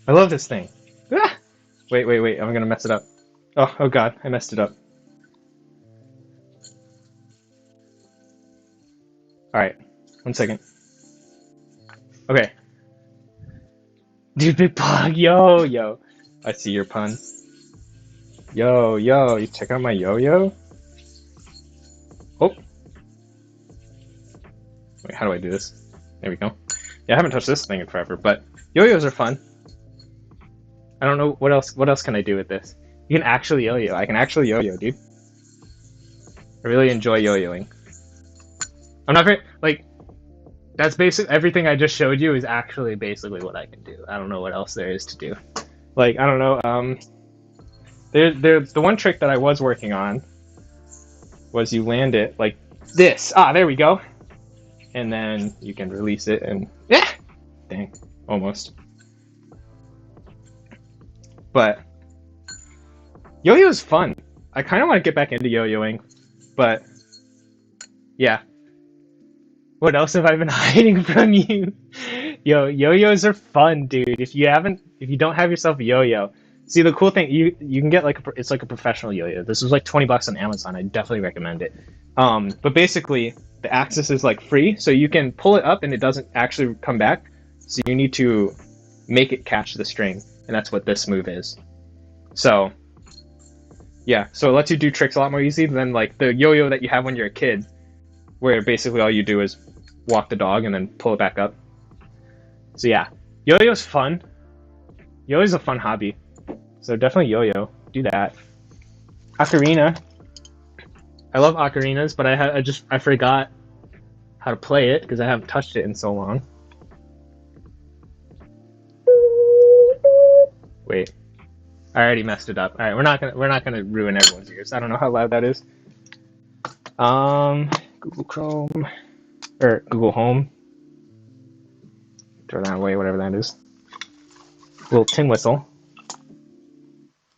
I love this thing. Ah! Wait. I'm gonna mess it up. Oh god, I messed it up. Alright, 1 second. Okay. Dude, big pog, yo. I see your pun. Yo, you check out my yo-yo? Oh. Wait, how do I do this? There we go. Yeah, I haven't touched this thing in forever, but yo-yos are fun. I don't know what else can I do with this? You can actually yo-yo. I can actually yo-yo, dude. I really enjoy yo-yoing. I'm not very, like, that's basically everything I just showed you is actually basically what I can do. I don't know what else there is to do. Like, I don't know, the one trick that I was working on was you land it like this. Ah, there we go. And then you can release it and, yeah! Dang, almost. But yo-yo is fun. I kind of want to get back into yo-yoing, but yeah. What else have I been hiding from you? Yo-yos are fun, dude. If you don't have yourself a yo-yo, see the cool thing, you can get like it's like a professional yo-yo. This was like 20 bucks on Amazon. I definitely recommend it. But basically the axis is like free, so you can pull it up and it doesn't actually come back. So you need to make it catch the string, and that's what this move is. So yeah, so it lets you do tricks a lot more easy than like the yo-yo that you have when you're a kid, where basically all you do is walk the dog and then pull it back up. So yeah, yo-yo's fun. Yo-yo's a fun hobby. So definitely yo-yo. Do that. Ocarina. I love ocarinas, but I forgot how to play it because I haven't touched it in so long. Wait. I already messed it up. Alright, we're not gonna ruin everyone's ears. I don't know how loud that is. Google Chrome or Google Home. Throw that away, whatever that is. Little tin whistle.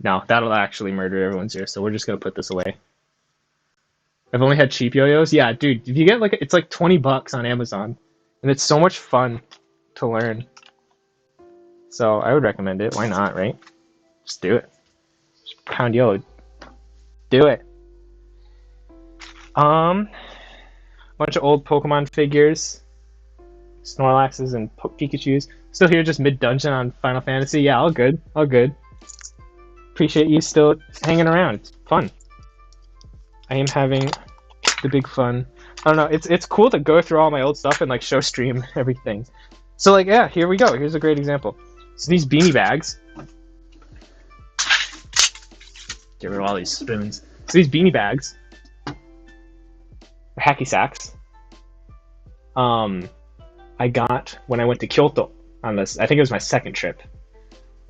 No, that'll actually murder everyone's ears, so we're just gonna put this away. I've only had cheap yo-yos. Yeah, dude, if you get like, it's like 20 bucks on Amazon, and it's so much fun to learn. So I would recommend it. Why not, right? Just do it. Just pound yo. Do it. Bunch of old Pokemon figures, Snorlaxes and Pikachus. Still here, just mid-dungeon on Final Fantasy. Yeah, all good, all good. Appreciate you still hanging around. It's fun. I am having the big fun. I don't know. It's cool to go through all my old stuff and like show stream everything. So like, yeah, here we go. Here's a great example. So these beanie bags. Get rid of all these spoons. So these beanie bags. Hacky Sacks. I got when I went to Kyoto on this. I think it was my second trip.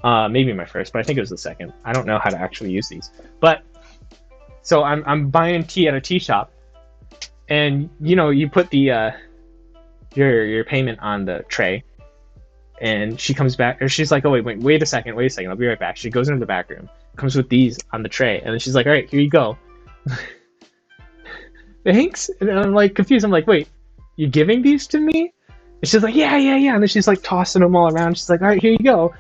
Maybe my first, but I think it was the second. I don't know how to actually use these. But so I'm buying tea at a tea shop, and you know, you put the your payment on the tray, and she comes back, or she's like, oh wait a second, I'll be right back. She goes into the back room, comes with these on the tray, and then she's like, all right, here you go. thanks. And I'm like confused. I'm like, wait, you giving these to me? And she's like, yeah, yeah, yeah. And then she's like tossing them all around. She's like, all right, here you go.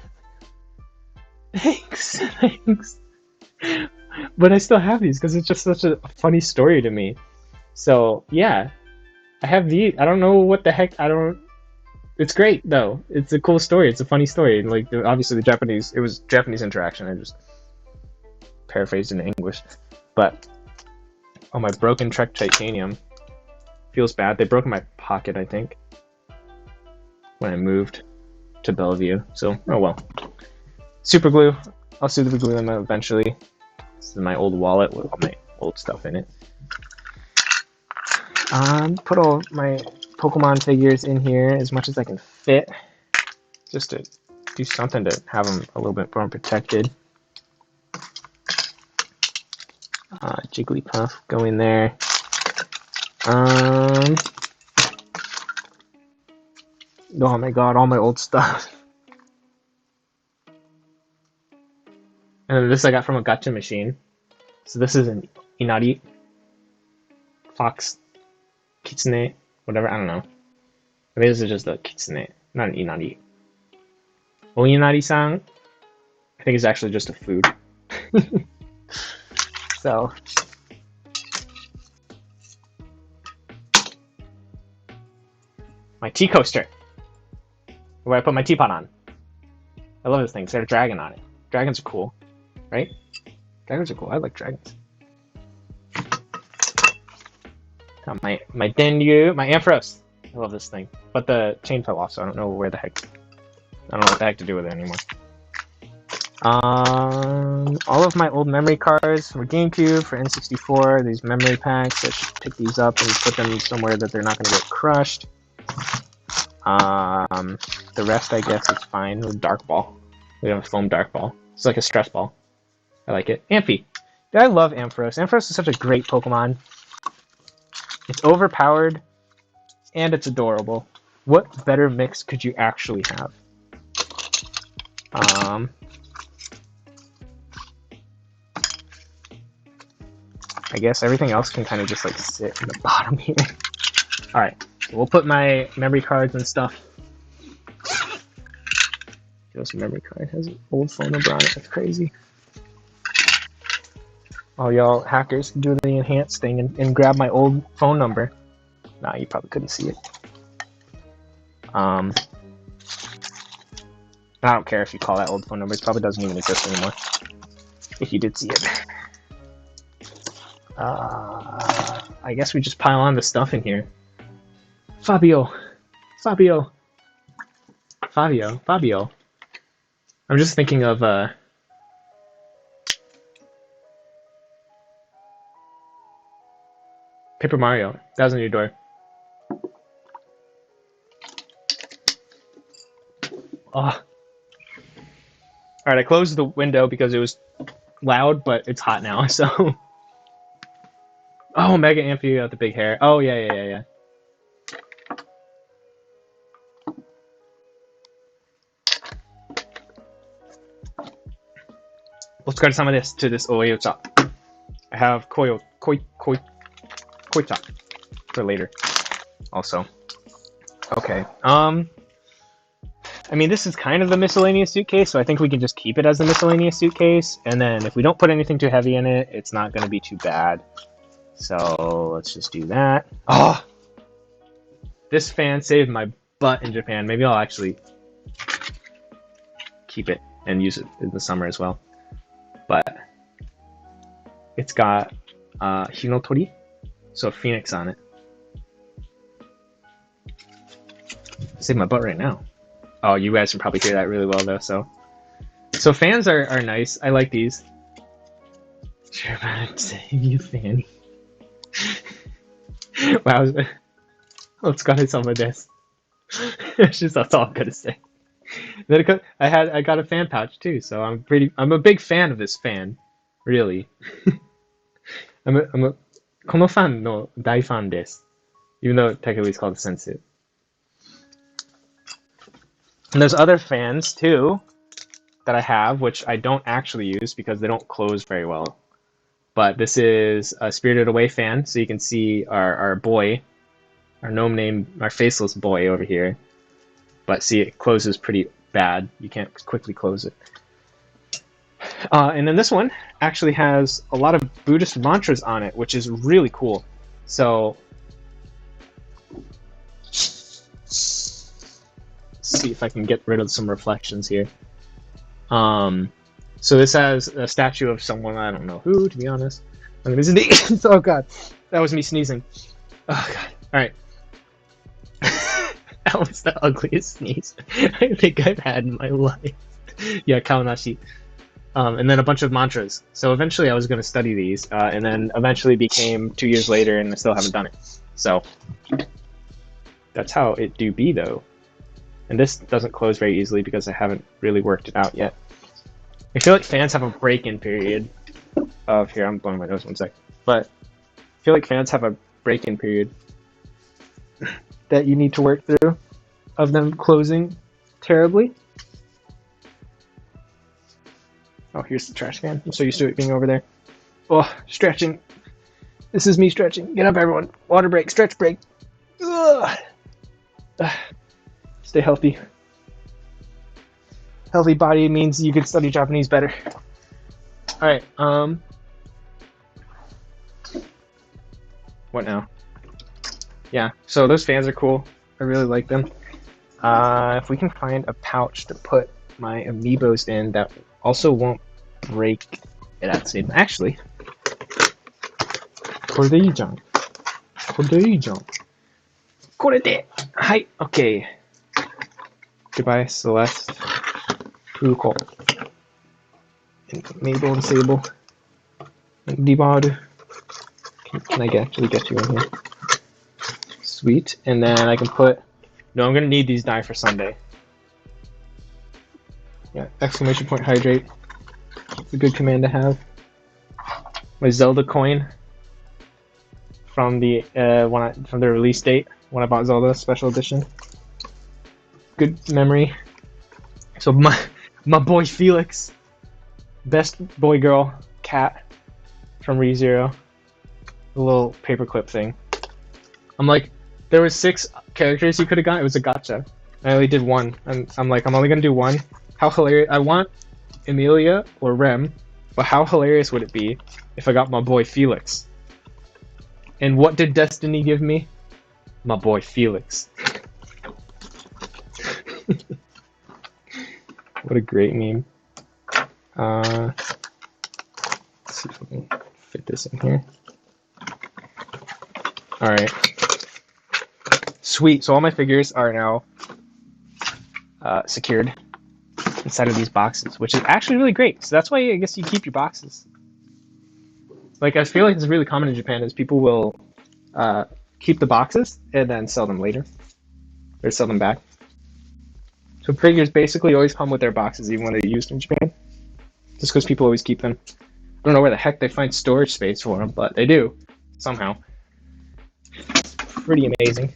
Thanks, thanks. But I still have these because it's just such a funny story to me. So yeah, I have these. I don't know what the heck. I don't. It's great though. It's a cool story. It's a funny story. Like obviously the Japanese. It was Japanese interaction. I just paraphrased into English. But oh, my broken Trek titanium feels bad. They broke in my pocket, I think, when I moved to Bellevue. So oh well. Super glue. I'll super glue them eventually. This is my old wallet with all my old stuff in it. Put all my Pokemon figures in here as much as I can fit, just to do something to have them a little bit more protected. Jigglypuff, go in there. Oh my god, all my old stuff. And then this I got from a gacha machine. So this is an Inari, Fox, Kitsune, whatever, I don't know. Maybe this is just a Kitsune, not an Inari. Oyinari-san, I think it's actually just a food. So. My tea coaster, where I put my teapot on. I love this thing, it's got a dragon on it. Dragons are cool, right? Dragons are cool, I like dragons. Got my Denryu, my Ampharos. I love this thing. But the chain fell off, so I don't know where the heck. I don't know what the heck to do with it anymore. All of my old memory cards for GameCube, for N64, these memory packs. I should pick these up and put them somewhere that they're not going to get crushed. The rest, I guess, is fine with Dark Ball. We have a foam Dark Ball. It's like a stress ball. I like it. Amphi. I love Ampharos. Ampharos is such a great Pokemon. It's overpowered, and it's adorable. What better mix could you actually have? I guess everything else can kind of just like sit in the bottom here. Alright, so we'll put my memory cards and stuff. This memory card has an old phone number on it, that's crazy. All y'all hackers can do the enhanced thing and grab my old phone number. Nah, you probably couldn't see it. I don't care if you call that old phone number, it probably doesn't even exist anymore. If you did see it. I guess we just pile on the stuff in here. Fabio. I'm just thinking of, Paper Mario. That was on your door. Oh. Alright, I closed the window because it was loud, but it's hot now, so... Oh, Mega Amphi got the big hair. Oh, yeah. Let's grab some of this to this Oeyocha. I have Koicha for later. Also. Okay. I mean, this is kind of the miscellaneous suitcase, so I think we can just keep it as the miscellaneous suitcase, and then if we don't put anything too heavy in it, it's not going to be too bad. So let's just do that. Oh! This fan saved my butt in Japan. Maybe I'll actually keep it and use it in the summer as well. But it's got Hinotori, so a phoenix on it. Save my butt right now. Oh, you guys can probably hear that really well though. So fans are nice. I like these. Sure about to save you, Fanny. Wow, let's go some of this. That's all I'm gonna say. Then I got a fan pouch too, so I'm a big fan of this fan, really. I'm a このファンの大ファンです. Even though technically it's called a sensu. And there's other fans too that I have, which I don't actually use because they don't close very well. But this is a Spirited Away fan, so you can see our boy, our gnome name, our faceless boy over here. But see, it closes pretty bad. You can't quickly close it. And then this one actually has a lot of Buddhist mantras on it, which is really cool. So, let's see if I can get rid of some reflections here. So this has a statue of someone, I don't know who, to be honest. I mean, this is the oh god, that was me sneezing. Oh god, alright. That was the ugliest sneeze I think I've had in my life. Yeah, Kawanashi. And then a bunch of mantras. So eventually I was going to study these, and then eventually became 2 years later, and I still haven't done it. So that's how it do be, though. And this doesn't close very easily because I haven't really worked it out yet. I feel like fans have a break-in period of... Here, I'm blowing my nose 1 sec. But I feel like fans have a break-in period that you need to work through of them closing terribly. Oh, here's the trash can. I'm so used to it being over there. Oh, stretching. This is me stretching. Get up, everyone. Water break, stretch break. Ugh. Stay healthy. Healthy body means you can study Japanese better. Alright, what now? Yeah, so those fans are cool. I really like them. If we can find a pouch to put my amiibos in that also won't break it at the same time. Actually, Korei-jan. Korete! Hi, okay. Goodbye, Celeste. Who called? Mabel and Sable. And Debod. Can I actually get you in here? Sweet. And then I can put... No, I'm going to need these die for Sunday. Yeah, exclamation point hydrate. It's a good command to have. My Zelda coin from the from the release date when I bought Zelda Special Edition. Good memory. So my boy Felix, best boy girl cat from ReZero. The little paperclip thing. I'm like, there was 6 characters you could have got. It was a gacha. I only did 1, and I'm like, I'm only gonna do 1. How hilarious! I want Emilia or Rem, but how hilarious would it be if I got my boy Felix? And what did Destiny give me? My boy Felix. What a great meme. Let's see if we can fit this in here. Alright. Sweet, so all my figures are now secured inside of these boxes, which is actually really great. So that's why I guess you keep your boxes. Like, I feel like it's really common in Japan is people will keep the boxes and then sell them later. Or sell them back. So figures basically always come with their boxes even when they're used in Japan. Just because people always keep them. I don't know where the heck they find storage space for them, but they do. Somehow. Pretty amazing.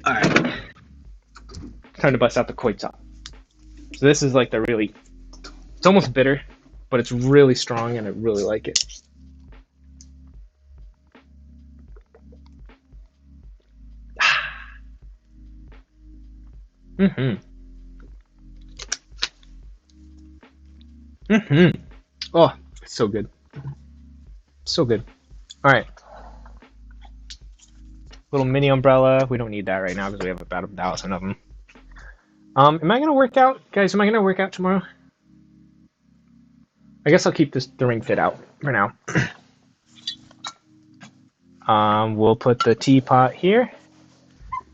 Alright. Time to bust out the koitsa. So this is like the really... It's almost bitter, but it's really strong and I really like it. Oh, it's so good. So good. Alright. Little mini umbrella. We don't need that right now because we have about 1,000 of them. Am I gonna work out? Guys, am I gonna work out tomorrow? I guess I'll keep the ring fit out for now. We'll put the teapot here.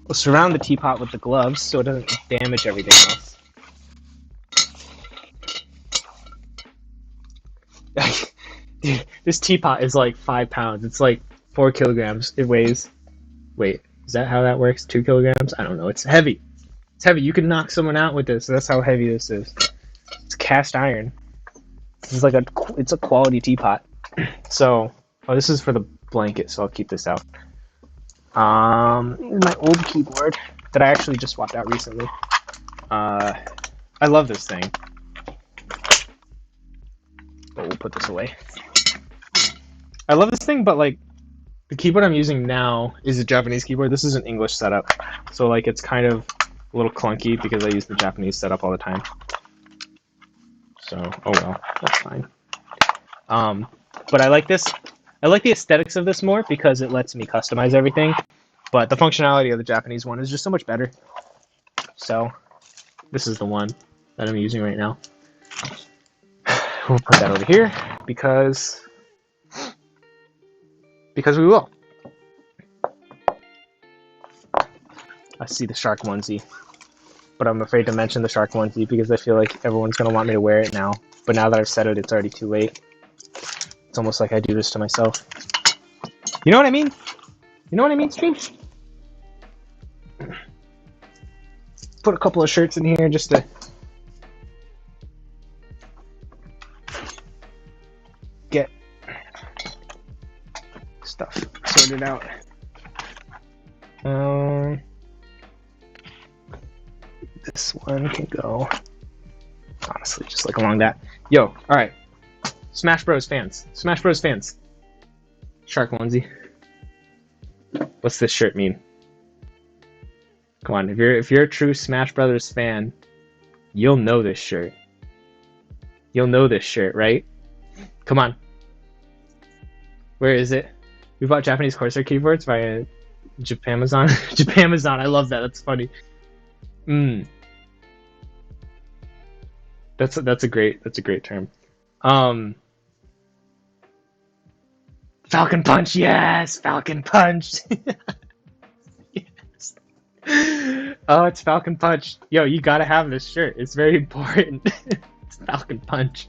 We'll surround the teapot with the gloves so it doesn't damage everything else. Dude, this teapot is like 5 pounds. It's like 4 kilograms. It weighs... Wait, is that how that works? 2 kilograms? I don't know. It's heavy. It's heavy. You can knock someone out with this. That's how heavy this is. It's cast iron. It's like it's a quality teapot. So, oh, this is for the blanket, so I'll keep this out. My old keyboard that I actually just swapped out recently. I love this thing. But we'll put this away. I love this thing, but like the keyboard I'm using now is a Japanese keyboard. This is an English setup, so like it's kind of a little clunky because I use the Japanese setup all the time. So oh well, that's fine. But I like this. I like the aesthetics of this more because it lets me customize everything. But the functionality of the Japanese one is just so much better. So this is the one that I'm using right now. We'll put that over here because we will. I see the shark onesie, but I'm afraid to mention the shark onesie because I feel like everyone's gonna want me to wear it now. But now that I've said it, it's already too late. It's almost like I do this to myself. You know what I mean? You know what I mean, stream? Put a couple of shirts in here just to get stuff sorted out. This one can go, honestly, just like along that. Yo, all right. Smash Bros fans. Smash Bros fans. Shark onesie. What's this shirt mean? Come on, if you're a true Smash Brothers fan, you'll know this shirt. You'll know this shirt, right? Come on. Where is it? We bought Japanese Corsair keyboards via Japamazon. Japamazon, I love that. That's funny. That's a great term. Falcon Punch, yes! Falcon Punch! Yes. Oh, it's Falcon Punch. Yo, you gotta have this shirt. It's very important. It's Falcon Punch.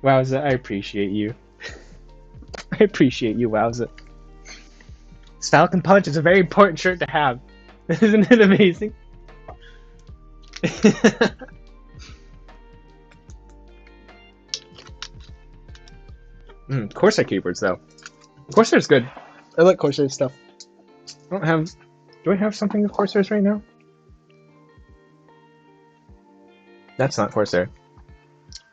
Wowza, I appreciate you. I appreciate you, Wowza. It's Falcon Punch is a very important shirt to have. Isn't it amazing? Corsair keyboards, though. Corsair's good. I like Corsair stuff. Do I have something with Corsairs right now? That's not Corsair.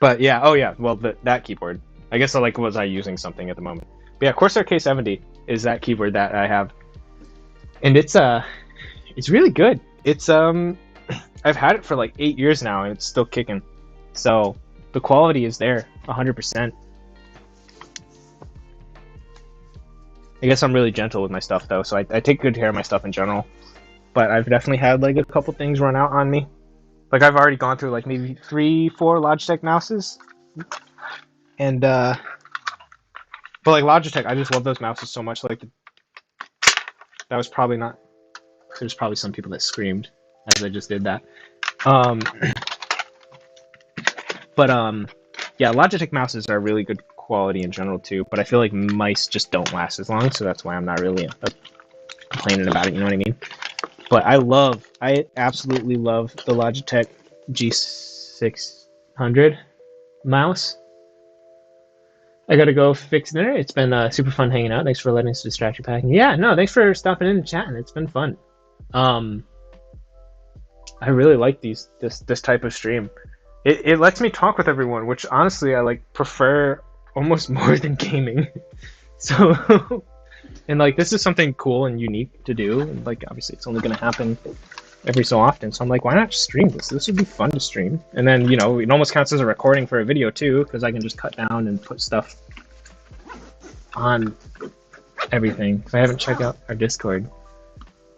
But yeah, oh yeah, well, that keyboard. I guess was I using something at the moment. But yeah, Corsair K70 is that keyboard that I have. And it's really good. It's I've had it for like 8 years now and it's still kicking. So the quality is there 100%. I guess I'm really gentle with my stuff though, so I take good care of my stuff in general. But I've definitely had like a couple things run out on me. Like I've already gone through like maybe 3-4 Logitech mouses. And but like Logitech, I just love those mouses so much. Like that was probably not. There's probably some people that screamed as I just did that. Yeah, Logitech mouses are really good quality in general too, but I feel like mice just don't last as long, so that's why I'm not really complaining about it, you know what I mean? But I absolutely love the Logitech G600 mouse. I gotta go fix dinner. It's been super fun hanging out. Thanks for letting us distract your packing. Yeah, no, thanks for stopping in and chatting. It's been fun. I really like this type of stream. It lets me talk with everyone, which honestly I like prefer almost more than gaming. So, and like this is something cool and unique to do. And like obviously it's only gonna happen every so often. So I'm like, why not just stream this? This would be fun to stream. And then it almost counts as a recording for a video too, because I can just cut down and put stuff on everything. I haven't checked out our Discord.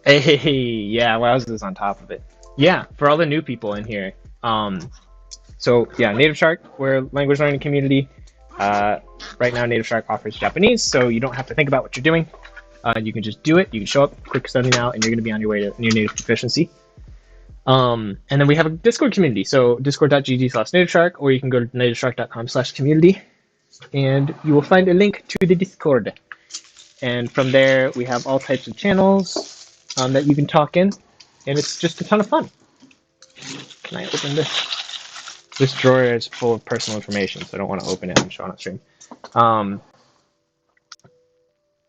Hey, yeah, Wowza's on top of it. Yeah, for all the new people in here. So yeah, Native Shark, we're a language learning community. Right now, Native Shark offers Japanese, so you don't have to think about what you're doing. You can just do it. You can show up, quick study now, and you're going to be on your way to near native proficiency. And then we have a Discord community. So discord.gg/nativeshark, or you can go to nativeshark.com/community, and you will find a link to the Discord. And from there, we have all types of channels that you can talk in, and it's just a ton of fun. Can I open this? This drawer is full of personal information, so I don't want to open it and show it on stream. And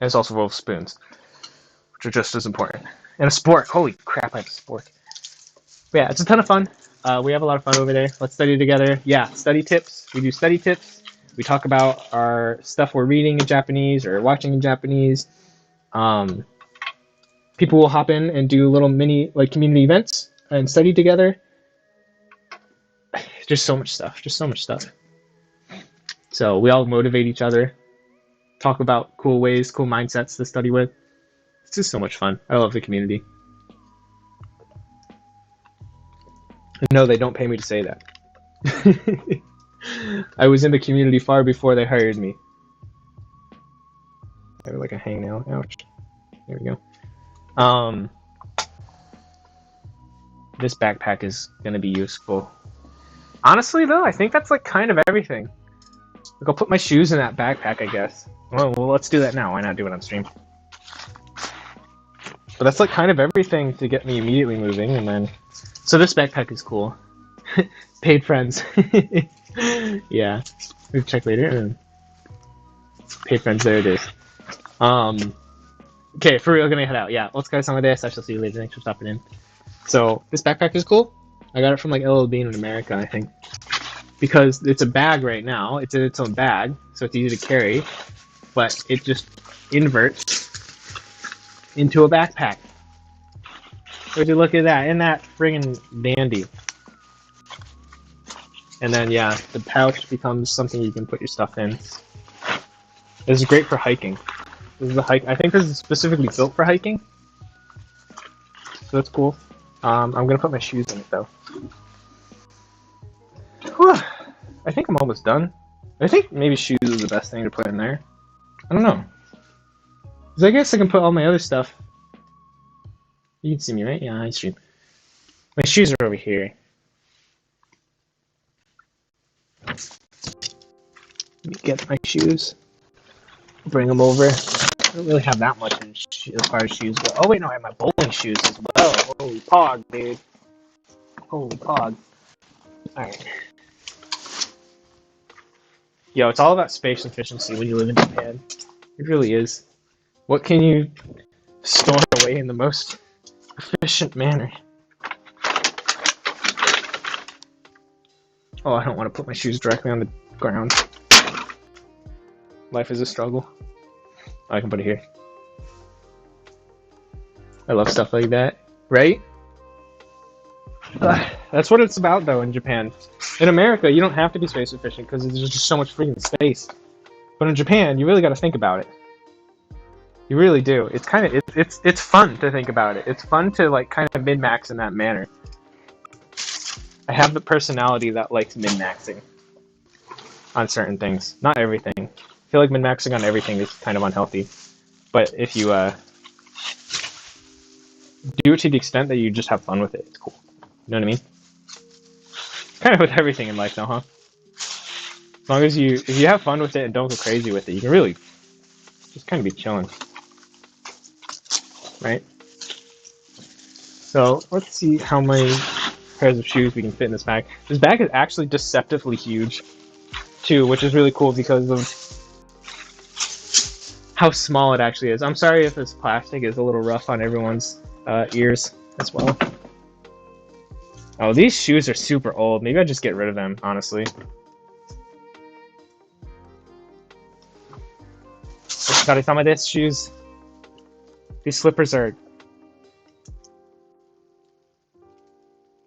it's also full of spoons, which are just as important. And a spork. Holy crap, I have a spork. But yeah, it's a ton of fun. We have a lot of fun over there. Let's study together. Yeah, study tips. We do study tips. We talk about our stuff we're reading in Japanese or watching in Japanese. People will hop in and do little mini like community events and study together. Just so much stuff. Just so much stuff. So we all motivate each other. Talk about cool ways, cool mindsets to study with. It's just so much fun. I love the community. No, they don't pay me to say that. I was in the community far before they hired me. I have like a hangnail. Ouch. There we go. This backpack is gonna be useful. Honestly, though, I think that's like kind of everything. Like, I'll put my shoes in that backpack, I guess. Well, let's do that now. Why not do it on stream? But that's like kind of everything to get me immediately moving, and then... So this backpack is cool. Paid friends. Yeah. We can check later. Paid friends, there it is. Okay, for real, gonna head out. Yeah, let's go some of this. I shall see you later. Thanks for stopping in. So, this backpack is cool. I got it from like LL Bean in America, I think. Because it's a bag right now. It's in its own bag, so it's easy to carry. But it just inverts into a backpack. Would you look at that? Isn't that friggin' dandy? And then, yeah, the pouch becomes something you can put your stuff in. This is great for hiking. This is a hike. I think this is specifically built for hiking. So that's cool. I'm gonna put my shoes in it though. Whew. I think I'm almost done. I think maybe shoes is the best thing to put in there. I don't know. Because I guess I can put all my other stuff. You can see me, right? Yeah, I stream. My shoes are over here. Let me get my shoes. Bring them over. I don't really have that much as far as shoes go. Oh wait, no, I have my bowling shoes as well. Holy pog, dude. Holy pog. Alright. Yo, it's all about space efficiency when you live in Japan. It really is. What can you store away in the most efficient manner? Oh, I don't want to put my shoes directly on the ground. Life is a struggle. Oh, I can put it here. I love stuff like that, right? That's what it's about, though, in Japan. In America, you don't have to be space efficient because there's just so much freaking space. But in Japan, you really got to think about it. You really do. It's kind of it's fun to think about it. It's fun to like kind of min-max in that manner. I have the personality that likes min-maxing on certain things, not everything. I feel like min-maxing on everything is kind of unhealthy. But if you do it to the extent that you just have fun with it, it's cool. You know what I mean? Kind of with everything in life, though, huh? As long as if you have fun with it and don't go crazy with it, you can really just kind of be chilling, right? So let's see how many pairs of shoes we can fit in this bag. This bag is actually deceptively huge, too, which is really cool because of how small it actually is. I'm sorry if this plastic is a little rough on everyone's ears as well. Oh, these shoes are super old. Maybe I'll just get rid of them, honestly. Got some of this shoes. These slippers are...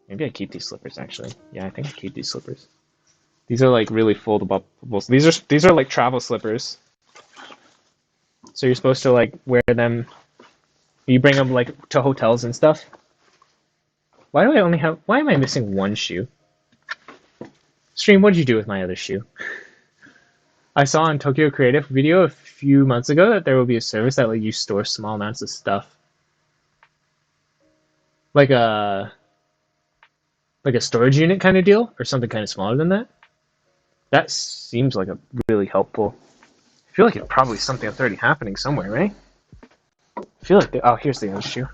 Maybe I keep these slippers, actually. Yeah, I think I keep these slippers. These are like really foldable. These are like travel slippers. So you're supposed to like wear them. You bring them like to hotels and stuff. Why do I only have... Why am I missing one shoe? Stream, what did you do with my other shoe? I saw on Tokyo Creative video a few months ago that there will be a service that let you store small amounts of stuff. Like a storage unit kind of deal, or something kind of smaller than that. That seems like a really helpful. I feel like it's probably something that's already happening somewhere, right? I feel like oh, here's the other shoe.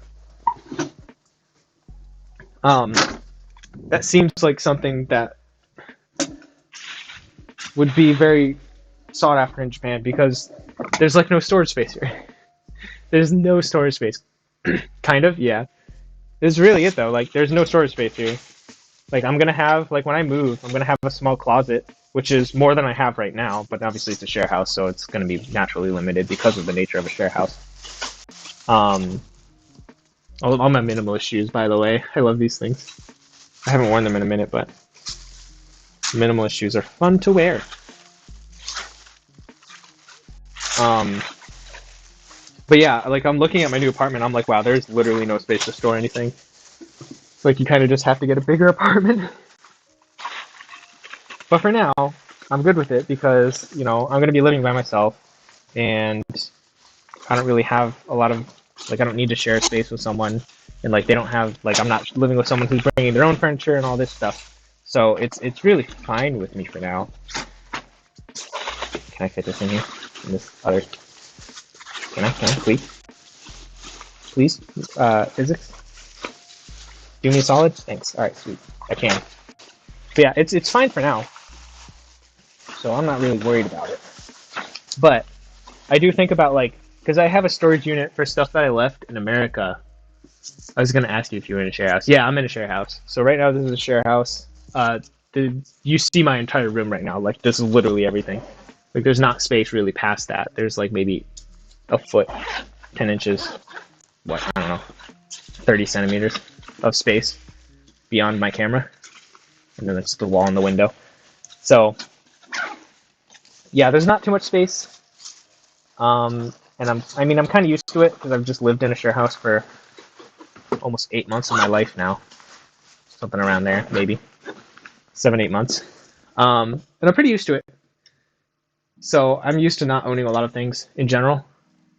That seems like something that would be very sought after in Japan because there's like no storage space here. There's no storage space. Kind of, yeah. This is really it though. Like, there's no storage space here. Like, I'm gonna have, like, when I move, I'm gonna have a small closet, which is more than I have right now, but obviously it's a share house, so it's gonna be naturally limited because of the nature of a share house. All my minimalist shoes, by the way. I love these things. I haven't worn them in a minute, but minimalist shoes are fun to wear. But yeah, like, I'm looking at my new apartment, I'm like, wow, there's literally no space to store anything. It's like you kind of just have to get a bigger apartment. But for now, I'm good with it because, you know, I'm going to be living by myself and I don't really have a lot of, like, I don't need to share a space with someone. And, like, they don't have, like, I'm not living with someone who's bringing their own furniture and all this stuff. So it's really fine with me for now. Can I fit this in here? In this other... Can I, please? Please? Physics? Do me a solid? Thanks. Alright, sweet. I can. But yeah, it's fine for now. So I'm not really worried about it. But I do think about, like, because I have a storage unit for stuff that I left in America. I was going to ask you if you were in a share house. Yeah, I'm in a share house. So right now this is a share house. You see my entire room right now. Like, this is literally everything. Like, there's not space really past that. There's, like, maybe a foot, 10 inches, what, I don't know, 30 centimeters of space beyond my camera. And then it's the wall and the window. So, yeah, there's not too much space. And I'm kind of used to it because I've just lived in a share house for almost 8 months of my life now. Something around there, maybe 7-8 months. And I'm pretty used to it. So I'm used to not owning a lot of things in general,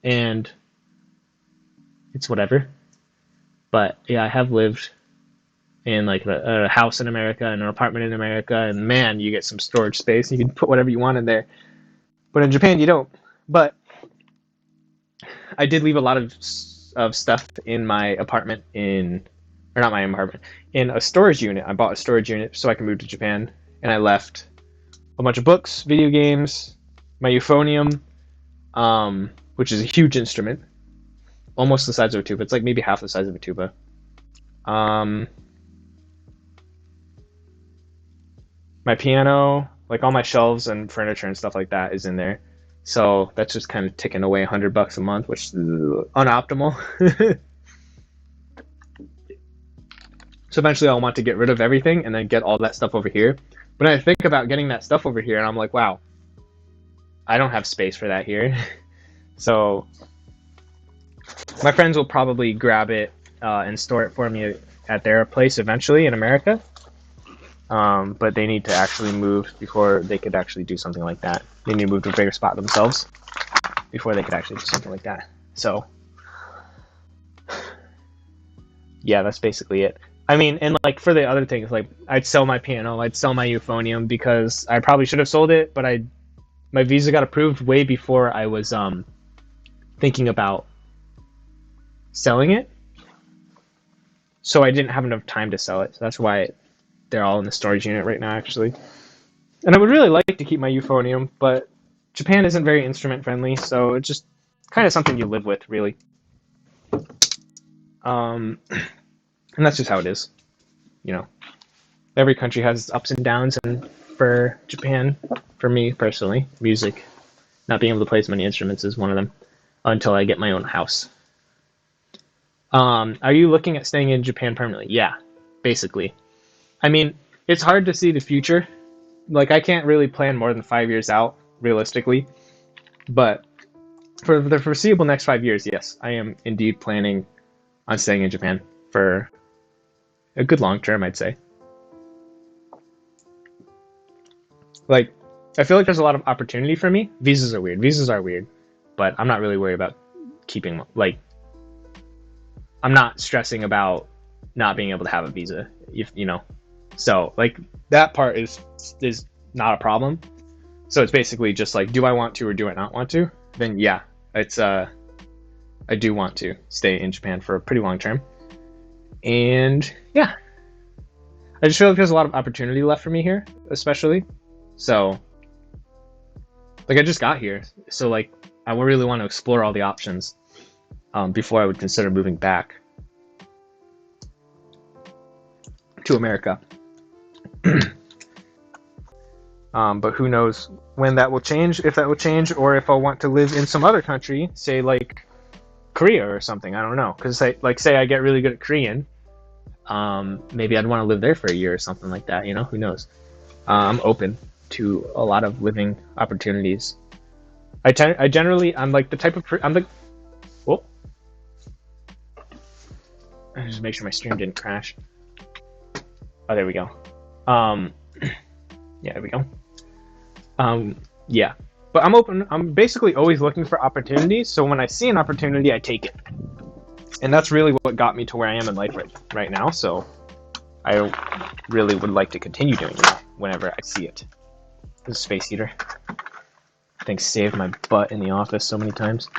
and it's whatever. But yeah, I have lived in, like, a house in America and an apartment in America, and man, you get some storage space. You can put whatever you want in there. But in Japan, you don't. But I did leave a lot of stuff in my apartment in a storage unit. I bought a storage unit so I can move to Japan, and I left a bunch of books, video games, my euphonium, which is a huge instrument, almost the size of a tuba. It's like maybe half the size of a tuba. My piano, like all my shelves and furniture and stuff like that is in there. So that's just kind of ticking away $100 a month, which is unoptimal. So eventually I'll want to get rid of everything and then get all that stuff over here. But I think about getting that stuff over here and I'm like, wow, I don't have space for that here. So my friends will probably grab it and store it for me at their place eventually in America. But they need to actually move before they could actually do something like that. They need to move to a bigger spot themselves before they could actually do something like that. So yeah, that's basically it. I mean, and like for the other things, like I'd sell my piano, I'd sell my euphonium because I probably should have sold it, but my visa got approved way before I was thinking about selling it. So I didn't have enough time to sell it. So that's why they're all in the storage unit right now, actually. And I would really like to keep my euphonium, but Japan isn't very instrument friendly, so it's just kind of something you live with, really. And that's just how it is, you know. Every country has its ups and downs, and for Japan, for me personally, music, not being able to play as many instruments is one of them, until I get my own house. Are you looking at staying in Japan permanently? Yeah, basically. I mean, it's hard to see the future. Like, I can't really plan more than 5 years out, realistically. But for the foreseeable next 5 years, yes, I am indeed planning on staying in Japan for a good long term, I'd say. Like, I feel like there's a lot of opportunity for me. Visas are weird, but I'm not really worried about keeping, like, I'm not stressing about not being able to have a visa, if you know. So, like, that part is not a problem. So it's basically just like, do I want to or do I not want to? Then yeah, it's I do want to stay in Japan for a pretty long term. And yeah, I just feel like there's a lot of opportunity left for me here, especially. So, like, I just got here, so like I really want to explore all the options before I would consider moving back. to America. But who knows when that will change, if that will change, or if I'll want to live in some other country, say like Korea or something. I don't know, because say I get really good at Korean, maybe I'd want to live there for a year or something like that. You know, who knows? I'm open to a lot of living opportunities. I'm like the type of whoa. I just make sure my stream didn't crash. Oh, there we go. Yeah, there we go. Yeah, but I'm open. I'm basically always looking for opportunities. So when I see an opportunity, I take it, and that's really what got me to where I am in life right now. So I really would like to continue doing it whenever I see it. This is space heater. I think saved my butt in the office so many times,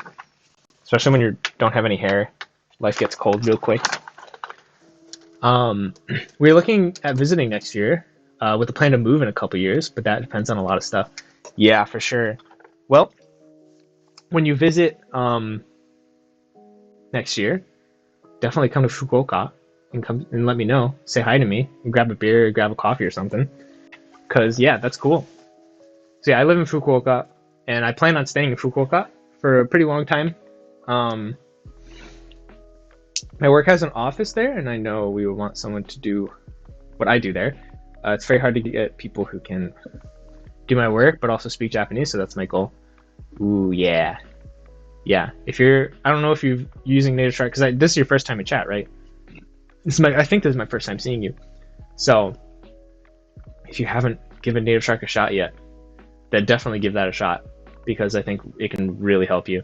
especially when you don't have any hair. Life gets cold real quick. We're looking at visiting next year. With the plan to move in a couple years, but that depends on a lot of stuff. Yeah, for sure. Well, when you visit next year, definitely come to Fukuoka and come and let me know. Say hi to me and grab a beer or grab a coffee or something. Cause yeah, that's cool. So yeah, I live in Fukuoka and I plan on staying in Fukuoka for a pretty long time. My work has an office there, and I know we would want someone to do what I do there. It's very hard to get people who can do my work, but also speak Japanese, so that's my goal. Ooh, yeah. Yeah, I don't know if you're using Native Shark, because this is your first time in chat, right? I think this is my first time seeing you. So, if you haven't given Native Shark a shot yet, then definitely give that a shot, because I think it can really help you.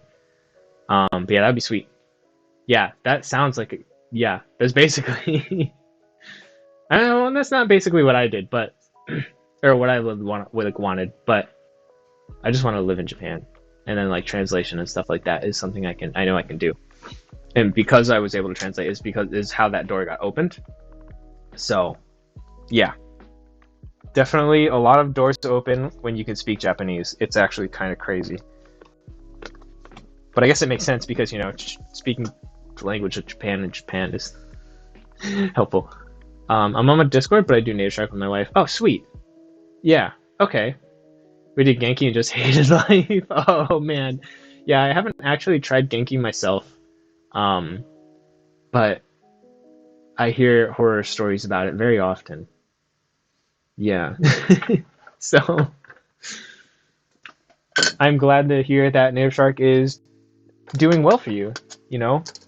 But yeah, that'd be sweet. Yeah, that sounds like, yeah, that's basically... I don't know, that's not basically what I did, but or what I would wanted, but I just want to live in Japan, and then like translation and stuff like that is something I know I can do, and because I was able to translate is how that door got opened. So, yeah, definitely a lot of doors to open when you can speak Japanese. It's actually kind of crazy, but I guess it makes sense because speaking the language of Japan in Japan is helpful. I'm on my Discord, but I do Native Shark with my wife. Oh, sweet. Yeah, okay. We did Genki and just hated life. Oh, man. Yeah, I haven't actually tried Genki myself. But I hear horror stories about it very often. Yeah. So, I'm glad to hear that Native Shark is doing well for you.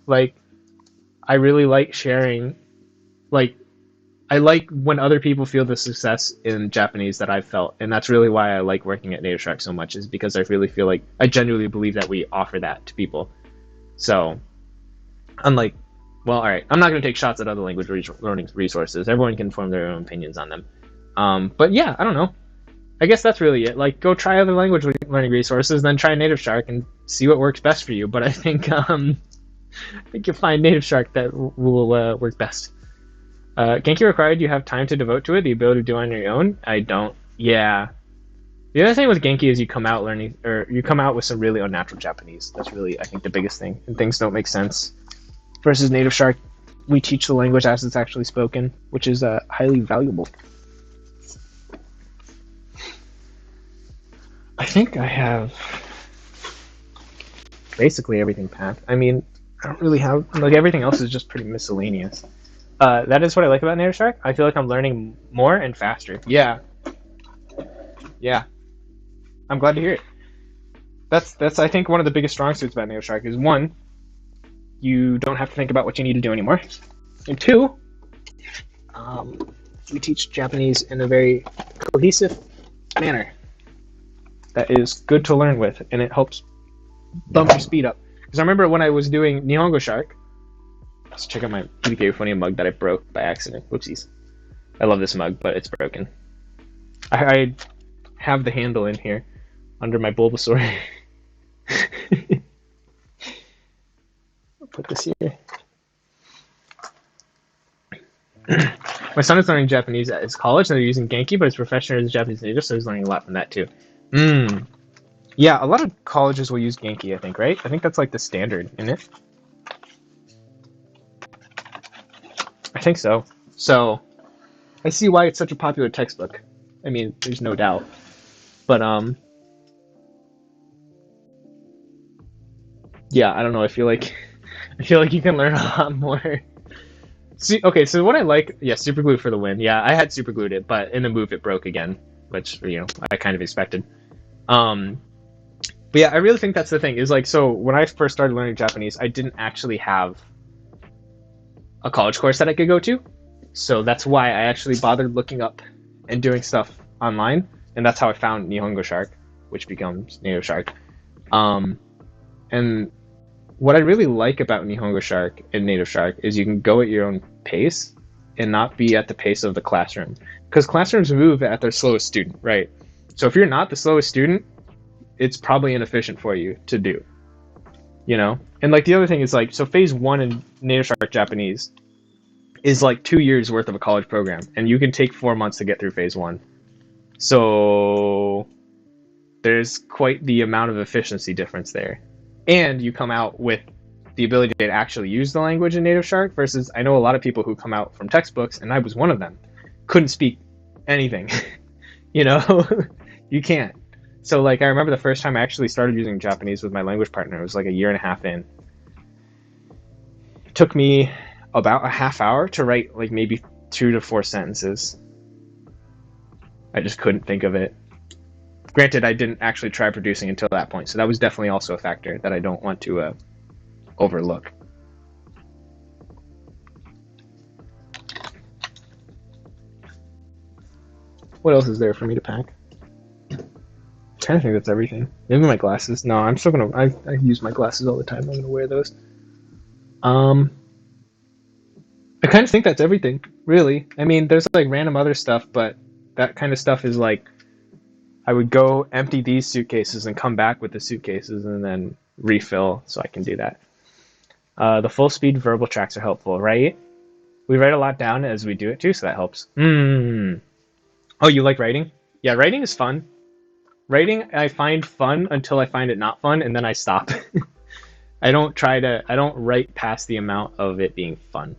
Like, I really like sharing, like, I like when other people feel the success in Japanese that I've felt, and that's really why I like working at Native Shark so much, is because I really feel like I genuinely believe that we offer that to people. So, unlike, well, alright, I'm not going to take shots at other language learning resources. Everyone can form their own opinions on them. But yeah, I don't know. I guess that's really it. Like, go try other language learning resources, then try Native Shark and see what works best for you. But I think you'll find Native Shark that will work best. Genki required you have time to devote to it, the ability to do it on your own. I don't. Yeah. The other thing with Genki is you come out with some really unnatural Japanese. That's really, I think, the biggest thing. And things don't make sense. Versus Native Shark, we teach the language as it's actually spoken, which is highly valuable. I think I have basically everything packed. I mean, I don't really have, like, everything else is just pretty miscellaneous. That is what I like about Native Shark. I feel like I'm learning more and faster. Yeah. Yeah. I'm glad to hear it. That's I think one of the biggest strong suits about Native Shark is, one, you don't have to think about what you need to do anymore. And two, we teach Japanese in a very cohesive manner that is good to learn with, and it helps bump your speed up. Because I remember when I was doing Nihongo Shark, let's check out my PBK Euphonium mug that I broke by accident. Whoopsies. I love this mug, but it's broken. I have the handle in here under my Bulbasaur. I'll put this here. My son is learning Japanese at his college, and they're using Genki, but his professor is a Japanese native, so he's learning a lot from that too. Yeah, a lot of colleges will use Genki, I think, right? I think that's like the standard, isn't it? I think so. So, I see why it's such a popular textbook. I mean, there's no doubt. But yeah, I don't know. I feel like you can learn a lot more. See, okay, so what I like, yeah, super glue for the win. Yeah, I had super glued it, but in the move it broke again, which I kind of expected. Um, but yeah, I really think that's the thing. Is like, so when I first started learning Japanese, I didn't actually have a college course that I could go to, so that's why I actually bothered looking up and doing stuff online, and that's how I found Nihongo Shark, which becomes Native Shark. Um, and what I really like about Nihongo Shark and Native Shark is you can go at your own pace and not be at the pace of the classroom. Because classrooms move at their slowest student, right? So if you're not the slowest student, it's probably inefficient for you to do. And like the other thing is like, so phase one in Native Shark Japanese is like 2 years worth of a college program, and you can take 4 months to get through phase one. So there's quite the amount of efficiency difference there. And you come out with the ability to actually use the language in Native Shark versus I know a lot of people who come out from textbooks, and I was one of them, couldn't speak anything. You can't. So like I remember the first time I actually started using Japanese with my language partner, it was like a year and a half in. It took me about a half hour to write like maybe 2 to 4 sentences. I just couldn't think of it. Granted, I didn't actually try producing until that point, so that was definitely also a factor that I don't want to overlook. What else is there for me to pack? I kind of think that's everything. Maybe my glasses. No, I'm still gonna. I use my glasses all the time. I'm gonna wear those. I kind of think that's everything, really. I mean, there's like random other stuff, but that kind of stuff is like I would go empty these suitcases and come back with the suitcases and then refill, so I can do that. The full speed verbal tracks are helpful, right? We write a lot down as we do it too, so that helps. Oh, you like writing? Yeah, writing is fun. Writing I find fun until I find it not fun, and then I stop. I don't write past the amount of it being fun.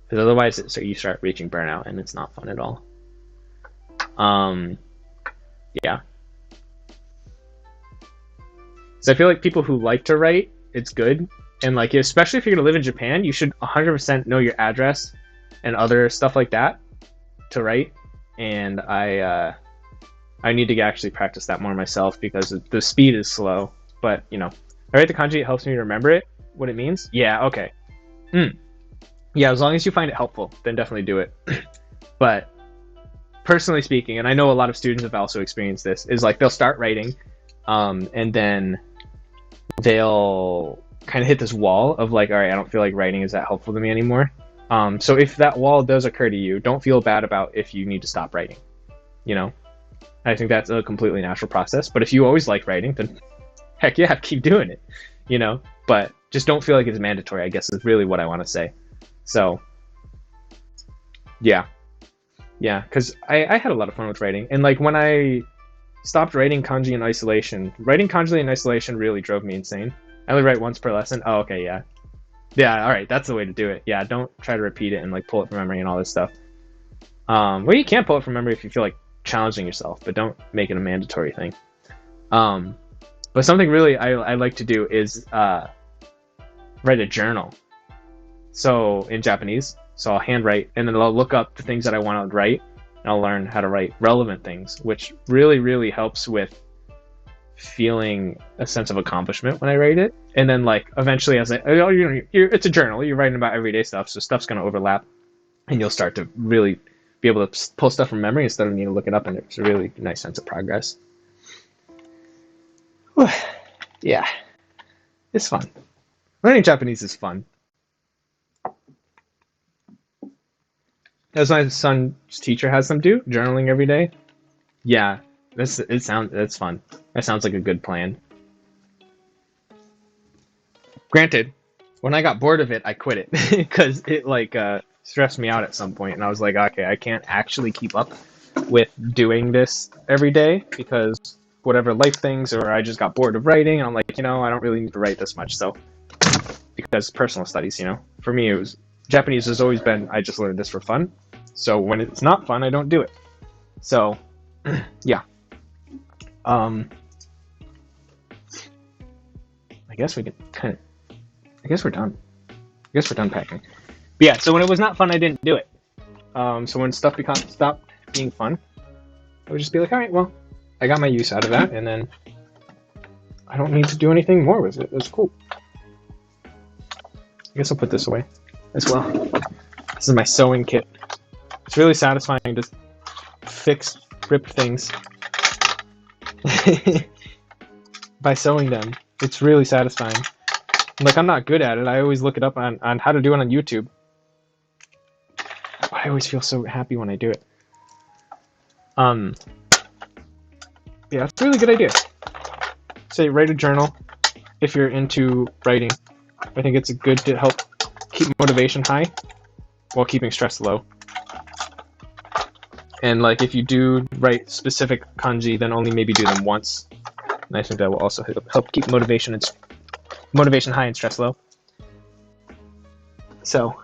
Because otherwise you start reaching burnout and it's not fun at all. Yeah. So I feel like people who like to write, it's good. And like, especially if you're gonna live in Japan, you should 100% know your address and other stuff like that to write. And I need to actually practice that more myself because the speed is slow. But I write the kanji, it helps me remember it, what it means. Yeah, okay. Yeah, as long as you find it helpful, then definitely do it. But personally speaking, and I know a lot of students have also experienced this, is like they'll start writing, and then they'll kind of hit this wall of like, all right, I don't feel like writing is that helpful to me anymore. So if that wall does occur to you, don't feel bad about if you need to stop writing. I think that's a completely natural process. But if you always like writing, then heck yeah, keep doing it. But just don't feel like it's mandatory, I guess is really what I want to say. So yeah, because I had a lot of fun with writing, and like when I stopped writing kanji in isolation, really drove me insane. I only write once per lesson. Oh, okay, yeah, all right, that's the way to do it. Yeah, don't try to repeat it and like pull it from memory and all this stuff. Well, you can pull it from memory if you feel like challenging yourself, but don't make it a mandatory thing. But something really I like to do is write a journal. So in Japanese, so I'll handwrite, and then I'll look up the things that I want to write, and I'll learn how to write relevant things, which really, really helps with feeling a sense of accomplishment when I write it. And then like eventually as it's a journal, you're writing about everyday stuff, so stuff's going to overlap, and you'll start to really be able to pull stuff from memory instead of needing to look it up, and it's a really nice sense of progress. Yeah, it's fun. Learning Japanese is fun. As my son's teacher has them do, journaling every day. Yeah, that's fun. That sounds like a good plan. Granted, when I got bored of it, I quit it because it like stressed me out at some point, and I was like, okay, I can't actually keep up with doing this every day because whatever life things, or I just got bored of writing, and I'm like, I don't really need to write this much. So because personal studies, for me, it was Japanese has always been, I just learned this for fun. So when it's not fun, I don't do it. So, yeah. I guess we can I guess we're done. I guess we're done packing. But yeah, so when it was not fun, I didn't do it. So when stuff stopped being fun, I would just be like, all right, well, I got my use out of that, and then I don't need to do anything more with it. It's cool. I guess I'll put this away as well. This is my sewing kit. It's really satisfying to fix ripped things by sewing them. It's really satisfying. Like, I'm not good at it. I always look it up on how to do it on YouTube. But I always feel so happy when I do it. Yeah, it's a really good idea. Say, write a journal if you're into writing. I think it's good to help keep motivation high while keeping stress low. And like, if you do write specific kanji, then only maybe do them once. And I think that will also help keep motivation high and stress low. So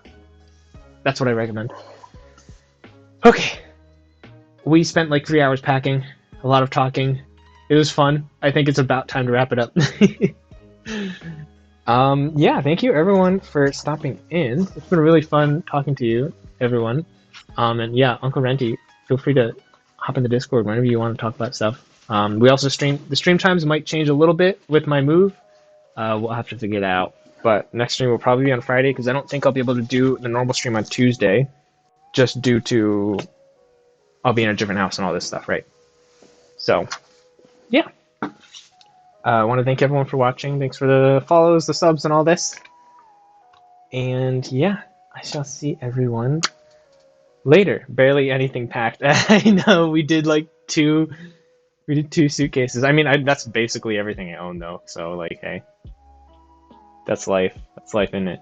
that's what I recommend. Okay, we spent like 3 hours packing, a lot of talking. It was fun. I think it's about time to wrap it up. Yeah, thank you everyone for stopping in. It's been really fun talking to you, everyone. And yeah, Uncle Renty, feel free to hop in the Discord whenever you want to talk about stuff. We also stream. The stream times might change a little bit with my move. We'll have to figure it out. But next stream will probably be on Friday, because I don't think I'll be able to do the normal stream on Tuesday, just due to I'll be in a different house and all this stuff, right? So, yeah. I want to thank everyone for watching. Thanks for the follows, the subs, and all this. And yeah, I shall see everyone later. Barely anything packed. I know, we did like two suitcases. I mean, that's basically everything I own, though. So, like, hey, that's life. That's life, isn't it?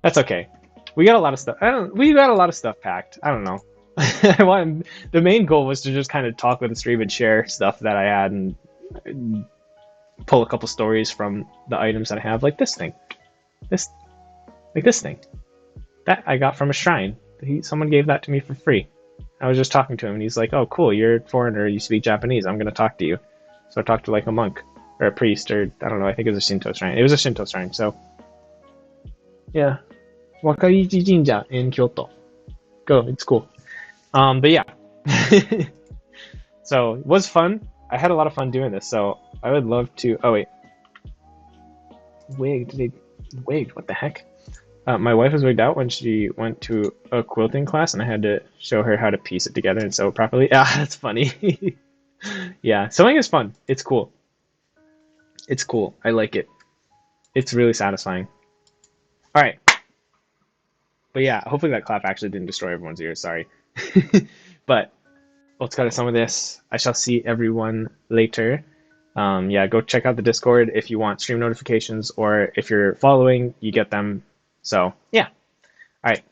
That's okay. We got a lot of stuff. We got a lot of stuff packed. I don't know. The main goal was to just kind of talk with the stream and share stuff that I had and pull a couple stories from the items that I have, like this thing. This thing. That I got from a shrine. Someone gave that to me for free. I was just talking to him, and he's like, oh, cool, you're a foreigner, you speak Japanese, I'm going to talk to you. So I talked to, like, a monk, or a priest, or, I don't know, I think it was a Shinto shrine. It was a Shinto shrine, so. Yeah. Wakaichi Jinja in Kyoto. Go, it's cool. But yeah. So, it was fun. I had a lot of fun doing this, so I would love to... Oh, wait. Wigged, what the heck? My wife was wigged out when she went to a quilting class, and I had to show her how to piece it together and sew it properly. Ah, that's funny. Yeah, sewing is fun. It's cool. It's cool. I like it. It's really satisfying. All right. But yeah, hopefully that clap actually didn't destroy everyone's ears. Sorry. But let's cut some of this. I shall see everyone later. Yeah, go check out the Discord if you want stream notifications, or if you're following, you get them. So, yeah. All right.